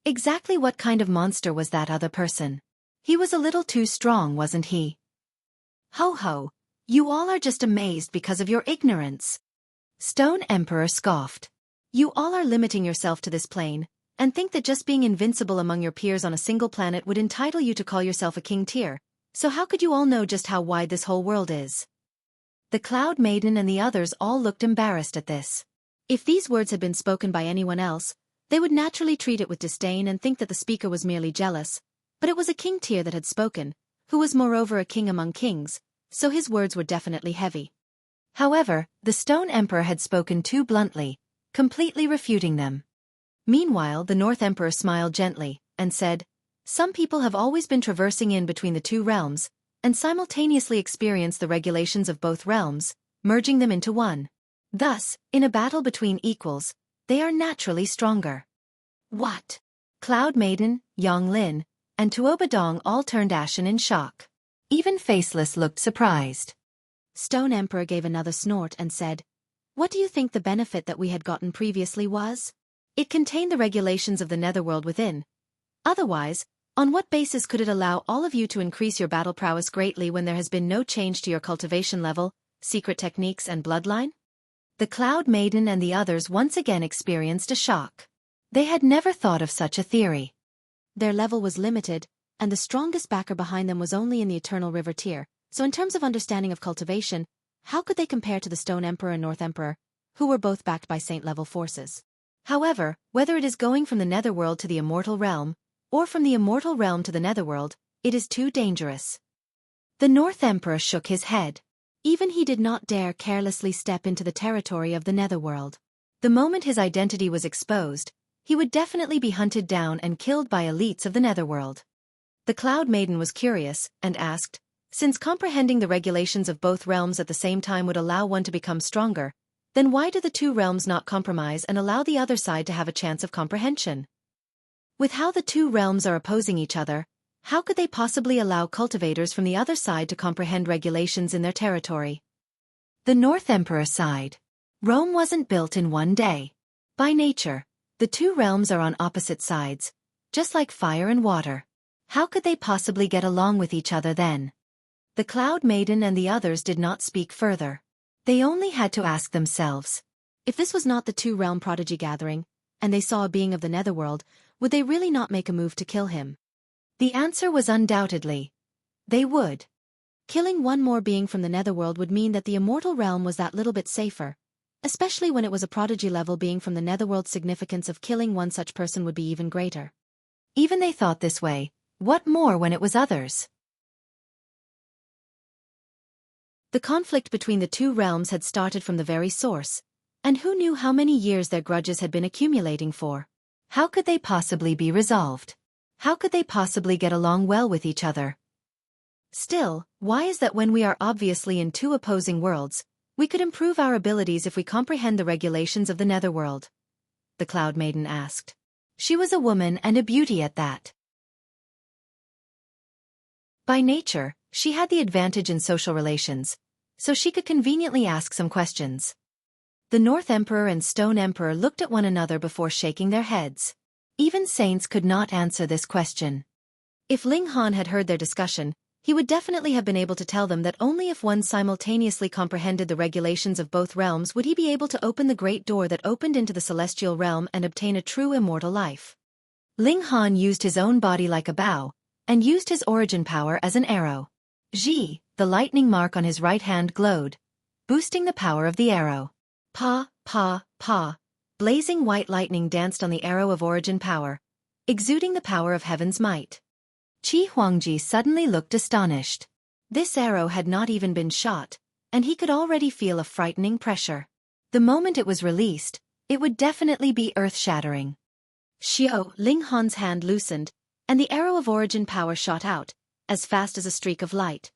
Exactly what kind of monster was that other person? He was a little too strong, wasn't he? Ho ho, you all are just amazed because of your ignorance. Stone Emperor scoffed. You all are limiting yourself to this plane, and think that just being invincible among your peers on a single planet would entitle you to call yourself a king tier. So how could you all know just how wide this whole world is? The Cloud Maiden and the others all looked embarrassed at this. If these words had been spoken by anyone else, they would naturally treat it with disdain and think that the speaker was merely jealous, but it was a king tier that had spoken, who was moreover a king among kings, so his words were definitely heavy. However, the Stone Emperor had spoken too bluntly, completely refuting them. Meanwhile, the North Emperor smiled gently, and said, "Some people have always been traversing in between the two realms, and simultaneously experience the regulations of both realms, merging them into one. Thus, in a battle between equals, they are naturally stronger." What? Cloud Maiden, Yang Lin, and Tuobadong all turned ashen in shock. Even Faceless looked surprised. Stone Emperor gave another snort and said, "What do you think the benefit that we had gotten previously was? It contained the regulations of the netherworld within. Otherwise, on what basis could it allow all of you to increase your battle prowess greatly when there has been no change to your cultivation level, secret techniques and bloodline?" The Cloud Maiden and the others once again experienced a shock. They had never thought of such a theory. Their level was limited, and the strongest backer behind them was only in the Eternal River tier, so in terms of understanding of cultivation, how could they compare to the Stone Emperor and North Emperor, who were both backed by saint-level forces? However, whether it is going from the netherworld to the immortal realm, or from the immortal realm to the netherworld, it is too dangerous. The North Emperor shook his head. Even he did not dare carelessly step into the territory of the netherworld. The moment his identity was exposed, he would definitely be hunted down and killed by elites of the netherworld. The Cloud Maiden was curious, and asked, "Since comprehending the regulations of both realms at the same time would allow one to become stronger, then why do the two realms not compromise and allow the other side to have a chance of comprehension?" With how the two realms are opposing each other, how could they possibly allow cultivators from the other side to comprehend regulations in their territory? The North Emperor sighed. Rome wasn't built in one day. By nature, the two realms are on opposite sides, just like fire and water. How could they possibly get along with each other then? The Cloud Maiden and the others did not speak further. They only had to ask themselves, if this was not the two-realm prodigy gathering, and they saw a being of the netherworld, would they really not make a move to kill him? The answer was undoubtedly, they would. Killing one more being from the netherworld would mean that the immortal realm was that little bit safer, especially when it was a prodigy-level being from the netherworld. Significance of killing one such person would be even greater. Even they thought this way, what more when it was others? The conflict between the two realms had started from the very source, and who knew how many years their grudges had been accumulating for? How could they possibly be resolved? How could they possibly get along well with each other? Still, why is that when we are obviously in two opposing worlds, we could improve our abilities if we comprehend the regulations of the netherworld? The Cloud Maiden asked. She was a woman and a beauty at that. By nature, she had the advantage in social relations, so she could conveniently ask some questions. The North Emperor and Stone Emperor looked at one another before shaking their heads. Even saints could not answer this question. If Ling Han had heard their discussion, he would definitely have been able to tell them that only if one simultaneously comprehended the regulations of both realms would he be able to open the great door that opened into the celestial realm and obtain a true immortal life. Ling Han used his own body like a bow, and used his origin power as an arrow. Ji, the lightning mark on his right hand glowed, boosting the power of the arrow. Pa, pa, pa. Blazing white lightning danced on the arrow of origin power, exuding the power of heaven's might. Qi Huangji suddenly looked astonished. This arrow had not even been shot, and he could already feel a frightening pressure. The moment it was released, it would definitely be earth-shattering. Xiao, Ling Han's hand loosened, and the arrow of origin power shot out, as fast as a streak of light.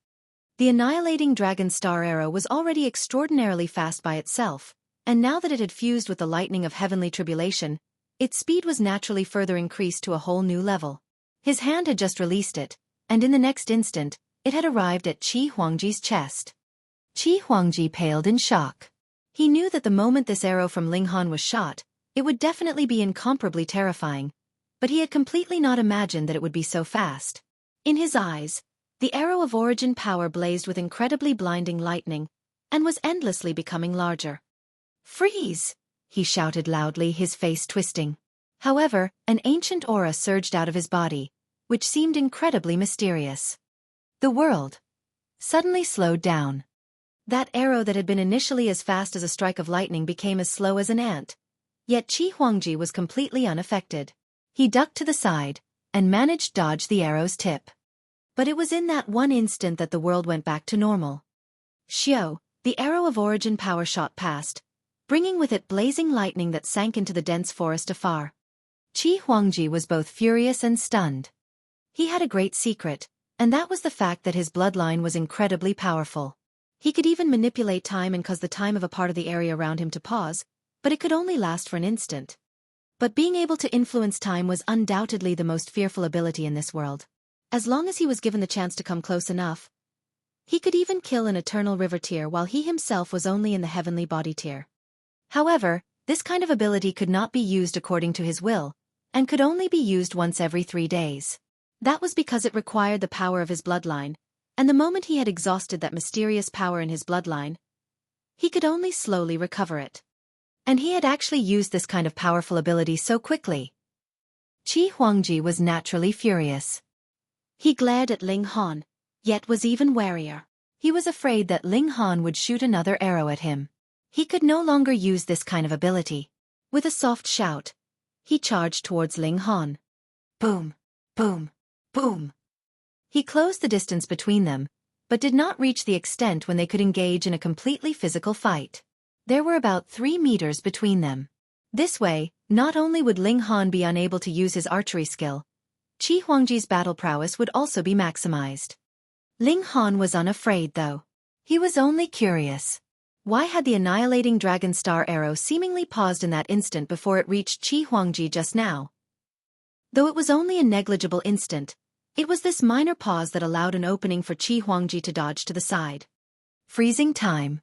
The annihilating dragon star arrow was already extraordinarily fast by itself, and now that it had fused with the lightning of heavenly tribulation, its speed was naturally further increased to a whole new level. His hand had just released it, and in the next instant, it had arrived at Qi Huangji's chest. Qi Huangji paled in shock. He knew that the moment this arrow from Ling Han was shot, it would definitely be incomparably terrifying, but he had completely not imagined that it would be so fast. In his eyes, the arrow of origin power blazed with incredibly blinding lightning, and was endlessly becoming larger. "Freeze!" he shouted loudly, his face twisting. However, an ancient aura surged out of his body, which seemed incredibly mysterious. The world suddenly slowed down. That arrow that had been initially as fast as a strike of lightning became as slow as an ant. Yet Qi Huangji was completely unaffected. He ducked to the side, and managed to dodge the arrow's tip. But it was in that one instant that the world went back to normal. Xiao, the arrow of origin power shot past, bringing with it blazing lightning that sank into the dense forest afar. Qi Huangji was both furious and stunned. He had a great secret, and that was the fact that his bloodline was incredibly powerful. He could even manipulate time and cause the time of a part of the area around him to pause, but it could only last for an instant. But being able to influence time was undoubtedly the most fearful ability in this world. As long as he was given the chance to come close enough, he could even kill an eternal river tier while he himself was only in the heavenly body tier. However, this kind of ability could not be used according to his will, and could only be used once every 3 days. That was because it required the power of his bloodline, and the moment he had exhausted that mysterious power in his bloodline, he could only slowly recover it. And he had actually used this kind of powerful ability so quickly. Qi Huangji was naturally furious. He glared at Ling Han, yet was even warier. He was afraid that Ling Han would shoot another arrow at him. He could no longer use this kind of ability. With a soft shout, he charged towards Ling Han. Boom, boom, boom. He closed the distance between them, but did not reach the extent when they could engage in a completely physical fight. There were about 3 meters between them. This way, not only would Ling Han be unable to use his archery skill, Qi Huangji's battle prowess would also be maximized. Ling Han was unafraid though. He was only curious. Why had the annihilating dragon star arrow seemingly paused in that instant before it reached Qi Huangji just now? Though it was only a negligible instant, it was this minor pause that allowed an opening for Qi Huangji to dodge to the side. Freezing time.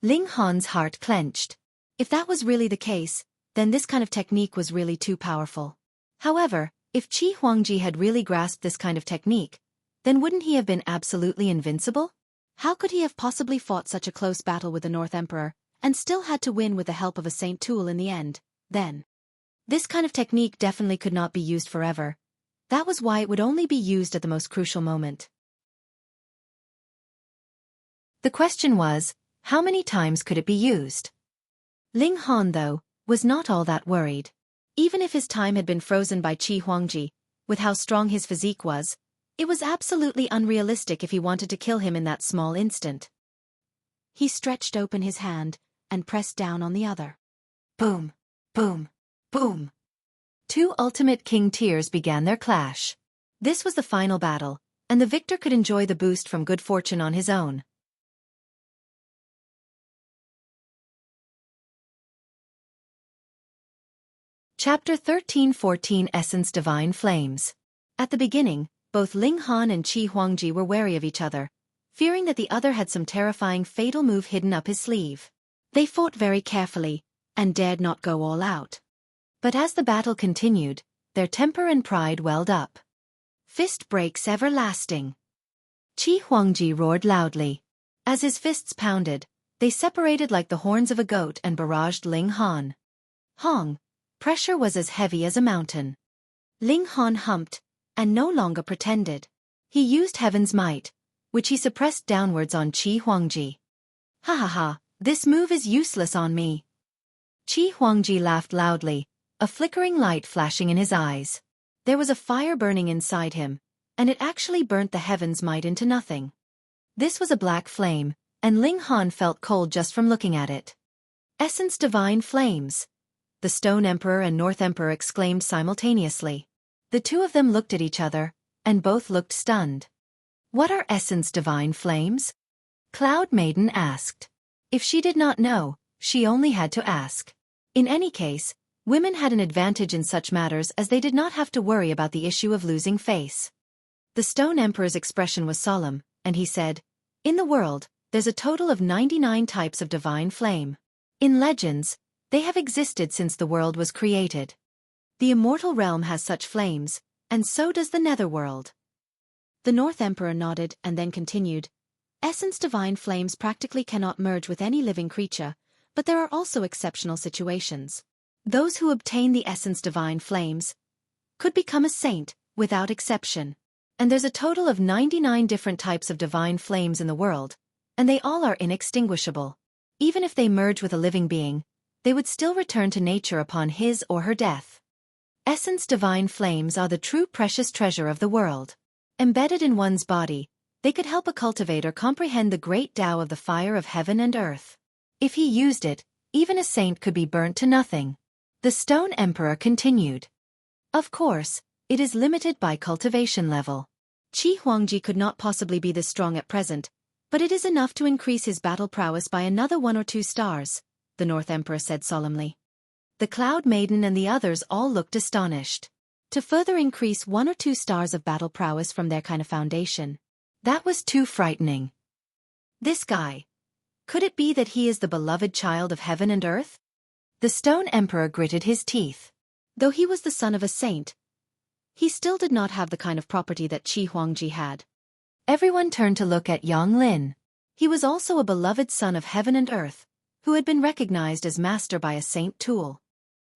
Ling Han's heart clenched. If that was really the case, then this kind of technique was really too powerful. However, if Qi Huangji had really grasped this kind of technique, then wouldn't he have been absolutely invincible? How could he have possibly fought such a close battle with the North Emperor, and still had to win with the help of a saint tool in the end, then? This kind of technique definitely could not be used forever. That was why it would only be used at the most crucial moment. The question was, how many times could it be used? Ling Han, though, was not all that worried. Even if his time had been frozen by Qi Huangji, with how strong his physique was, it was absolutely unrealistic if he wanted to kill him in that small instant. He stretched open his hand and pressed down on the other. Boom, boom, boom. Two ultimate king tiers began their clash. This was the final battle, and the victor could enjoy the boost from good fortune on his own. Chapter 13-14 Essence Divine Flames. At the beginning, both Ling Han and Qi Huangji were wary of each other, fearing that the other had some terrifying fatal move hidden up his sleeve. They fought very carefully, and dared not go all out. But as the battle continued, their temper and pride welled up. Fist breaks everlasting. Qi Huangji roared loudly. As his fists pounded, they separated like the horns of a goat and barraged Ling Han. Hong. Pressure was as heavy as a mountain. Ling Han humped, and no longer pretended. He used heaven's might, which he suppressed downwards on Qi Huangji. Ha ha ha, this move is useless on me. Qi Huangji laughed loudly, a flickering light flashing in his eyes. There was a fire burning inside him, and it actually burnt the heaven's might into nothing. This was a black flame, and Ling Han felt cold just from looking at it. Essence Divine Flames. The Stone Emperor and North Emperor exclaimed simultaneously. The two of them looked at each other, and both looked stunned. What are Essence Divine Flames? Cloud Maiden asked. If she did not know, she only had to ask. In any case, women had an advantage in such matters as they did not have to worry about the issue of losing face. The Stone Emperor's expression was solemn, and he said, "In the world, there's a total of 99 types of divine flame. In legends, they have existed since the world was created. The immortal realm has such flames, and so does the netherworld." The North Emperor nodded and then continued, "Essence Divine Flames practically cannot merge with any living creature, but there are also exceptional situations. Those who obtain the Essence Divine Flames could become a saint, without exception. And there's a total of 99 different types of divine flames in the world, and they all are inextinguishable. Even if they merge with a living being, they would still return to nature upon his or her death. Essence Divine Flames are the true precious treasure of the world. Embedded in one's body, they could help a cultivator comprehend the great Tao of the fire of heaven and earth. If he used it, even a saint could be burnt to nothing." The Stone Emperor continued. "Of course, it is limited by cultivation level. Qi Huangji could not possibly be this strong at present, but it is enough to increase his battle prowess by another 1 or 2 stars, the North Emperor said solemnly. The Cloud Maiden and the others all looked astonished. To further increase 1 or 2 stars of battle prowess from their kind of foundation. That was too frightening. This guy. Could it be that he is the beloved child of heaven and earth? The Stone Emperor gritted his teeth. Though he was the son of a saint, he still did not have the kind of property that Qi Huangji had. Everyone turned to look at Yang Lin. He was also a beloved son of heaven and earth, who had been recognized as master by a saint tool.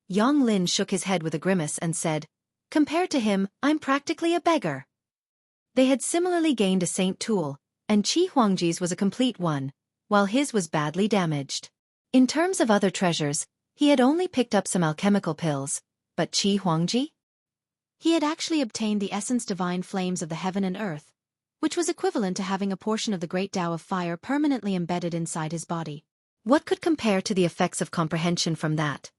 Yang Lin shook his head with a grimace and said, "Compared to him, I'm practically a beggar." They had similarly gained a saint tool, and Qi Huangji's was a complete one, while his was badly damaged. In terms of other treasures, he had only picked up some alchemical pills, but Qi Huangji? He had actually obtained the Essence Divine Flames of the heaven and earth, which was equivalent to having a portion of the great Tao of fire permanently embedded inside his body. What could compare to the effects of comprehension from that?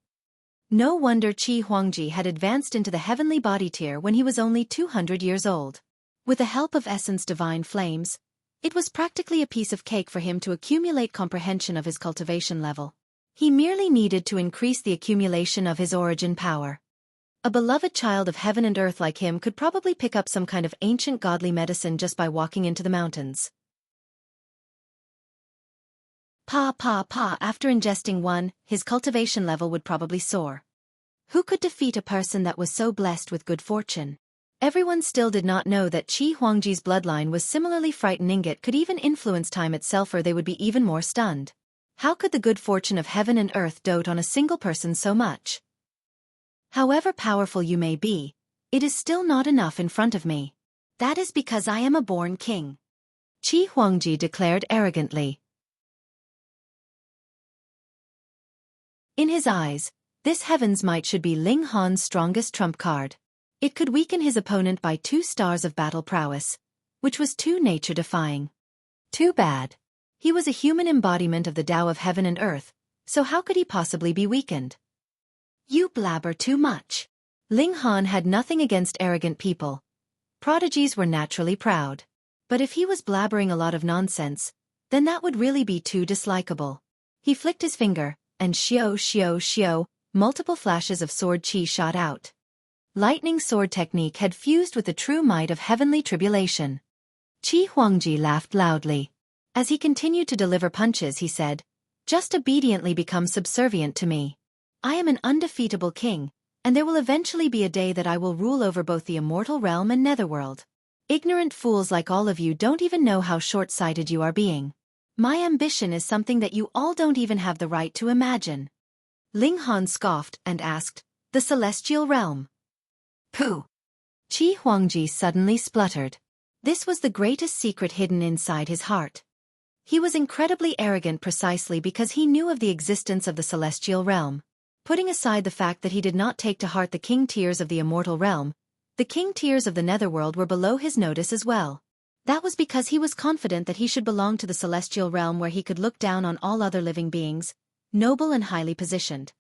No wonder Qi Huangji had advanced into the heavenly body tier when he was only 200 years old. With the help of Essence Divine Flames, it was practically a piece of cake for him to accumulate comprehension of his cultivation level. He merely needed to increase the accumulation of his origin power. A beloved child of heaven and earth like him could probably pick up some kind of ancient godly medicine just by walking into the mountains. After ingesting one, his cultivation level would probably soar. Who could defeat a person that was so blessed with good fortune? Everyone still did not know that Qi Huangji's bloodline was similarly frightening. It could even influence time itself, or they would be even more stunned. How could the good fortune of heaven and earth dote on a single person so much? However powerful you may be, it is still not enough in front of me. That is because I am a born king, Qi Huangji declared arrogantly. In his eyes, this heaven's might should be Ling Han's strongest trump card. It could weaken his opponent by 2 stars of battle prowess, which was too nature-defying. Too bad. He was a human embodiment of the Tao of heaven and earth, so how could he possibly be weakened? You blabber too much. Ling Han had nothing against arrogant people. Prodigies were naturally proud. But if he was blabbering a lot of nonsense, then that would really be too dislikable. He flicked his finger, and xiao, multiple flashes of sword chi shot out. Lightning sword technique had fused with the true might of heavenly tribulation. Qi Huangji laughed loudly. As he continued to deliver punches, he said, "Just obediently become subservient to me. I am an undefeatable king, and there will eventually be a day that I will rule over both the immortal realm and netherworld. Ignorant fools like all of you don't even know how short-sighted you are being. My ambition is something that you all don't even have the right to imagine." Ling Han scoffed and asked, "The celestial realm?" Pooh! Qi Huangji suddenly spluttered. This was the greatest secret hidden inside his heart. He was incredibly arrogant precisely because he knew of the existence of the celestial realm. Putting aside the fact that he did not take to heart the king tiers of the immortal realm, the king tiers of the netherworld were below his notice as well. That was because he was confident that he should belong to the celestial realm, where he could look down on all other living beings, noble and highly positioned.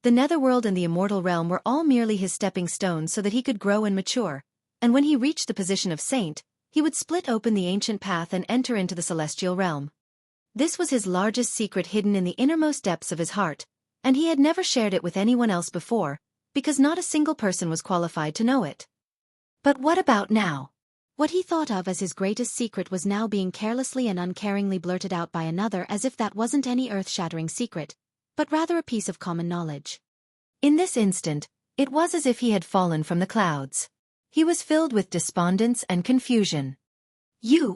The netherworld and the immortal realm were all merely his stepping stones so that he could grow and mature, and when he reached the position of saint, he would split open the ancient path and enter into the celestial realm. This was his largest secret, hidden in the innermost depths of his heart, and he had never shared it with anyone else before, because not a single person was qualified to know it. But what about now? What he thought of as his greatest secret was now being carelessly and uncaringly blurted out by another, as if that wasn't any earth-shattering secret, but rather a piece of common knowledge. In this instant, it was as if he had fallen from the clouds. He was filled with despondence and confusion.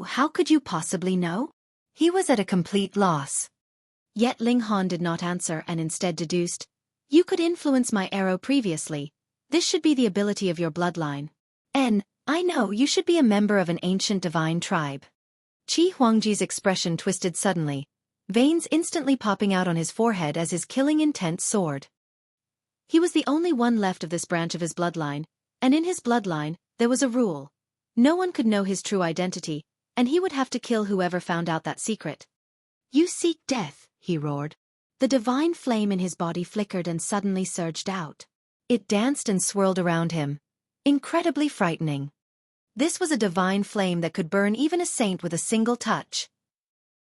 How could you possibly know? He was at a complete loss. Yet Ling Han did not answer and instead deduced, "You could influence my arrow previously. This should be the ability of your bloodline. I know you should be a member of an ancient divine tribe." Qi Huangji's expression twisted suddenly, veins instantly popping out on his forehead as his killing intent soared. He was the only one left of this branch of his bloodline, and in his bloodline, there was a rule. No one could know his true identity, and he would have to kill whoever found out that secret. "You seek death," he roared. The divine flame in his body flickered and suddenly surged out. It danced and swirled around him, incredibly frightening. This was a divine flame that could burn even a saint with a single touch.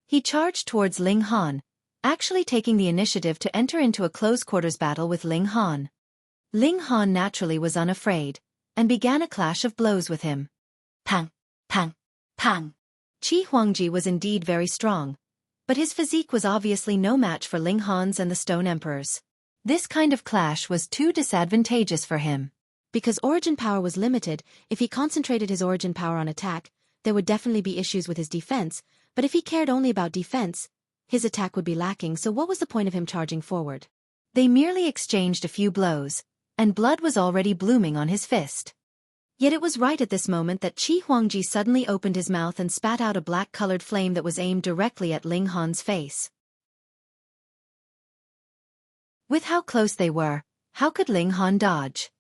He charged towards Ling Han, actually taking the initiative to enter into a close-quarters battle with Ling Han. Ling Han naturally was unafraid, and began a clash of blows with him. Pang! Pang! Pang! Qi Huangji was indeed very strong, but his physique was obviously no match for Ling Han's and the Stone Emperor's. This kind of clash was too disadvantageous for him. Because origin power was limited, if he concentrated his origin power on attack, there would definitely be issues with his defense, but if he cared only about defense, his attack would be lacking, so what was the point of him charging forward? They merely exchanged a few blows, and blood was already blooming on his fist. Yet it was right at this moment that Qi Huangji suddenly opened his mouth and spat out a black-colored flame that was aimed directly at Ling Han's face. With how close they were, how could Ling Han dodge?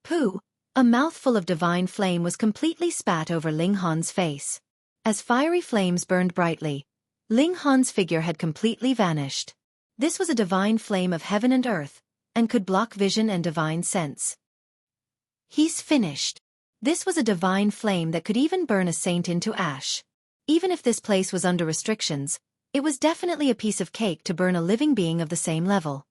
Pooh! A mouthful of divine flame was completely spat over Ling Han's face. As fiery flames burned brightly, Ling Han's figure had completely vanished. This was a divine flame of heaven and earth, and could block vision and divine sense. He's finished. This was a divine flame that could even burn a saint into ash. Even if this place was under restrictions, It was definitely a piece of cake to burn a living being of the same level.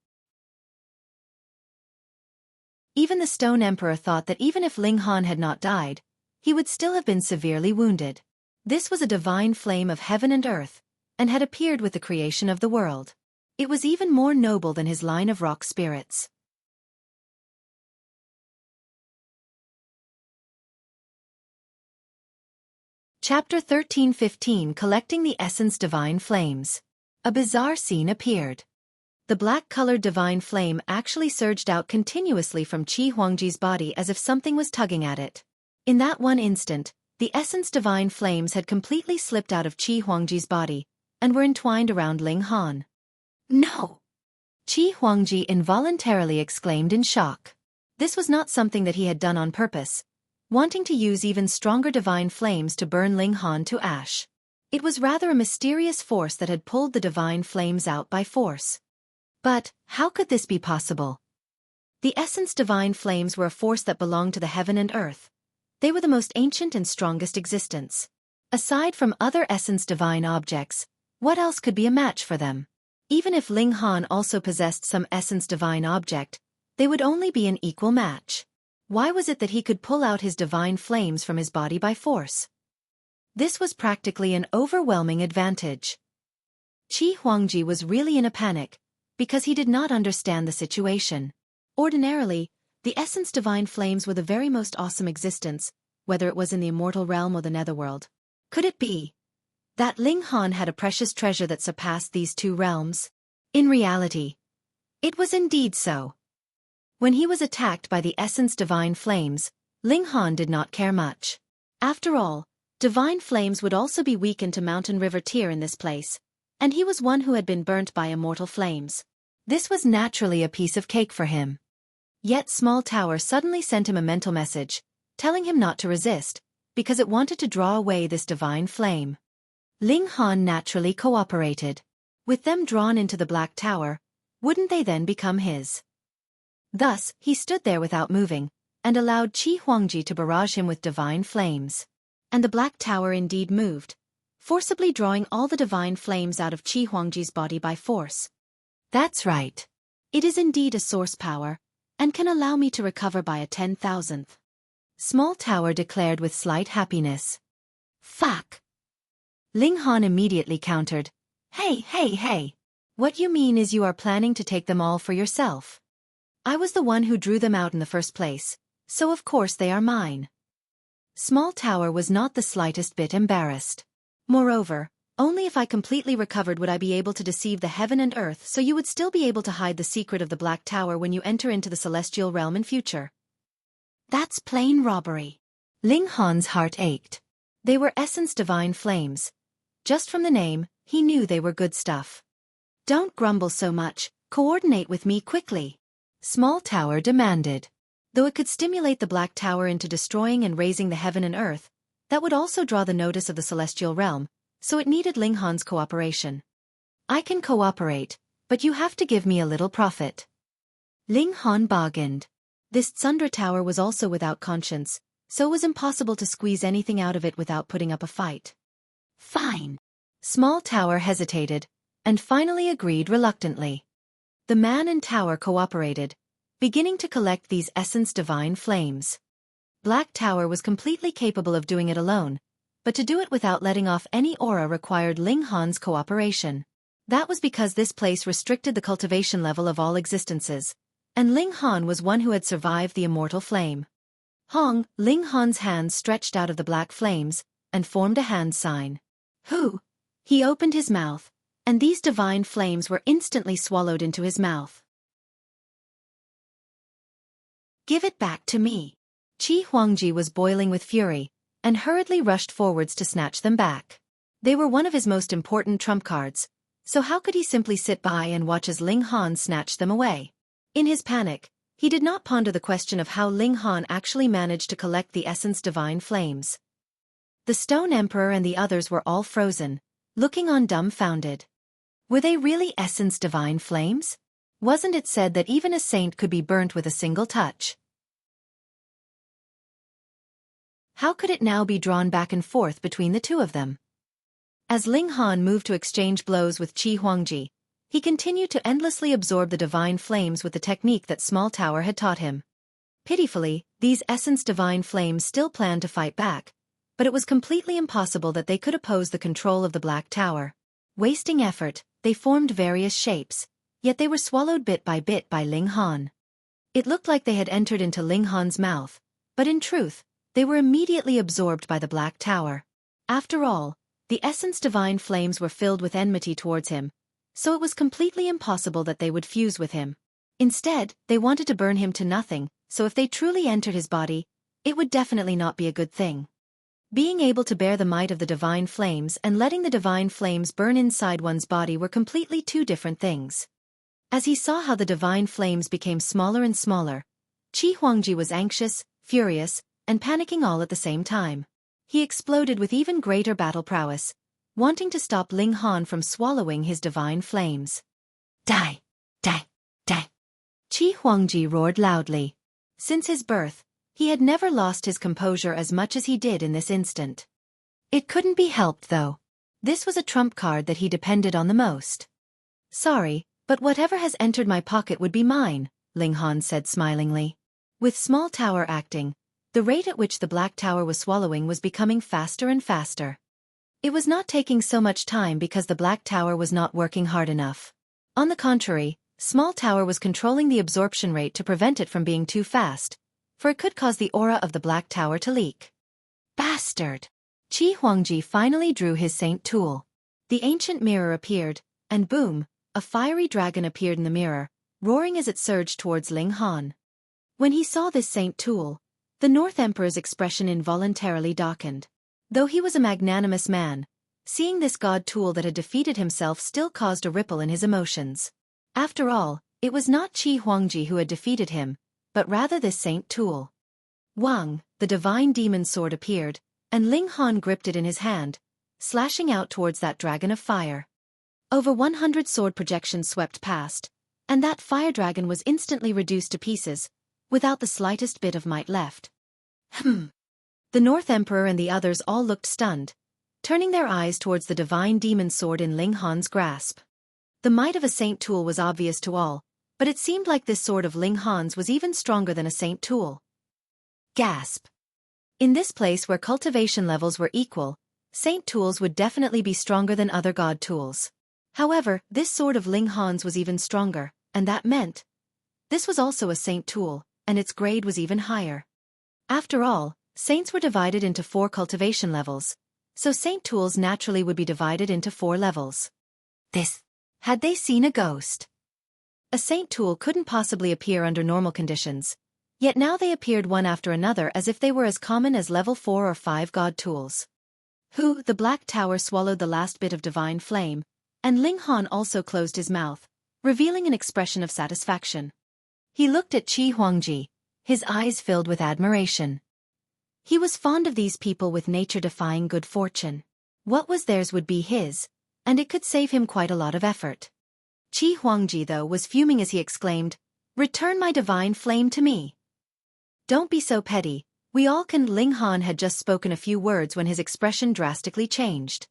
Even the Stone Emperor thought that even if Ling Han had not died, he would still have been severely wounded. This was a divine flame of heaven and earth, and had appeared with the creation of the world. It was even more noble than his line of rock spirits. Chapter 13:15 Collecting the Essence Divine Flames. A bizarre scene appeared. The black-colored divine flame actually surged out continuously from Qi Huangji's body as if something was tugging at it. In that one instant, the essence divine flames had completely slipped out of Qi Huangji's body, and were entwined around Ling Han. No! Qi Huangji involuntarily exclaimed in shock. This was not something that he had done on purpose, wanting to use even stronger divine flames to burn Ling Han to ash. It was rather a mysterious force that had pulled the divine flames out by force. But, how could this be possible? The essence divine flames were a force that belonged to the heaven and earth. They were the most ancient and strongest existence. Aside from other essence divine objects, what else could be a match for them? Even if Ling Han also possessed some essence divine object, they would only be an equal match. Why was it that he could pull out his divine flames from his body by force? This was practically an overwhelming advantage. Qi Huangji was really in a panic, because he did not understand the situation. Ordinarily, the essence divine flames were the very most awesome existence, whether it was in the immortal realm or the netherworld. Could it be that Ling Han had a precious treasure that surpassed these two realms? In reality, it was indeed so. When he was attacked by the essence divine flames, Ling Han did not care much. After all, divine flames would also be weakened to mountain river tier in this place, and he was one who had been burnt by immortal flames. This was naturally a piece of cake for him. Yet Small Tower suddenly sent him a mental message, telling him not to resist, because it wanted to draw away this divine flame. Ling Han naturally cooperated. With them drawn into the Black Tower, wouldn't they then become his? Thus, he stood there without moving, and allowed Qi Huangji to barrage him with divine flames. And the Black Tower indeed moved, forcibly drawing all the divine flames out of Qi Huangji's body by force. That's right. It is indeed a source power, and can allow me to recover by a 10,000th. Small Tower declared with slight happiness. Fuck! Ling Han immediately countered. Hey! What you mean is you are planning to take them all for yourself. I was the one who drew them out in the first place, so of course they are mine. Small Tower was not the slightest bit embarrassed. Moreover, only if I completely recovered would I be able to deceive the heaven and earth, so you would still be able to hide the secret of the Black Tower when you enter into the celestial realm in future. That's plain robbery. Ling Han's heart ached. They were essence divine flames. Just from the name, he knew they were good stuff. Don't grumble so much, coordinate with me quickly. Small Tower demanded. Though it could stimulate the Black Tower into destroying and raising the heaven and earth, that would also draw the notice of the celestial realm, so it needed Ling Han's cooperation. I can cooperate, but you have to give me a little profit. Ling Han bargained. This Tsundra Tower was also without conscience, so it was impossible to squeeze anything out of it without putting up a fight. Fine. Small Tower hesitated, and finally agreed reluctantly. The man and Tower cooperated, beginning to collect these essence divine flames. Black Tower was completely capable of doing it alone, but to do it without letting off any aura required Ling Han's cooperation. That was because this place restricted the cultivation level of all existences, and Ling Han was one who had survived the immortal flame. Ling Han's hands stretched out of the black flames, and formed a hand sign. Who? He opened his mouth, and these divine flames were instantly swallowed into his mouth. Give it back to me. Qi Huangji was boiling with fury, and hurriedly rushed forwards to snatch them back. They were one of his most important trump cards, so how could he simply sit by and watch as Ling Han snatched them away? In his panic, he did not ponder the question of how Ling Han actually managed to collect the essence divine flames. The Stone Emperor and the others were all frozen, looking on dumbfounded. Were they really essence divine flames? Wasn't it said that even a saint could be burnt with a single touch? How could it now be drawn back and forth between the two of them? As Ling Han moved to exchange blows with Qi Huangji, he continued to endlessly absorb the divine flames with the technique that Small Tower had taught him. Pitifully, these essence divine flames still planned to fight back, but it was completely impossible that they could oppose the control of the Black Tower. Wasting effort, they formed various shapes, yet they were swallowed bit by Ling Han. It looked like they had entered into Ling Han's mouth, but in truth, they were immediately absorbed by the Black Tower. After all, the essence divine flames were filled with enmity towards him, so it was completely impossible that they would fuse with him. Instead, they wanted to burn him to nothing, so if they truly entered his body, it would definitely not be a good thing. Being able to bear the might of the divine flames and letting the divine flames burn inside one's body were completely two different things. As he saw how the divine flames became smaller and smaller, Qi Huangji was anxious, furious, and panicking all at the same time. He exploded with even greater battle prowess, wanting to stop Ling Han from swallowing his divine flames. Die! Die! Die! Qi Huangji roared loudly. Since his birth, he had never lost his composure as much as he did in this instant. It couldn't be helped though. This was a trump card that he depended on the most. Sorry, but whatever has entered my pocket would be mine, Ling Han said smilingly. With Small Tower acting, the rate at which the Black Tower was swallowing was becoming faster and faster. It was not taking so much time because the Black Tower was not working hard enough. On the contrary, Small Tower was controlling the absorption rate to prevent it from being too fast, for it could cause the aura of the Black Tower to leak. Bastard! Qi Huangji finally drew his saint tool. The ancient mirror appeared, and boom, a fiery dragon appeared in the mirror, roaring as it surged towards Ling Han. When he saw this saint tool, the North Emperor's expression involuntarily darkened. Though he was a magnanimous man, seeing this god tool that had defeated himself still caused a ripple in his emotions. After all, it was not Qi Huangji who had defeated him, but rather this saint tool. Wang, the divine demon sword appeared, and Ling Han gripped it in his hand, slashing out towards that dragon of fire. Over 100 sword projections swept past, and that fire dragon was instantly reduced to pieces, without the slightest bit of might left. The North Emperor and the others all looked stunned, turning their eyes towards the divine demon sword in Ling Han's grasp. The might of a saint tool was obvious to all, but it seemed like this sword of Ling Han's was even stronger than a saint tool. Gasp! In this place where cultivation levels were equal, saint tools would definitely be stronger than other god tools. However, this sword of Ling Han's was even stronger, and that meant this was also a saint tool, and its grade was even higher. After all, saints were divided into 4 cultivation levels, so saint tools naturally would be divided into 4 levels. Had they seen a ghost? A saint tool couldn't possibly appear under normal conditions, yet now they appeared one after another as if they were as common as level 4 or 5 god tools. The Black Tower swallowed the last bit of divine flame, and Ling Han also closed his mouth, revealing an expression of satisfaction. He looked at Qi Huangji, his eyes filled with admiration. He was fond of these people with nature-defying good fortune. What was theirs would be his, and it could save him quite a lot of effort. Qi Huangji, though, was fuming as he exclaimed, "Return my divine flame to me." "Don't be so petty, we all can." Ling Han had just spoken a few words when his expression drastically changed.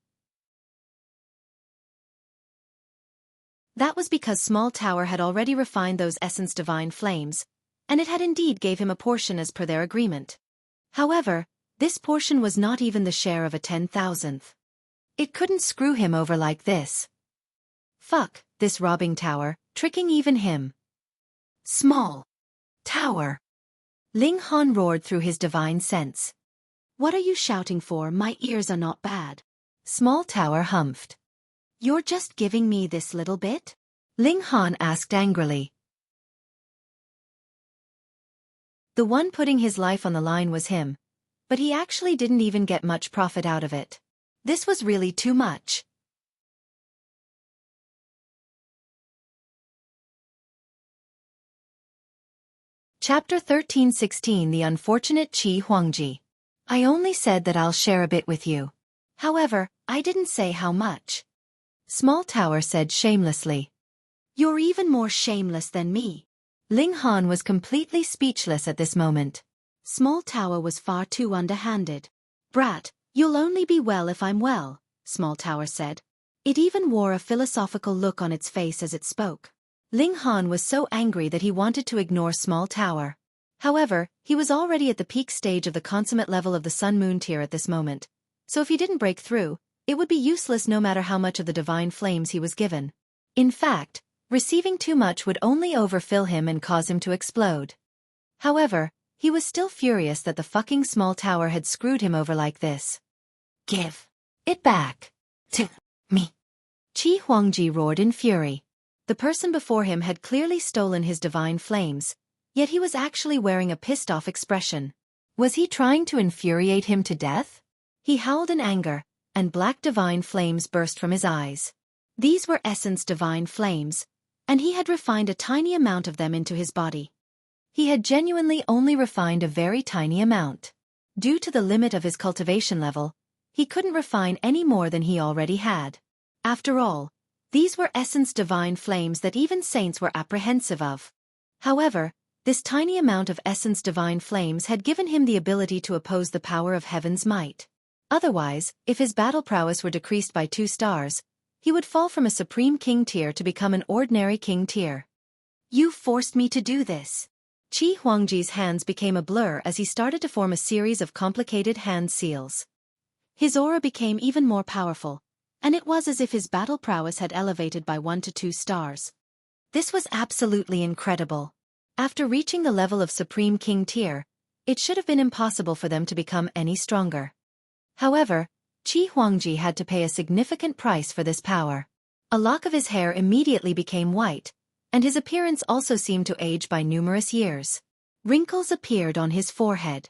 That was because Small Tower had already refined those essence divine flames, and it had indeed gave him a portion as per their agreement. However, this portion was not even the share of a 10,000th. It couldn't screw him over like this. Fuck, this robbing tower, tricking even him. Small Tower! Ling Han roared through his divine sense. "What are you shouting for? My ears are not bad." Small Tower humphed. "You're just giving me this little bit?" Ling Han asked angrily. The one putting his life on the line was him, but he actually didn't even get much profit out of it. This was really too much. Chapter 13:16 The Unfortunate Qi Huangji. "I only said that I'll share a bit with you. However, I didn't say how much." Small Tower said shamelessly. "You're even more shameless than me." Ling Han was completely speechless at this moment. Small Tower was far too underhanded. "Brat, you'll only be well if I'm well," Small Tower said. It even wore a philosophical look on its face as it spoke. Ling Han was so angry that he wanted to ignore Small Tower. However, he was already at the peak stage of the consummate level of the Sun-Moon tier at this moment, so if he didn't break through, it would be useless no matter how much of the divine flames he was given. In fact, receiving too much would only overfill him and cause him to explode. However, he was still furious that the fucking Small Tower had screwed him over like this. Give it back to me. Qi Huangji roared in fury. The person before him had clearly stolen his divine flames, yet he was actually wearing a pissed-off expression. Was he trying to infuriate him to death? He howled in anger, and black divine flames burst from his eyes. These were essence divine flames, and he had refined a tiny amount of them into his body. He had genuinely only refined a very tiny amount. Due to the limit of his cultivation level, he couldn't refine any more than he already had. After all, these were essence divine flames that even saints were apprehensive of. However, this tiny amount of essence divine flames had given him the ability to oppose the power of heaven's might. Otherwise, if his battle prowess were decreased by 2 stars, he would fall from a supreme king tier to become an ordinary king tier. You forced me to do this. Qi Huangji's hands became a blur as he started to form a series of complicated hand seals. His aura became even more powerful, and it was as if his battle prowess had elevated by 1 to 2 stars. This was absolutely incredible. After reaching the level of Supreme King tier, it should have been impossible for them to become any stronger. However, Qi Huangji had to pay a significant price for this power. A lock of his hair immediately became white, and his appearance also seemed to age by numerous years. Wrinkles appeared on his forehead.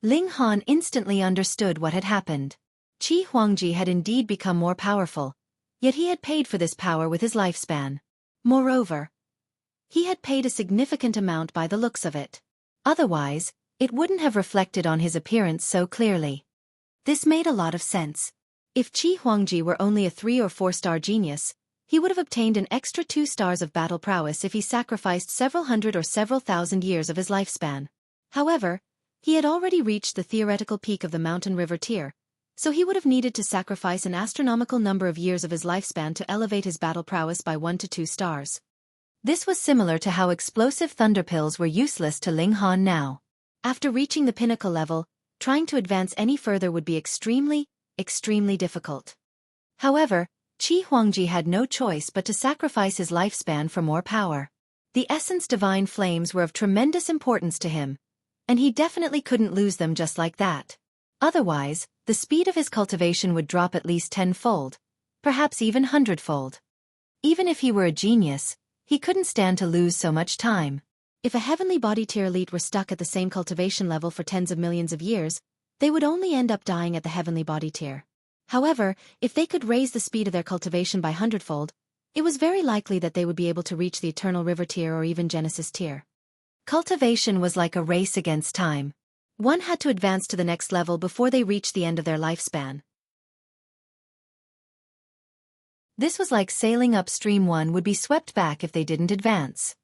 Ling Han instantly understood what had happened. Qi Huangji had indeed become more powerful, yet he had paid for this power with his lifespan. Moreover, he had paid a significant amount by the looks of it. Otherwise, it wouldn't have reflected on his appearance so clearly. This made a lot of sense. If Qi Huangji were only a 3 or 4-star genius, he would have obtained an extra 2 stars of battle prowess if he sacrificed several hundred or several thousand years of his lifespan. However, he had already reached the theoretical peak of the mountain river tier, so he would have needed to sacrifice an astronomical number of years of his lifespan to elevate his battle prowess by 1 to 2 stars. This was similar to how explosive thunder pills were useless to Ling Han now. After reaching the pinnacle level, trying to advance any further would be extremely difficult. However, Qi Huangji had no choice but to sacrifice his lifespan for more power. The essence divine flames were of tremendous importance to him, and he definitely couldn't lose them just like that. Otherwise, the speed of his cultivation would drop at least 10-fold, perhaps even 100-fold. Even if he were a genius, he couldn't stand to lose so much time. If a heavenly body tier elite were stuck at the same cultivation level for tens of millions of years, they would only end up dying at the heavenly body tier. However, if they could raise the speed of their cultivation by 100-fold, it was very likely that they would be able to reach the eternal river tier or even Genesis tier. Cultivation was like a race against time. One had to advance to the next level before they reached the end of their lifespan. This was like sailing upstream. One would be swept back if they didn't advance.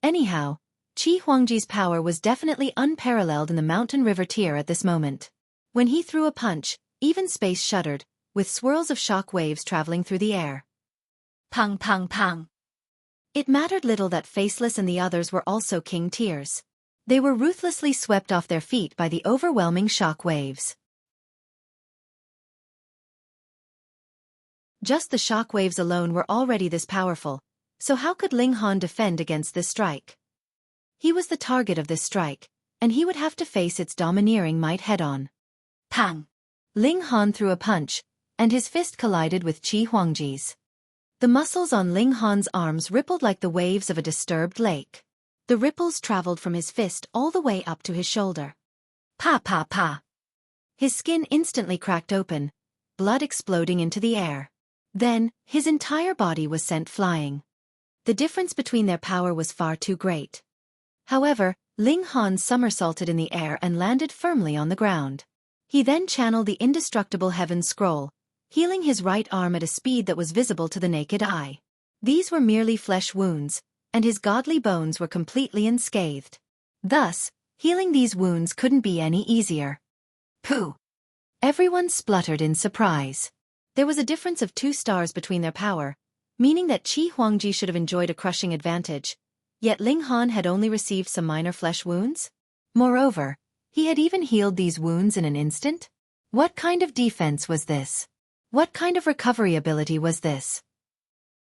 Anyhow, Qi Huangji's power was definitely unparalleled in the mountain river tier at this moment. When he threw a punch, even space shuddered, with swirls of shock waves traveling through the air. Pang pang pang. It mattered little that Faceless and the others were also king tiers. They were ruthlessly swept off their feet by the overwhelming shock waves. Just the shock waves alone were already this powerful, so how could Ling Han defend against this strike? He was the target of this strike, and he would have to face its domineering might head-on. Pang! Ling Han threw a punch, and his fist collided with Qi Huangji's. The muscles on Ling Han's arms rippled like the waves of a disturbed lake. The ripples traveled from his fist all the way up to his shoulder. Pa pa pa! His skin instantly cracked open, blood exploding into the air. Then, his entire body was sent flying. The difference between their power was far too great. However, Ling Han somersaulted in the air and landed firmly on the ground. He then channeled the indestructible Heaven Scroll, healing his right arm at a speed that was visible to the naked eye. These were merely flesh wounds, and his godly bones were completely unscathed. Thus, healing these wounds couldn't be any easier. Pooh! Everyone spluttered in surprise. There was a difference of 2 stars between their power, meaning that Qi Huangji should have enjoyed a crushing advantage, yet Ling Han had only received some minor flesh wounds. Moreover, he had even healed these wounds in an instant? What kind of defense was this? What kind of recovery ability was this?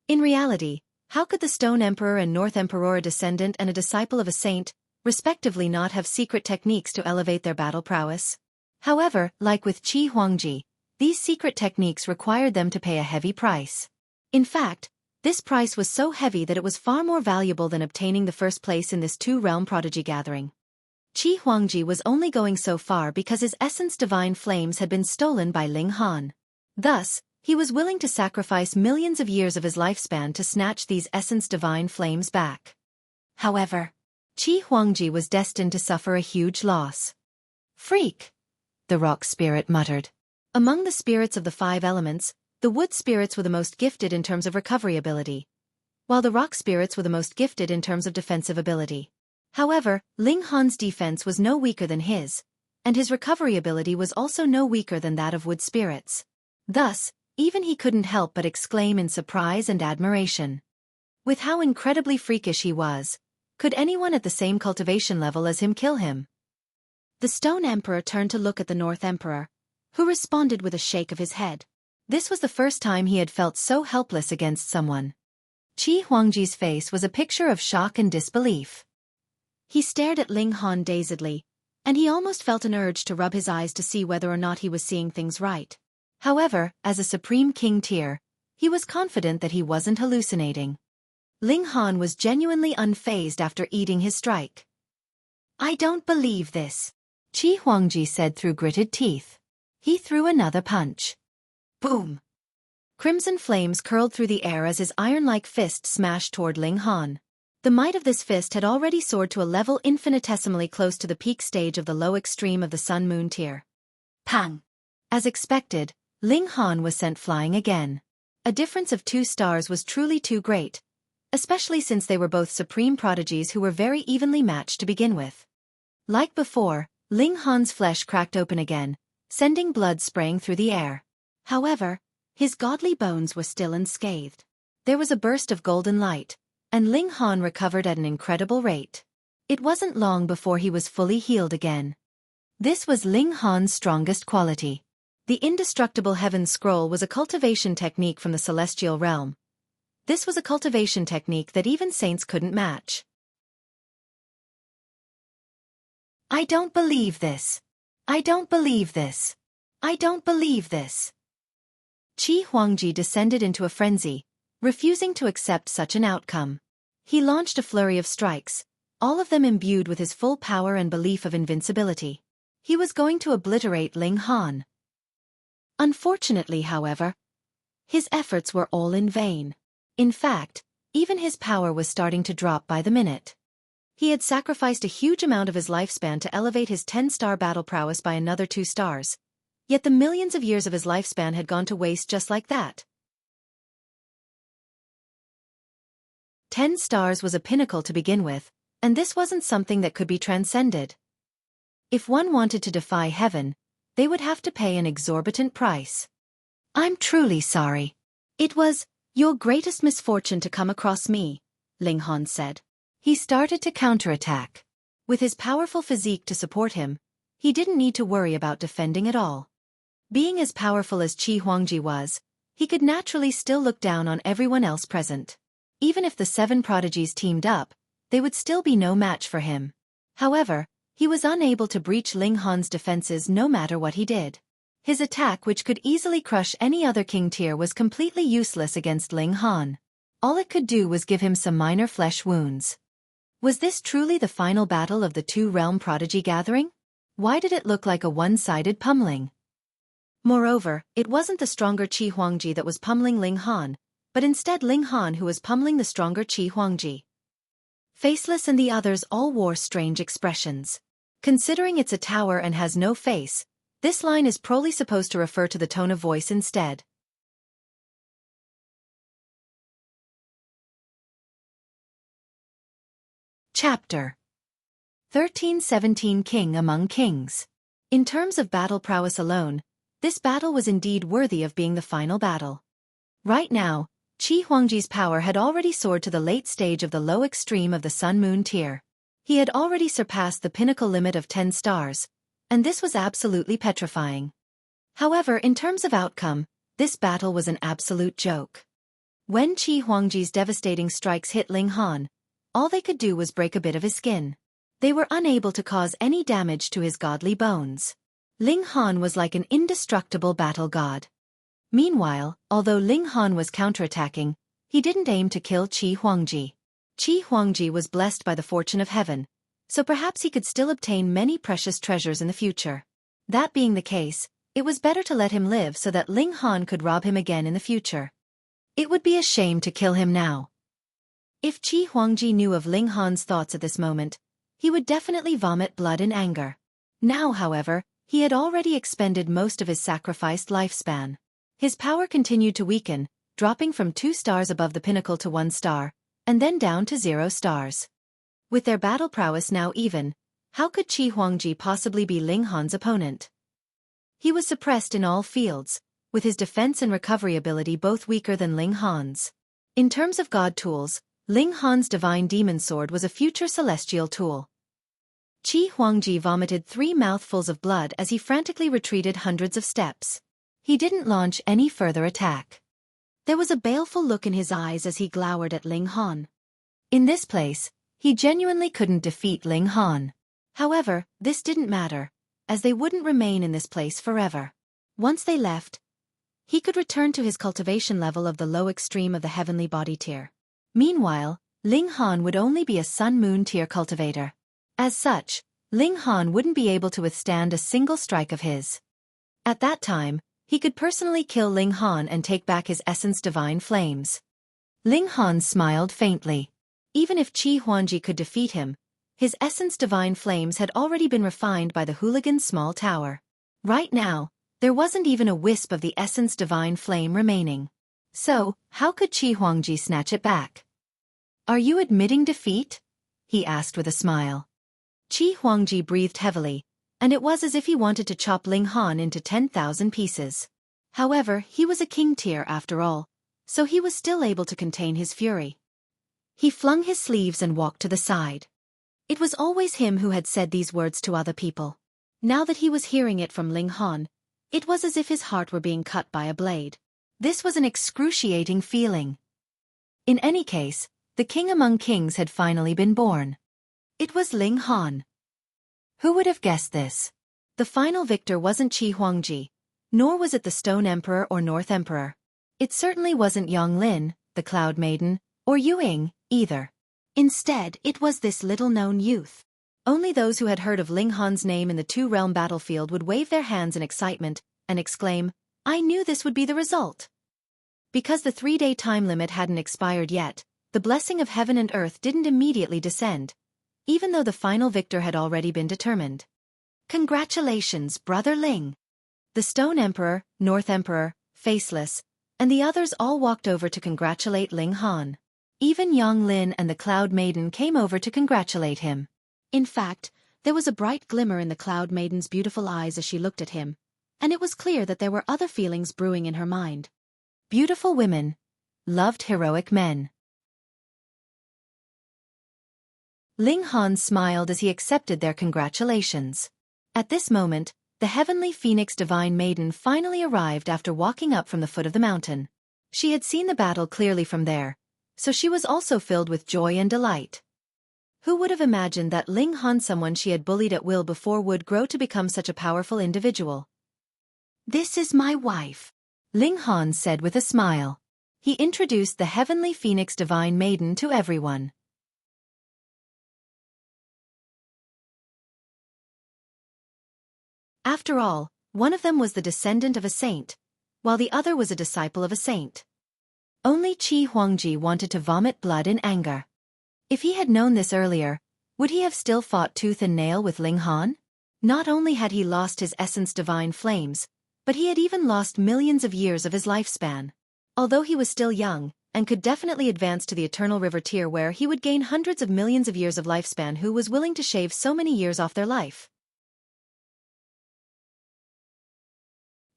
In reality, how could the Stone Emperor and North Emperor, a descendant and a disciple of a saint, respectively, not have secret techniques to elevate their battle prowess? However, like with Qi Huangji, these secret techniques required them to pay a heavy price. In fact, this price was so heavy that it was far more valuable than obtaining the first place in this two-realm prodigy gathering. Qi Huangji was only going so far because his essence divine flames had been stolen by Ling Han. Thus, he was willing to sacrifice millions of years of his lifespan to snatch these essence divine flames back. However, Qi Huangji was destined to suffer a huge loss. Freak! The rock spirit muttered. Among the spirits of the 5 elements, the wood spirits were the most gifted in terms of recovery ability, while the rock spirits were the most gifted in terms of defensive ability. However, Ling Han's defense was no weaker than his, and his recovery ability was also no weaker than that of wood spirits. Thus, even he couldn't help but exclaim in surprise and admiration. With how incredibly freakish he was, could anyone at the same cultivation level as him kill him? The Stone Emperor turned to look at the North Emperor, who responded with a shake of his head. This was the first time he had felt so helpless against someone. Qi Huangji's face was a picture of shock and disbelief. He stared at Ling Han dazedly, and he almost felt an urge to rub his eyes to see whether or not he was seeing things right. However, as a supreme king tier, he was confident that he wasn't hallucinating. Ling Han was genuinely unfazed after eating his strike. "I don't believe this," Qi Huangji said through gritted teeth. He threw another punch. Boom! Crimson flames curled through the air as his iron-like fist smashed toward Ling Han. The might of this fist had already soared to a level infinitesimally close to the peak stage of the low extreme of the Sun-Moon tier. Pang! As expected, Ling Han was sent flying again. A difference of 2 stars was truly too great, especially since they were both supreme prodigies who were very evenly matched to begin with. Like before, Ling Han's flesh cracked open again, sending blood spraying through the air. However, his godly bones were still unscathed. There was a burst of golden light, and Ling Han recovered at an incredible rate. It wasn't long before he was fully healed again. This was Ling Han's strongest quality. The indestructible Heaven Scroll was a cultivation technique from the celestial realm. This was a cultivation technique that even saints couldn't match. "I don't believe this. I don't believe this. I don't believe this." Qi Huangji descended into a frenzy, refusing to accept such an outcome. He launched a flurry of strikes, all of them imbued with his full power and belief of invincibility. He was going to obliterate Ling Han. Unfortunately, however, his efforts were all in vain. In fact, even his power was starting to drop by the minute. He had sacrificed a huge amount of his lifespan to elevate his 10-star battle prowess by another 2 stars. Yet the millions of years of his lifespan had gone to waste just like that. 10 stars was a pinnacle to begin with, and this wasn't something that could be transcended. If one wanted to defy heaven, they would have to pay an exorbitant price. "I'm truly sorry. It was your greatest misfortune to come across me," Ling Han said. He started to counterattack. With his powerful physique to support him, he didn't need to worry about defending at all. Being as powerful as Qi Huangji was, he could naturally still look down on everyone else present. Even if the 7 prodigies teamed up, they would still be no match for him. However, he was unable to breach Ling Han's defenses no matter what he did. His attack, which could easily crush any other king tier, was completely useless against Ling Han. All it could do was give him some minor flesh wounds. Was this truly the final battle of the 2-realm prodigy gathering? Why did it look like a one-sided pummeling? Moreover, it wasn't the stronger Qi Huangji that was pummeling Ling Han, but instead Ling Han who was pummeling the stronger Qi Huangji. Faceless and the others all wore strange expressions. Considering it's a tower and has no face, this line is probably supposed to refer to the tone of voice instead. Chapter 13-17 King Among Kings. In terms of battle prowess alone, This battle was indeed worthy of being the final battle. Right now, Qi Huangji's power had already soared to the late stage of the low extreme of the Sun-Moon tier. He had already surpassed the pinnacle limit of 10 stars, and this was absolutely petrifying. However, in terms of outcome, this battle was an absolute joke. When Qi Huangji's devastating strikes hit Ling Han, all they could do was break a bit of his skin. They were unable to cause any damage to his godly bones. Ling Han was like an indestructible battle god. Meanwhile, although Ling Han was counterattacking, he didn't aim to kill Qi Huangji. Qi Huangji was blessed by the fortune of heaven, so perhaps he could still obtain many precious treasures in the future. That being the case, it was better to let him live so that Ling Han could rob him again in the future. It would be a shame to kill him now. If Qi Huangji knew of Ling Han's thoughts at this moment, he would definitely vomit blood in anger. Now, however, he had already expended most of his sacrificed lifespan. His power continued to weaken, dropping from 2 stars above the pinnacle to 1 star, and then down to 0 stars. With their battle prowess now even, how could Qi Huangji possibly be Ling Han's opponent? He was suppressed in all fields, with his defense and recovery ability both weaker than Ling Han's. In terms of god tools, Ling Han's divine demon sword was a future celestial tool. Qi Huangji vomited 3 mouthfuls of blood as he frantically retreated hundreds of steps. He didn't launch any further attack. There was a baleful look in his eyes as he glowered at Ling Han. In this place, he genuinely couldn't defeat Ling Han. However, this didn't matter, as they wouldn't remain in this place forever. Once they left, he could return to his cultivation level of the low extreme of the heavenly body tier. Meanwhile, Ling Han would only be a Sun-Moon tier cultivator. As such, Ling Han wouldn't be able to withstand a single strike of his. At that time, he could personally kill Ling Han and take back his essence divine flames. Ling Han smiled faintly. Even if Qi Huangji could defeat him, his essence divine flames had already been refined by the hooligan's small tower. Right now, there wasn't even a wisp of the essence divine flame remaining. So, how could Qi Huangji snatch it back? "Are you admitting defeat?" he asked with a smile. Qi Huangji breathed heavily, and it was as if he wanted to chop Ling Han into 10,000 pieces. However, he was a king tier after all, so he was still able to contain his fury. He flung his sleeves and walked to the side. It was always him who had said these words to other people. Now that he was hearing it from Ling Han, it was as if his heart were being cut by a blade. This was an excruciating feeling. In any case, the king among kings had finally been born. It was Ling Han. Who would have guessed this? The final victor wasn't Qi Huangji, nor was it the Stone Emperor or North Emperor. It certainly wasn't Yonglin, the Cloud Maiden, or Yuing, either. Instead, it was this little-known youth. Only those who had heard of Ling Han's name in the two-realm battlefield would wave their hands in excitement and exclaim, "I knew this would be the result." Because the 3-day time limit hadn't expired yet, the blessing of heaven and earth didn't immediately descend, even though the final victor had already been determined. "Congratulations, Brother Ling." The Stone Emperor, North Emperor, Faceless, and the others all walked over to congratulate Ling Han. Even Yonglin and the Cloud Maiden came over to congratulate him. In fact, there was a bright glimmer in the Cloud Maiden's beautiful eyes as she looked at him, and it was clear that there were other feelings brewing in her mind. Beautiful women loved heroic men. Ling Han smiled as he accepted their congratulations. At this moment, the heavenly Phoenix Divine Maiden finally arrived after walking up from the foot of the mountain. She had seen the battle clearly from there, so she was also filled with joy and delight. Who would have imagined that Ling Han, someone she had bullied at will before, would grow to become such a powerful individual? "This is my wife," Ling Han said with a smile. He introduced the heavenly Phoenix Divine Maiden to everyone. After all, one of them was the descendant of a saint, while the other was a disciple of a saint. Only Qi Huangji wanted to vomit blood in anger. If he had known this earlier, would he have still fought tooth and nail with Ling Han? Not only had he lost his essence divine flames, but he had even lost millions of years of his lifespan. Although he was still young, and could definitely advance to the Eternal River tier where he would gain hundreds of millions of years of lifespan, who was willing to shave so many years off their life?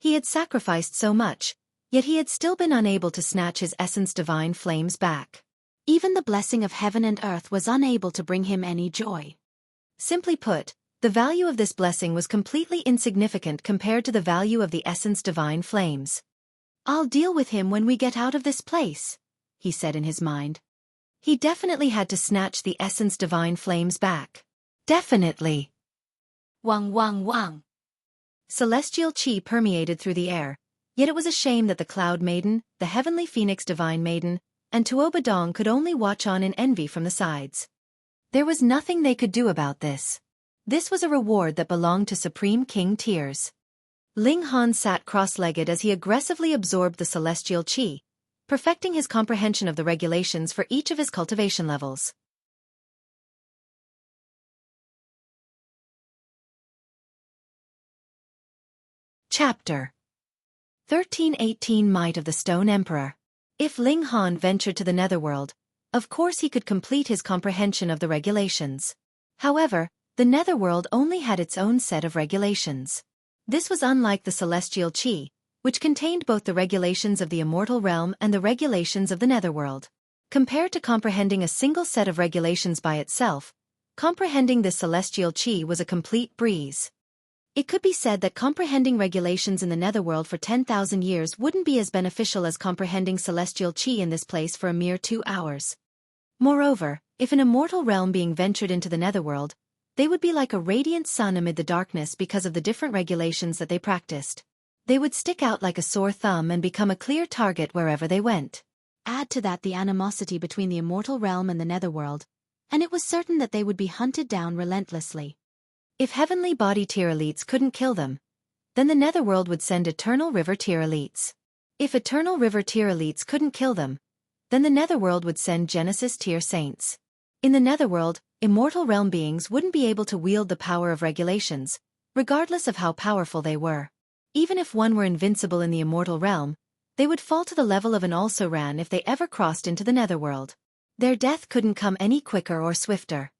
He had sacrificed so much, yet he had still been unable to snatch his essence divine flames back. Even the blessing of heaven and earth was unable to bring him any joy. Simply put, the value of this blessing was completely insignificant compared to the value of the essence divine flames. "I'll deal with him when we get out of this place," he said in his mind. He definitely had to snatch the essence divine flames back. Definitely. Wang wang wang. Celestial chi permeated through the air, yet it was a shame that the Cloud Maiden, the Heavenly Phoenix Divine Maiden, and Tuobadong could only watch on in envy from the sides. There was nothing they could do about this. This was a reward that belonged to Supreme King Tears. Ling Han sat cross-legged as he aggressively absorbed the celestial chi, perfecting his comprehension of the regulations for each of his cultivation levels. Chapter 1318 Might of the Stone Emperor. If Ling Han ventured to the Netherworld, of course he could complete his comprehension of the regulations. However, the Netherworld only had its own set of regulations. This was unlike the Celestial Chi, which contained both the regulations of the immortal realm and the regulations of the Netherworld. Compared to comprehending a single set of regulations by itself, comprehending this Celestial Chi was a complete breeze. It could be said that comprehending regulations in the Netherworld for 10,000 years wouldn't be as beneficial as comprehending celestial chi in this place for a mere 2 hours. Moreover, if an immortal realm being ventured into the Netherworld, they would be like a radiant sun amid the darkness because of the different regulations that they practiced. They would stick out like a sore thumb and become a clear target wherever they went. Add to that the animosity between the immortal realm and the Netherworld, and it was certain that they would be hunted down relentlessly. If Heavenly Body Tier elites couldn't kill them, then the Netherworld would send Eternal River Tier elites. If Eternal River Tier elites couldn't kill them, then the Netherworld would send Genesis Tier saints. In the Netherworld, immortal realm beings wouldn't be able to wield the power of regulations, regardless of how powerful they were. Even if one were invincible in the immortal realm, they would fall to the level of an also-ran if they ever crossed into the Netherworld. Their death couldn't come any quicker or swifter.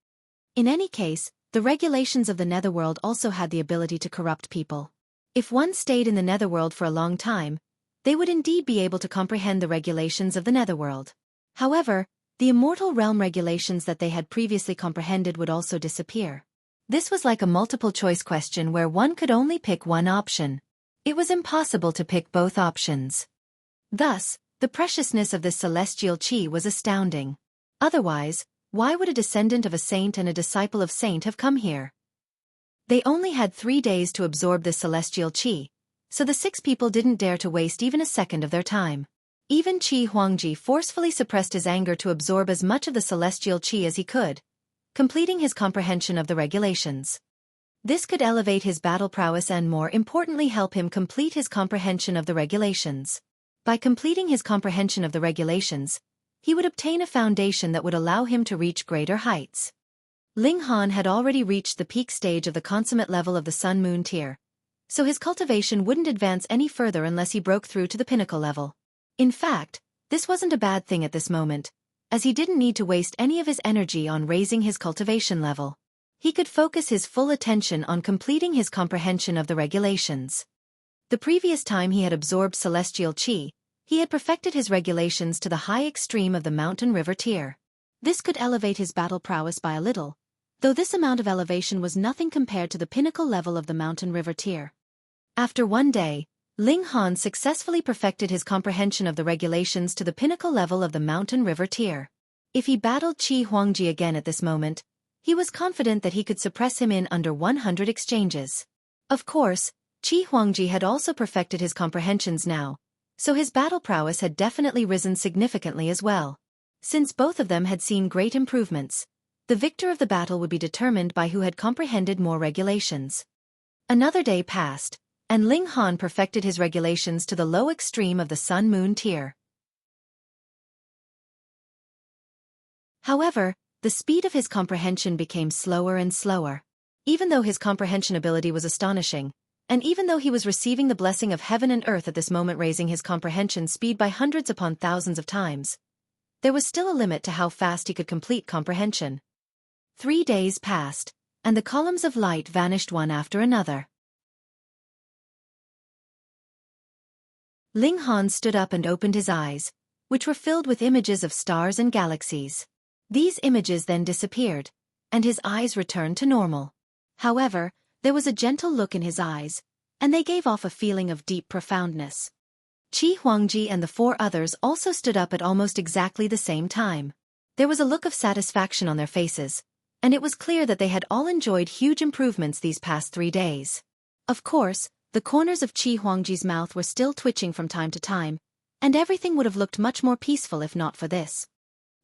In any case, the regulations of the Netherworld also had the ability to corrupt people. If one stayed in the Netherworld for a long time, they would indeed be able to comprehend the regulations of the Netherworld. However, the immortal realm regulations that they had previously comprehended would also disappear. This was like a multiple-choice question where one could only pick one option. It was impossible to pick both options. Thus, the preciousness of this celestial chi was astounding. Otherwise, why would a descendant of a saint and a disciple of saint have come here? They only had 3 days to absorb this celestial chi, so the 6 people didn't dare to waste even a second of their time. Even Qi Huangji forcefully suppressed his anger to absorb as much of the celestial chi as he could, completing his comprehension of the regulations. This could elevate his battle prowess and more importantly help him complete his comprehension of the regulations. By completing his comprehension of the regulations, he would obtain a foundation that would allow him to reach greater heights. Ling Han had already reached the peak stage of the consummate level of the Sun-Moon tier, so his cultivation wouldn't advance any further unless he broke through to the pinnacle level. In fact, this wasn't a bad thing at this moment, as he didn't need to waste any of his energy on raising his cultivation level. He could focus his full attention on completing his comprehension of the regulations. The previous time he had absorbed celestial chi, he had perfected his regulations to the high extreme of the mountain river tier. This could elevate his battle prowess by a little, though this amount of elevation was nothing compared to the pinnacle level of the mountain river tier. After 1 day, Ling Han successfully perfected his comprehension of the regulations to the pinnacle level of the mountain river tier. If he battled Qi Huangji again at this moment, he was confident that he could suppress him in under 100 exchanges. Of course, Qi Huangji had also perfected his comprehensions now, so his battle prowess had definitely risen significantly as well. Since both of them had seen great improvements, the victor of the battle would be determined by who had comprehended more regulations. Another day passed, and Ling Han perfected his regulations to the low extreme of the Sun-Moon tier. However, the speed of his comprehension became slower and slower. Even though his comprehension ability was astonishing, and even though he was receiving the blessing of heaven and earth at this moment raising his comprehension speed by hundreds upon thousands of times, there was still a limit to how fast he could complete comprehension. 3 days passed, and the columns of light vanished one after another. Ling Han stood up and opened his eyes, which were filled with images of stars and galaxies. These images then disappeared, and his eyes returned to normal. However, there was a gentle look in his eyes, and they gave off a feeling of deep profoundness. Qi Huangji and the four others also stood up at almost exactly the same time. There was a look of satisfaction on their faces, and it was clear that they had all enjoyed huge improvements these past 3 days. Of course, the corners of Qi Huangji's mouth were still twitching from time to time, and everything would have looked much more peaceful if not for this.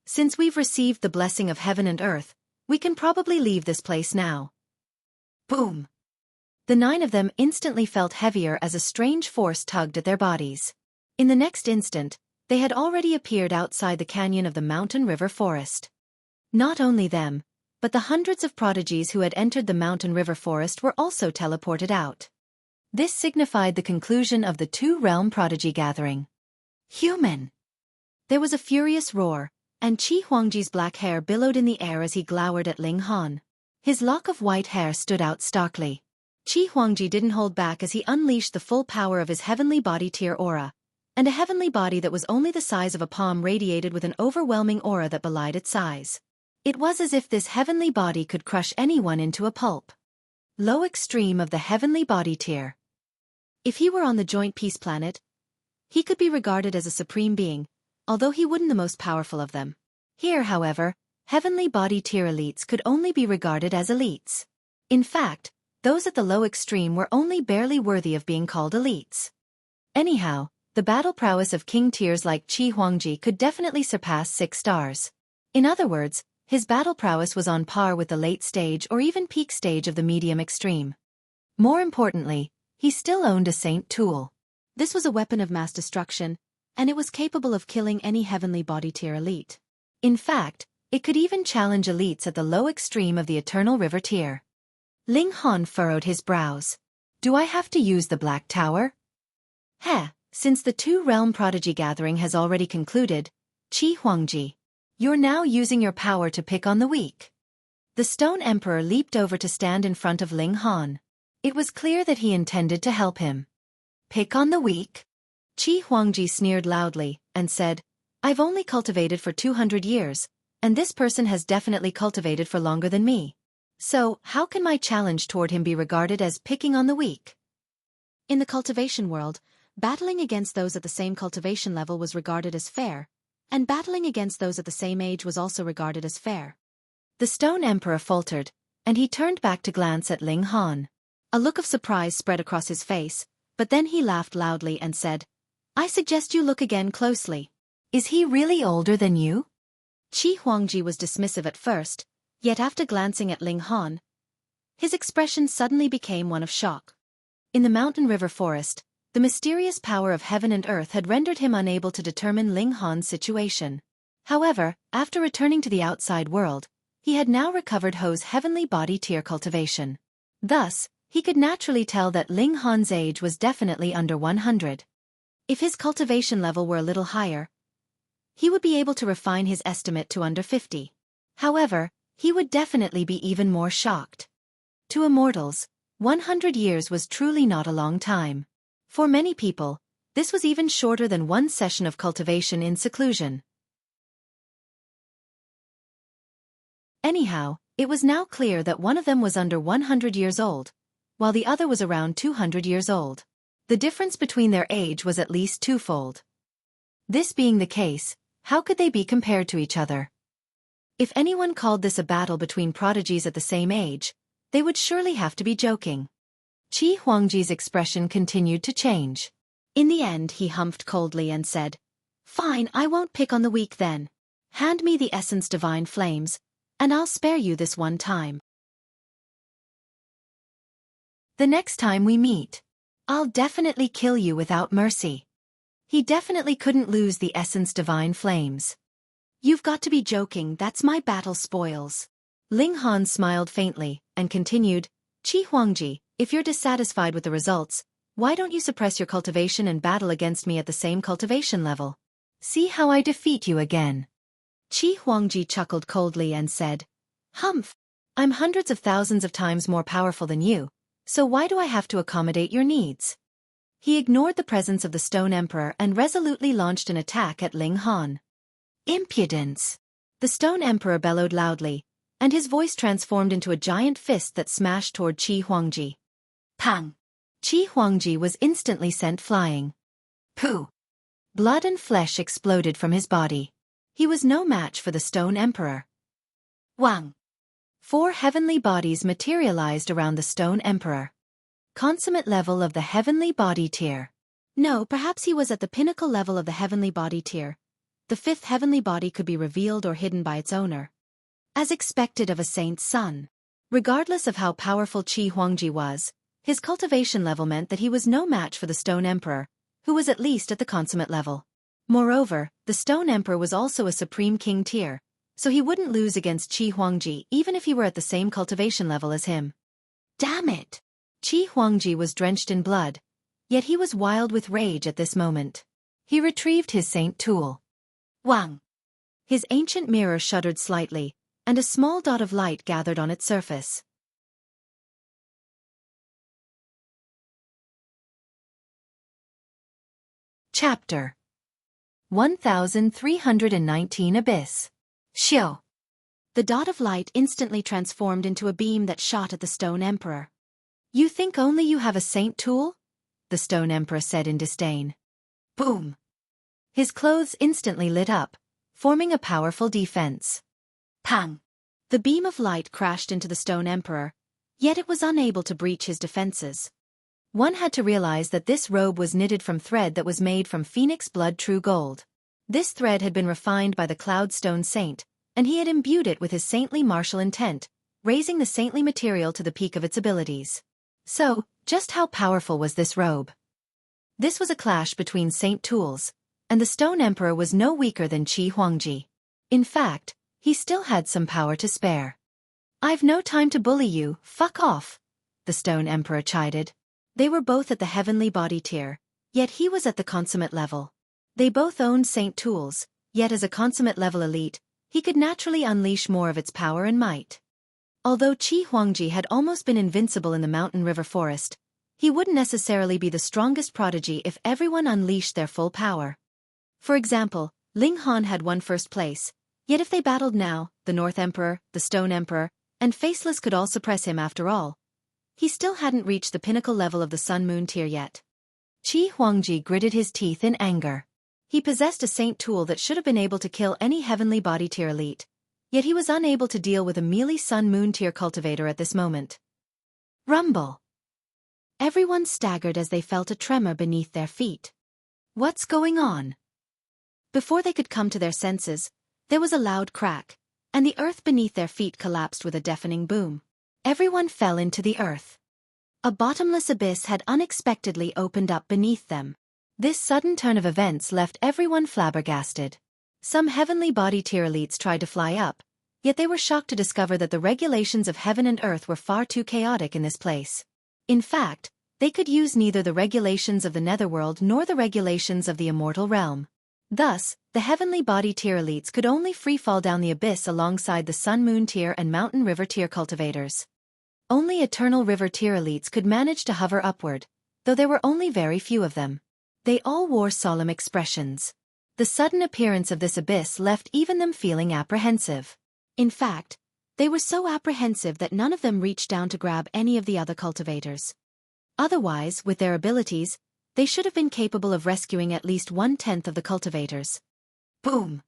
Since we've received the blessing of heaven and earth, we can probably leave this place now. Boom! The 9 of them instantly felt heavier as a strange force tugged at their bodies. In the next instant, they had already appeared outside the canyon of the mountain river forest. Not only them, but the hundreds of prodigies who had entered the mountain river forest were also teleported out. This signified the conclusion of the 2-realm prodigy gathering. Human! There was a furious roar, and Qi Huangji's black hair billowed in the air as he glowered at Ling Han. His lock of white hair stood out starkly. Qi Huangji didn't hold back as he unleashed the full power of his heavenly body tier aura, and a heavenly body that was only the size of a palm radiated with an overwhelming aura that belied its size. It was as if this heavenly body could crush anyone into a pulp. Low extreme of the heavenly body tier. If he were on the joint peace planet, he could be regarded as a supreme being, although he wouldn't the most powerful of them. Here, however, heavenly body tier elites could only be regarded as elites. In fact, those at the low extreme were only barely worthy of being called elites. Anyhow, the battle prowess of king tiers like Qi Huangji could definitely surpass 6 stars. In other words, his battle prowess was on par with the late stage or even peak stage of the medium extreme. More importantly, he still owned a saint tool. This was a weapon of mass destruction, and it was capable of killing any heavenly body tier elite. In fact, it could even challenge elites at the low extreme of the eternal river tier. Ling Han furrowed his brows. Do I have to use the Black Tower? Since the 2-realm prodigy gathering has already concluded, Qi Huangji, you're now using your power to pick on the weak. The Stone Emperor leaped over to stand in front of Ling Han. It was clear that he intended to help him. Pick on the weak? Qi Huangji sneered loudly, and said, I've only cultivated for 200 years, and this person has definitely cultivated for longer than me. So, how can my challenge toward him be regarded as picking on the weak? In the cultivation world, battling against those at the same cultivation level was regarded as fair, and battling against those at the same age was also regarded as fair. The Stone Emperor faltered, and he turned back to glance at Ling Han. A look of surprise spread across his face, but then he laughed loudly and said, I suggest you look again closely. Is he really older than you? Qi Huangji was dismissive at first, yet after glancing at Ling Han, his expression suddenly became one of shock. In the mountain river forest, the mysterious power of heaven and earth had rendered him unable to determine Ling Han's situation. However, after returning to the outside world, he had now recovered Ho's heavenly body tier cultivation. Thus, he could naturally tell that Ling Han's age was definitely under 100. If his cultivation level were a little higher, he would be able to refine his estimate to under 50. However, he would definitely be even more shocked. To immortals, 100 years was truly not a long time. For many people, this was even shorter than one session of cultivation in seclusion. Anyhow, it was now clear that one of them was under 100 years old, while the other was around 200 years old. The difference between their age was at least twofold. This being the case, how could they be compared to each other? If anyone called this a battle between prodigies at the same age, they would surely have to be joking. Qi Huangji's expression continued to change. In the end, he humphed coldly and said, Fine, I won't pick on the weak then. Hand me the essence divine flames, and I'll spare you this one time. The next time we meet, I'll definitely kill you without mercy. He definitely couldn't lose the essence divine flames. You've got to be joking, that's my battle spoils. Ling Han smiled faintly, and continued, Qi Huangji, if you're dissatisfied with the results, why don't you suppress your cultivation and battle against me at the same cultivation level? See how I defeat you again. Qi Huangji chuckled coldly and said, Humph! I'm hundreds of thousands of times more powerful than you, so why do I have to accommodate your needs? He ignored the presence of the Stone Emperor and resolutely launched an attack at Ling Han. Impudence! The Stone Emperor bellowed loudly, and his voice transformed into a giant fist that smashed toward Qi Huangji. Pang! Qi Huangji was instantly sent flying. Pooh! Blood and flesh exploded from his body. He was no match for the Stone Emperor. Wang! 4 heavenly bodies materialized around the Stone Emperor. Consummate level of the heavenly body tier. No, perhaps he was at the pinnacle level of the heavenly body tier. The 5th heavenly body could be revealed or hidden by its owner. As expected of a saint's son. Regardless of how powerful Qi Huangji was, his cultivation level meant that he was no match for the Stone Emperor, who was at least at the consummate level. Moreover, the Stone Emperor was also a supreme king tier, so he wouldn't lose against Qi Huangji even if he were at the same cultivation level as him. Damn it! Qi Huangji was drenched in blood, yet he was wild with rage at this moment. He retrieved his saint tool. Wang! His ancient mirror shuddered slightly, and a small dot of light gathered on its surface. Chapter 1319 Abyss. Xiao. The dot of light instantly transformed into a beam that shot at the Stone Emperor. You think only you have a saint tool? The Stone Emperor said in disdain. Boom! His clothes instantly lit up, forming a powerful defense. Pang! The beam of light crashed into the Stone Emperor, yet it was unable to breach his defenses. One had to realize that this robe was knitted from thread that was made from phoenix blood true gold. This thread had been refined by the Cloudstone Saint, and he had imbued it with his saintly martial intent, raising the saintly material to the peak of its abilities. So, just how powerful was this robe? This was a clash between saint tools, and the Stone Emperor was no weaker than Qi Huangji. In fact, he still had some power to spare. I've no time to bully you, fuck off, the Stone Emperor chided. They were both at the heavenly body tier, yet he was at the consummate level. They both owned saint tools, yet as a consummate level elite, he could naturally unleash more of its power and might. Although Qi Huangji had almost been invincible in the mountain river forest, he wouldn't necessarily be the strongest prodigy if everyone unleashed their full power. For example, Ling Han had won first place, yet if they battled now, the North Emperor, the Stone Emperor, and Faceless could all suppress him after all. He still hadn't reached the pinnacle level of the Sun-Moon tier yet. Qi Huangji gritted his teeth in anger. He possessed a saint tool that should have been able to kill any heavenly body tier elite, yet he was unable to deal with a mealy Sun-Moon tier cultivator at this moment. Rumble! Everyone staggered as they felt a tremor beneath their feet. What's going on? Before they could come to their senses, there was a loud crack, and the earth beneath their feet collapsed with a deafening boom. Everyone fell into the earth. A bottomless abyss had unexpectedly opened up beneath them. This sudden turn of events left everyone flabbergasted. Some heavenly body tier elites tried to fly up, yet they were shocked to discover that the regulations of heaven and earth were far too chaotic in this place. In fact, they could use neither the regulations of the netherworld nor the regulations of the immortal realm. Thus, the heavenly body tier elites could only free-fall down the abyss alongside the Sun-Moon tier and Mountain River tier cultivators. Only Eternal River tier elites could manage to hover upward, though there were only very few of them. They all wore solemn expressions. The sudden appearance of this abyss left even them feeling apprehensive. In fact, they were so apprehensive that none of them reached down to grab any of the other cultivators. Otherwise, with their abilities, they should have been capable of rescuing at least 1/10 of the cultivators. Boom!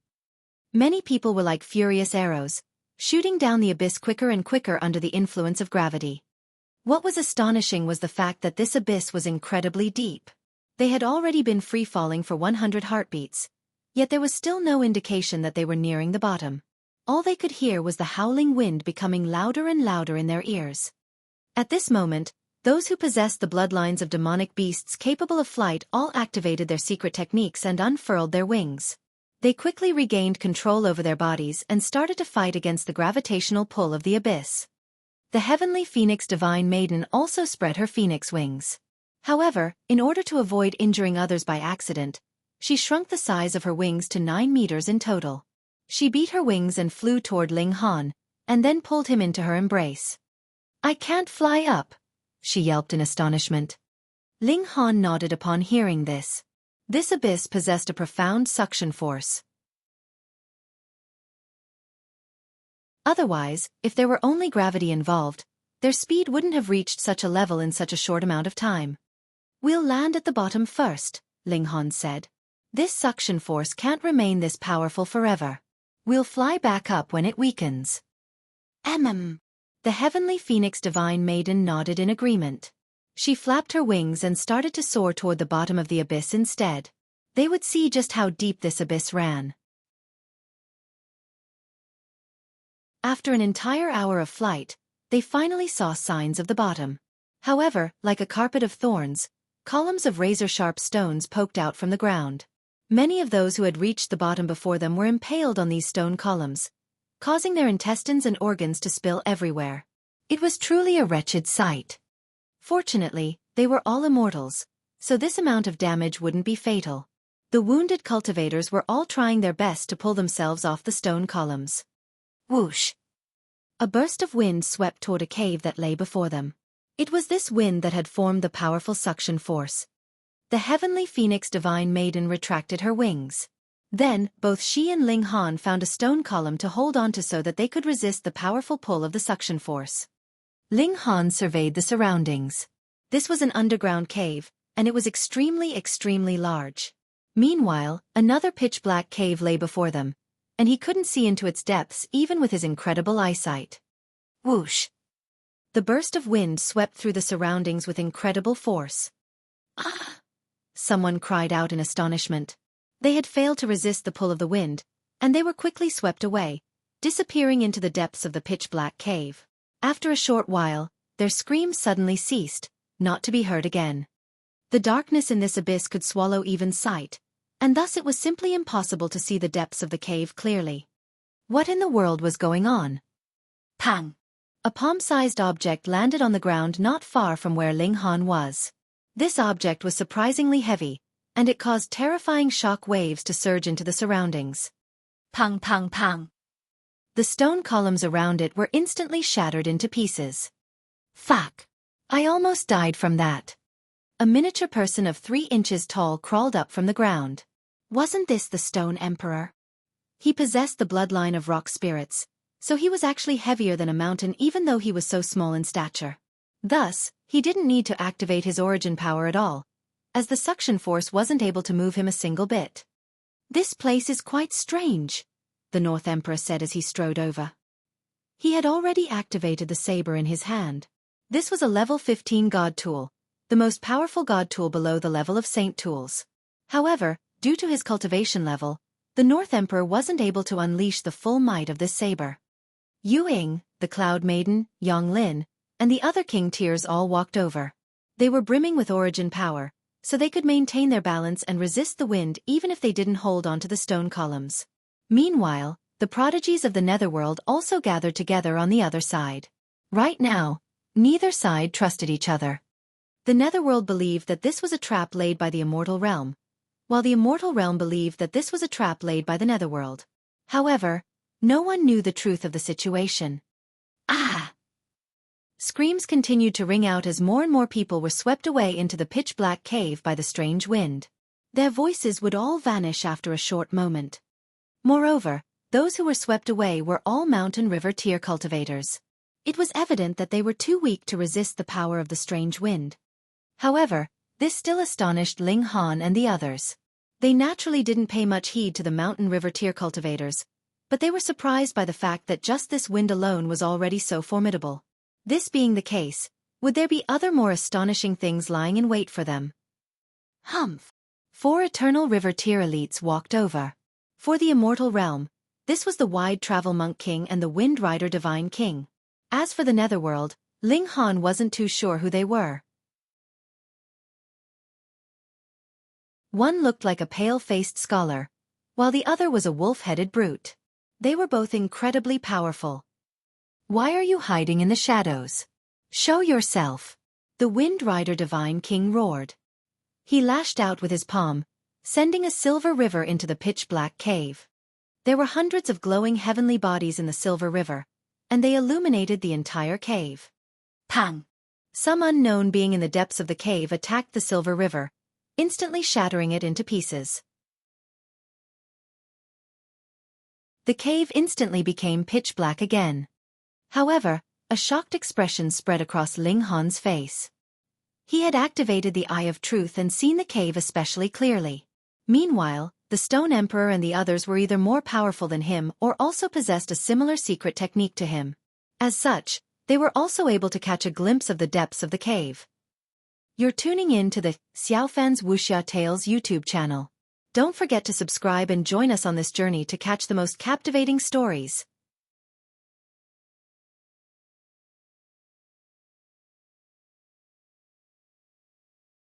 Many people were like furious arrows, shooting down the abyss quicker and quicker under the influence of gravity. What was astonishing was the fact that this abyss was incredibly deep. They had already been free-falling for 100 heartbeats, yet there was still no indication that they were nearing the bottom. All they could hear was the howling wind becoming louder and louder in their ears. At this moment, those who possessed the bloodlines of demonic beasts capable of flight all activated their secret techniques and unfurled their wings. They quickly regained control over their bodies and started to fight against the gravitational pull of the abyss. The heavenly phoenix divine maiden also spread her phoenix wings. However, in order to avoid injuring others by accident, she shrunk the size of her wings to 9 meters in total. She beat her wings and flew toward Ling Han, and then pulled him into her embrace. "I can't fly up," she yelped in astonishment. Ling Han nodded upon hearing this. This abyss possessed a profound suction force. Otherwise, if there were only gravity involved, their speed wouldn't have reached such a level in such a short amount of time. "We'll land at the bottom first," Ling Han said. "This suction force can't remain this powerful forever. We'll fly back up when it weakens." The heavenly phoenix divine maiden nodded in agreement. She flapped her wings and started to soar toward the bottom of the abyss instead. They would see just how deep this abyss ran. After an entire hour of flight, they finally saw signs of the bottom. However, like a carpet of thorns, columns of razor-sharp stones poked out from the ground. Many of those who had reached the bottom before them were impaled on these stone columns, causing their intestines and organs to spill everywhere. It was truly a wretched sight. Fortunately, they were all immortals, so this amount of damage wouldn't be fatal. The wounded cultivators were all trying their best to pull themselves off the stone columns. Whoosh! A burst of wind swept toward a cave that lay before them. It was this wind that had formed the powerful suction force. The heavenly phoenix divine maiden retracted her wings. Then, both she and Ling Han found a stone column to hold onto so that they could resist the powerful pull of the suction force. Ling Han surveyed the surroundings. This was an underground cave, and it was extremely large. Meanwhile, another pitch-black cave lay before them, and he couldn't see into its depths even with his incredible eyesight. Whoosh! The burst of wind swept through the surroundings with incredible force. "Ah!" Someone cried out in astonishment. They had failed to resist the pull of the wind, and they were quickly swept away, disappearing into the depths of the pitch-black cave. After a short while, their screams suddenly ceased, not to be heard again. The darkness in this abyss could swallow even sight, and thus it was simply impossible to see the depths of the cave clearly. What in the world was going on? Pang! A palm-sized object landed on the ground not far from where Ling Han was. This object was surprisingly heavy, and it caused terrifying shock waves to surge into the surroundings. Pang pang pang! The stone columns around it were instantly shattered into pieces. Fuck! I almost died from that. A miniature person of 3 inches tall crawled up from the ground. Wasn't this the Stone Emperor? He possessed the bloodline of rock spirits, so he was actually heavier than a mountain even though he was so small in stature. Thus, he didn't need to activate his origin power at all, as the suction force wasn't able to move him a single bit. "This place is quite strange," the North Emperor said as he strode over. He had already activated the saber in his hand. This was a level 15 god tool, the most powerful god tool below the level of saint tools. However, due to his cultivation level, the North Emperor wasn't able to unleash the full might of this saber. Yu Ying, the Cloud Maiden, Yang Lin, and the other king tiers all walked over. They were brimming with origin power, so they could maintain their balance and resist the wind even if they didn't hold onto the stone columns. Meanwhile, the prodigies of the netherworld also gathered together on the other side. Right now, neither side trusted each other. The netherworld believed that this was a trap laid by the immortal realm, while the immortal realm believed that this was a trap laid by the netherworld. However, no one knew the truth of the situation. Ah! Screams continued to ring out as more and more people were swept away into the pitch-black cave by the strange wind. Their voices would all vanish after a short moment. Moreover, those who were swept away were all mountain river tier cultivators. It was evident that they were too weak to resist the power of the strange wind. However, this still astonished Ling Han and the others. They naturally didn't pay much heed to the mountain river tier cultivators, but they were surprised by the fact that just this wind alone was already so formidable. This being the case, would there be other more astonishing things lying in wait for them? Humph! 4 eternal river tier elites walked over. For the immortal realm, this was the Wide Travel Monk King and the Wind Rider Divine King. As for the netherworld, Ling Han wasn't too sure who they were. One looked like a pale-faced scholar, while the other was a wolf-headed brute. They were both incredibly powerful. "Why are you hiding in the shadows? Show yourself!" the Wind Rider Divine King roared. He lashed out with his palm, sending a silver river into the pitch-black cave. There were hundreds of glowing heavenly bodies in the silver river, and they illuminated the entire cave. Pang! Some unknown being in the depths of the cave attacked the silver river, instantly shattering it into pieces. The cave instantly became pitch black again. However, a shocked expression spread across Ling Han's face. He had activated the Eye of Truth and seen the cave especially clearly. Meanwhile, the Stone Emperor and the others were either more powerful than him or also possessed a similar secret technique to him. As such, they were also able to catch a glimpse of the depths of the cave. You're tuning in to the Xiaofan's Wuxia Tales YouTube channel. Don't forget to subscribe and join us on this journey to catch the most captivating stories.